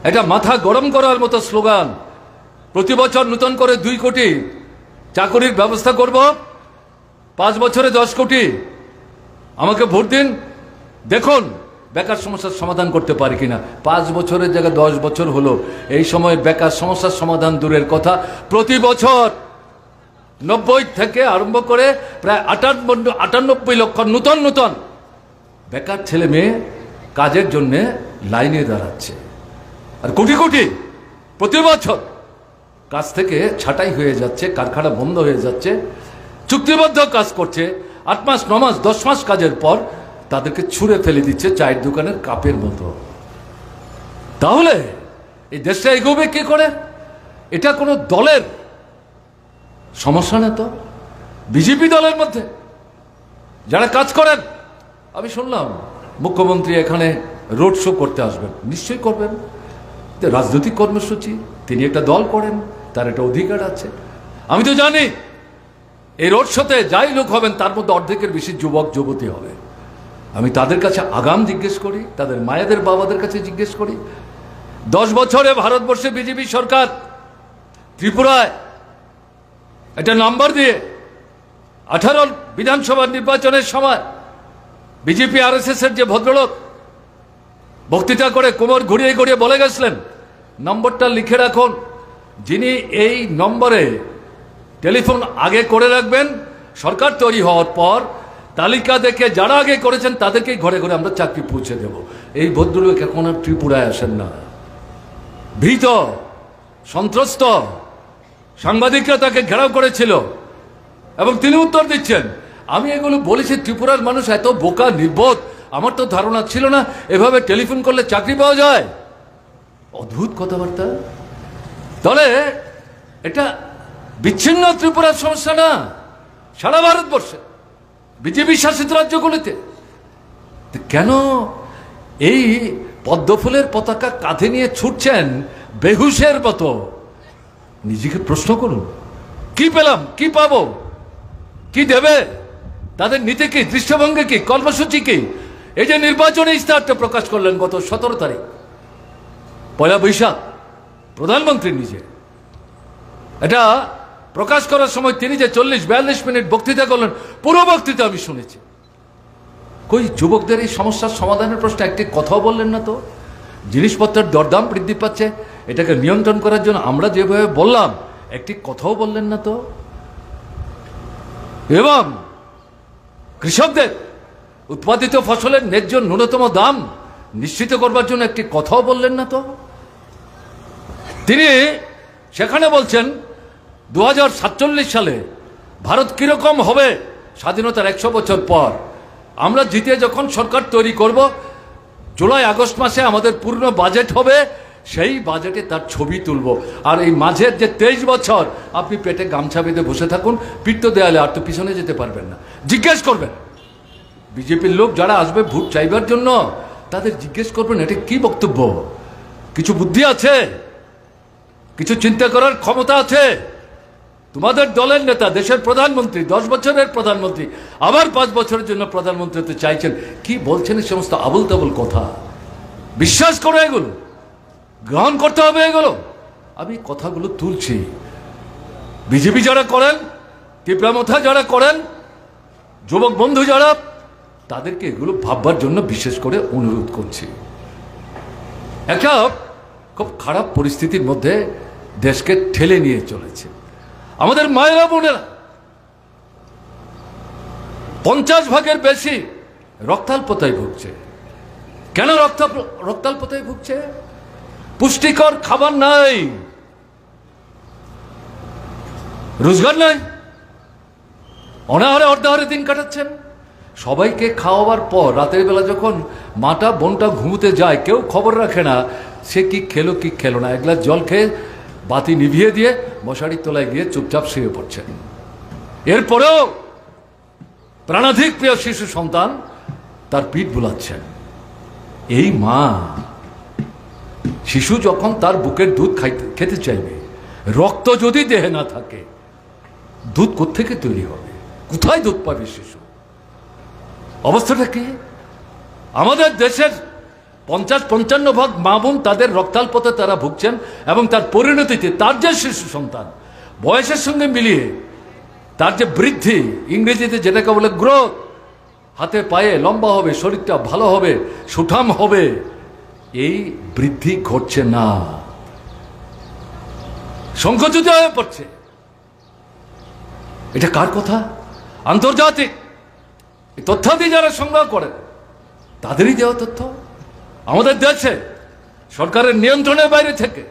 এটা মাথা গরম করার মতো স্লোগান, প্রতি বছর নতুন করে 2 কোটি চাকরির ব্যবস্থা করব, 5 বছরে 10 কোটি, আমাকে ভোট দিন, দেখুন বেকার সমস্যার সমাধান করতে পারি কিনা। 5 বছরের জায়গায় 10 বছর হলো, এই সময় বেকার সমস্যার সমাধান দূরের কথা, প্রতি বছর 90 থেকে আরম্ভ করে প্রায় 98 লক্ষ নতুন বেকার ছেলে মেয়ে কাজের জন্য লাইনে দাঁড়াচ্ছে। আর কোটি কোটি প্রতি বছর কাজ থেকে ছাঁটাই হয়ে যাচ্ছে, কারখানা বন্ধ হয়ে যাচ্ছে, চুক্তিবদ্ধ কাজ করছে, 8 মাস 9 মাস 10 মাস কাজের পর তাদেরকে ছুঁড়ে ফেলে দিচ্ছে চায়ের দোকানের কাপের মতো। তাহলে এই দেশটা এগোবে কে করে? এটা কোনো দলের সমস্যা না তো, বিজেপি দলের মধ্যে যারা কাজ করেন। আমি শুনলাম মুখ্যমন্ত্রী এখানে রোড শো করতে আসবেন, নিশ্চয়ই করবেন, রাজনৈতিক কর্মসূচি, তিনি একটা দল করেন, তার একটা অধিকার আছে। আমি তো জানি এই রোড শোতে যাই লোক হবেন তার মধ্যে অর্ধেকের বেশি যুবক যুবতী হবে। আমি তাদের কাছে আগাম জিজ্ঞেস করি, তাদের মায়েদের বাবাদের কাছে জিজ্ঞেস করি, 10 বছরে ভারতবর্ষে বিজেপি সরকার ত্রিপুরায় একটা নাম্বার দিয়ে 18 বিধানসভা নির্বাচনের সময় বিজেপি RSS এর যে ভদ্রলোক বক্তৃতা করে কোমর ঘুরিয়ে ঘুরিয়ে বলে গেছিলেন নম্বরটা লিখে রাখুন। যিনি এই নম্বরে টেলিফোন আগে করে রাখবেন, সরকার তৈরি হওয়ার পর তালিকা দেখে যারা আগে করেছেন তাদেরকেই ঘরে ঘরে আমরা চাকরি পৌঁছে দেব। এই ভদ্রলোক এখন আর ত্রিপুরায় আসেন না, ভীত সন্ত্রস্ত। সাংবাদিকরা তাকে ঘেরাও করেছিল এবং তিনি উত্তর দিচ্ছেন। আমি এগুলো বলেছি, ত্রিপুরার মানুষ এত বোকা নির্বোধ, আমার তো ধারণা ছিল না এভাবে টেলিফোন করলে চাকরি পাওয়া যায়। অদ্ভুত কথাবার্তা। তাহলে এটা বিচ্ছিন্ন ত্রিপুরার সমস্যা না, সারা ভারতবর্ষে বিজেপি শাসিত রাজ্যগুলিতে কেন এই পদ্মফুলের পতাকা কাঁধে নিয়ে ছুটছেন বেহুশের মতো? নিজেকে প্রশ্ন করুন, কি পেলাম, কি পাবো, কি দেবে? তাদের নীতি কি, দৃষ্টিভঙ্গি কি, কর্মসূচি কি? এই যে নির্বাচনী ইস্তাহারটা প্রকাশ করলেন গত 17 তারিখ, 1 বৈশাখ, প্রধানমন্ত্রী নিজে এটা প্রকাশ করার সময় তিনি যে 40-42 মিনিট বক্তৃতা করলেন, পুরো বক্তৃতা আমি শুনেছি। কই যুবকদের এই সমস্যার সমাধানের প্রশ্নে একটি কথাও বললেন না তো। জিনিসপত্রের দরদাম বৃদ্ধি পাচ্ছে, এটাকে নিয়ন্ত্রণ করার জন্য আমরা যেভাবে বললাম, একটি কথাও বললেন না তো। এবং কৃষকদের উৎপাদিত ফসলের ন্যায্য ন্যূনতম দাম নিশ্চিত করবার জন্য একটি কথাও বললেন না তো। তিনি সেখানে বলছেন 2047 সালে ভারত কিরকম হবে স্বাধীনতার 100 বছর পর। আমরা জিতে যখন সরকার তৈরি করব, জুলাই আগস্ট মাসে আমাদের পূর্ণ বাজেট হবে, সেই বাজেটে তার ছবি তুলব। আর এই মাঝের যে 23 বছর আপনি পেটে গামছা বেঁধে বসে থাকুন, পিঠ তো দেয়ালে, আর তো পিছনে যেতে পারবেন না। জিজ্ঞেস করবেন বিজেপির লোক যারা আসবে ভোট চাইবার জন্য, তাদের জিজ্ঞেস করবেন এটা কি বক্তব্য, কিছু বুদ্ধি আছে, কিছু চিন্তা করার ক্ষমতা আছে? তোমাদের দলের নেতা, দেশের প্রধানমন্ত্রী, 10 বছরের প্রধানমন্ত্রী, আবার 5 বছরের জন্য প্রধানমন্ত্রী হতে চাইছেন। কি বলছেন এই সমস্ত আবল তাবল কথা? বিশ্বাস করো, এগুলো গ্রহণ করতে হবে। এগুলো আমি কথাগুলো তুলছি। বিজেপি যারা করেন, তীব্রামথা যারা করেন, যুবক বন্ধু যারা, তাদেরকে এগুলো ভাববার জন্য বিশেষ করে অনুরোধ করছি। একটা খুব খারাপ পরিস্থিতির মধ্যে দেশকে ঠেলে নিয়ে চলেছে। আমাদের মায়েরা বোনেরা 50% বেশি রক্তাল্পতায় ভুগছে। কেন রক্তাল্পতায় ভুগছে? পুষ্টিকর খাবার নাই, রোজগার নাই, অনাহারে অর্ধাহারে দিন কাটাচ্ছেন। সবাইকে খাওয়াবার পর রাতের বেলা যখন মাটা বোনটা ঘুমোতে যায়, কেউ খবর রাখে না সে কি খেলো কি খেলো না। এক গ্লাস জল খেয়ে বাতি নিভিয়ে দিয়ে মশারির তলায় গিয়ে চুপচাপ শুয়ে পড়ছেন। এরপরেও প্রাণাধিক প্রিয় শিশু সন্তান তার পিঠ বুলাচ্ছেন। এই মা, শিশু যখন তার বুকের দুধ খেতে চাইবে, রক্ত যদি দেহে না থাকে, দুধ কোত্থেকে তৈরি হবে? কোথায় দুধ পাবে শিশু? অবস্থাটা কি? আমাদের দেশের 50-55% মা বোন তাদের রক্তাল্পতে তারা ভুগছেন, এবং তার পরিণতিতে তার যে শিশু সন্তান বয়সের সঙ্গে মিলিয়ে তার যে বৃদ্ধি, ইংরেজিতে যেটাকে বলে গ্রোথ, হাতে পায়ে লম্বা হবে, শরীরটা ভালো হবে, সুঠাম হবে, এই বৃদ্ধি ঘটছে না, সংকুচিত হয়ে পড়ছে। এটা কার কথা? আন্তর্জাতিক তথ্যাদি যারা সংগ্রহ করেন তাদেরই দেওয়া তথ্য। আমাদের দেশে সরকারের নিয়ন্ত্রণের বাইরে থেকে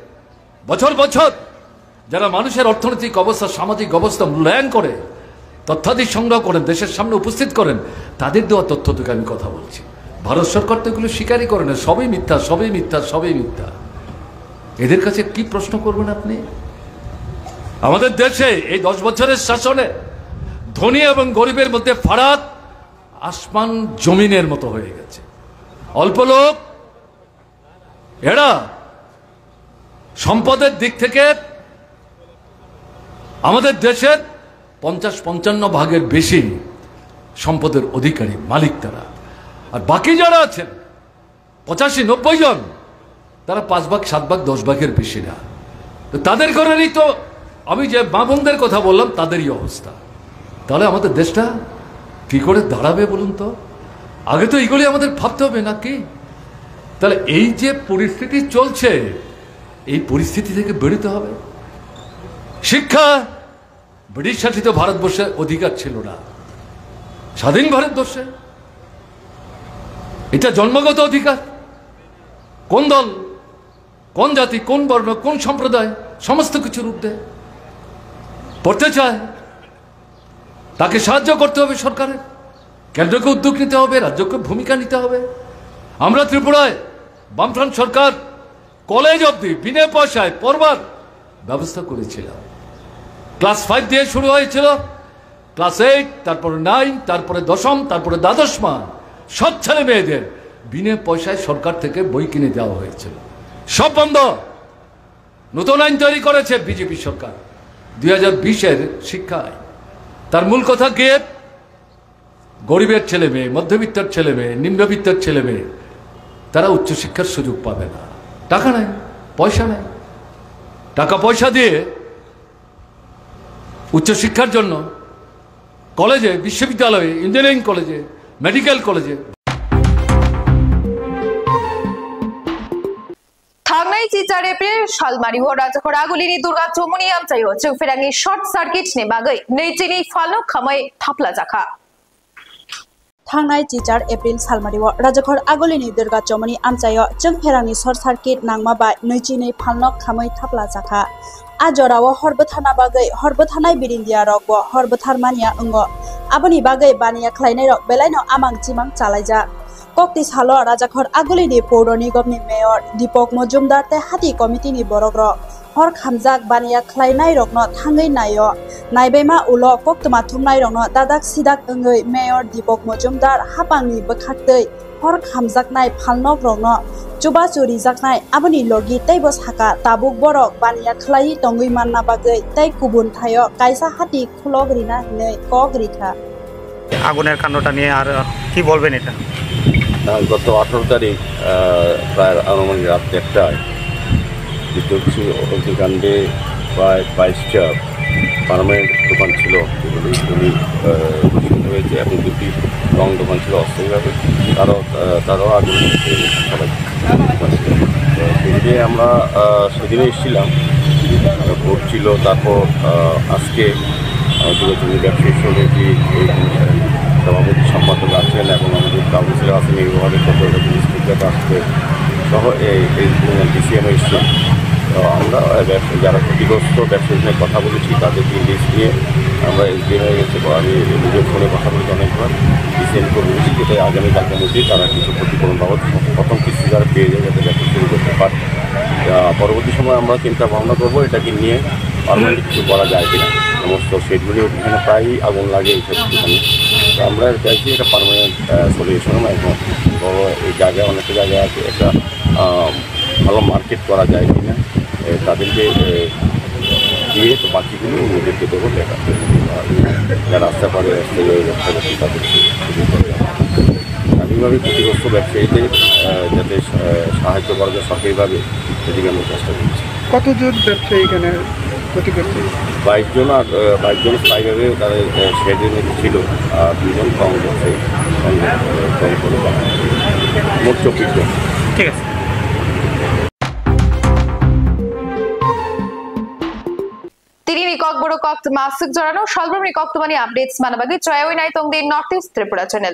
বছর বছর যারা মানুষের অর্থনৈতিক অবস্থা, সামাজিক অবস্থা মূল্যায়ন করে, তথ্যাদি সংগ্রহ করেন, দেশের সামনে উপস্থিত করেন, তাদের দেওয়া তথ্য থেকে আমি কথা বলছি। ভারত সরকার তো এগুলো স্বীকারই করে না, সবই মিথ্যা, সবই মিথ্যা, সবই মিথ্যা। এদের কাছে কি প্রশ্ন করবেন আপনি? আমাদের দেশে এই 10 বছরের শাসনে ধনী এবং গরিবের মধ্যে ফারাক আসমান জমিনের মতো হয়ে গেছে। অল্প লোক, এরা সম্পদের দিক থেকে আমাদের দেশের 50-55% বেশি সম্পদের অধিকারী, মালিক তারা। আর বাকি যারা আছেন 85-90 জন, তারা 5-7-10 বেশি না। তো তাদের ঘরেরই তো আমি যে মা বোনদের কথা বললাম, তাদেরই অবস্থা। তাহলে আমাদের দেশটা কি করে দাঁড়াবে বলুন তো? আগে তো এইগুলি আমাদের ভাবতে হবে নাকি? তাহলে এই যে পরিস্থিতি চলছে, এই পরিস্থিতি থেকে বেরোতে হবে। শিক্ষা ব্রিটিশ শাসিত ভারতবর্ষের অধিকার ছিল না, স্বাধীন ভারতবর্ষে এটা জন্মগত অধিকার। কোন দল, কোন জাতি, কোন বর্ণ, কোন সম্প্রদায় সমস্ত কিছুর ঊর্ধ্বে পড়তে চায়, তাকে সাহায্য করতে হবে সরকারের। কেন্দ্রকে উদ্যোগ নিতে হবে, রাজ্যকে ভূমিকা নিতে হবে। আমরা ত্রিপুরায় বামফ্রন্ট সরকার কলেজ অবধি বিনা পয়সায় পড়বার ব্যবস্থা করেছিলাম। ক্লাস 5 দিয়ে শুরু হয়েছিল, ক্লাস 8, তারপরে 9, তারপরে 10ম, তারপরে দ্বাদশ মান সব ছেলে মেয়েদের বিনা পয়সায় সরকার থেকে বই কিনে দেওয়া হয়েছিল। সব বন্ধ। নতুন আইন তৈরি করেছে বিজেপি সরকার 2020-এর শিক্ষা আইন। তার মূল কথা কি? গরিবের ছেলে মেয়ে, মধ্যবিত্তের ছেলে মেয়ে, নিম্নবিত্তের ছেলে মেয়ে তারা উচ্চশিক্ষার সুযোগ পাবে না। টাকা নাই, পয়সা নাই। টাকা পয়সা দিয়ে উচ্চশিক্ষার জন্য কলেজে, বিশ্ববিদ্যালয়ে, ইঞ্জিনিয়ারিং কলেজে, মেডিকেল কলেজে थांनाय 4 एप्रिल सालमारिहो राजाखर आगुलिनि दुर्गा चौमुनि आमचायो जोंफेरांनि शर्ट सार्किटनि बागै नैजिनि फालो खामै थाप्ला जाखा। थांनाय 4 एप्रिल सालमारिहो राजाखर आगुलिनि दुर्गा चौमुनि आमचायो जोंफेरांनि शर्ट सार्किट नांमाबाय नैजिनि फालो खामै थाप्ला जाखा। आजराव हरबथाना बागै हरबथानाय बिरिन्दिया रगबो हरबथारमानिया अंग आबनि बागै बानिया खलायनाय रग बेलायनो आमां जिमां चालायजा। कक्ति सालो राजाखर आगुलिनि पौर निगमनि मेयर दीपक मजुमदार ते हाती कमिटिनि बरग रग हर खामजाक बानिया खलायनाय रगनो थाङै नायो नायबायमा उलो कक्तमा थुमनाय रगनो दादाक सिदाक ओङै मेयर दीपक मजुमदार हापांनि बोखारदै हर खामजाकनाय फालनक रगनो चुबा चुरि जाकनाय आबनि लगी तैबो साका ताबुक बरक बानिया खलायि तंगै मानना बागै तै गुबुन थायो कायसा हाती खुलगरिना हिनै कगरिखा। আগুনের কাণ্ডটা নিয়ে আর কি বলবেন? এটা গত 18 তারিখ প্রায় আনুমানিক রাত 1টায় দ্বিতীয় কিছু অগ্নিকাণ্ডে প্রায় 22টা পারমানেন্ট দোকান ছিল যেগুলি হয়েছে এবং 2টি রং দোকান ছিল অস্থায়ীভাবে, তারও আগুন সেদিনে আমরা সেদিনে এসেছিলাম, ভোট ছিল। তারপর আজকে আমাদের ব্যবসায়ী সমিতি সভাপতি সম্পাদক আছেন এবং আমাদের কাউন্সিলর আছেন, এই বিভাগের ডিস্ট্রিক্ট আসছে সহ এই ডিসিএম এসছে। তো আমরা যারা ক্ষতিগ্রস্ত ব্যবসায়ীদের কথা বলেছি, তাদেরকে লিস্ট নিয়ে আমরা এসডিএম হয়ে গেছে। আমি নিজের ফোনে কথা বলতে অনেকবার ডিসিএম করে বলেছি, যেটা আগামীকালকের মধ্যেই তারা কিছু ক্ষতিপূরণ বাবদ প্রথম কিস্তি যারা পেয়ে যায় যাতে ব্যবসা শুরু করতে পারে। পরবর্তী সময় আমরা চিন্তা ভাবনা করবো এটাকে নিয়ে পারমানেন্ট কিছু করা যায় কিনা। সমস্ত সেটগুলি এখানে প্রায়ই আগুন লাগে এই সেখানে, তো আমরা চাইছি এটা পারমানেন্ট সলিউশন এবং বড় এই জায়গায় অনেকটা জায়গায় আছে, একটা ভালো মার্কেট করা যায় কিনা তাদেরকে দিয়ে, তো বাকিগুলো ওদেরকে দেবো দেখা যারা আসতে পারে ব্যবসা করছে তাদেরকে। স্বাধীনভাবে ক্ষতিগ্রস্ত ব্যবসায়ীদের যাতে সাহায্য করা যায় সরকারিভাবে, সেদিকে আমরা চেষ্টা করছি। কতজন ব্যবসায়ী এখানে ক্ষতিগ্রস্ত? 22 জন, আর 22 জন স্থায়ীভাবে তাদের শেডের মধ্যে ছিল, আর 2 জন কম ব্যবসায়ী মোট 24 জন। ঠিক আছে। তিনি নিকক বড় কক মাসুক জড়ানো সর্বম নিকক তোমানি আপডেটস মানবাগি চয়াওই নাই তংদি নর্থ ইস্ট ত্রিপুরা চ্যানেল।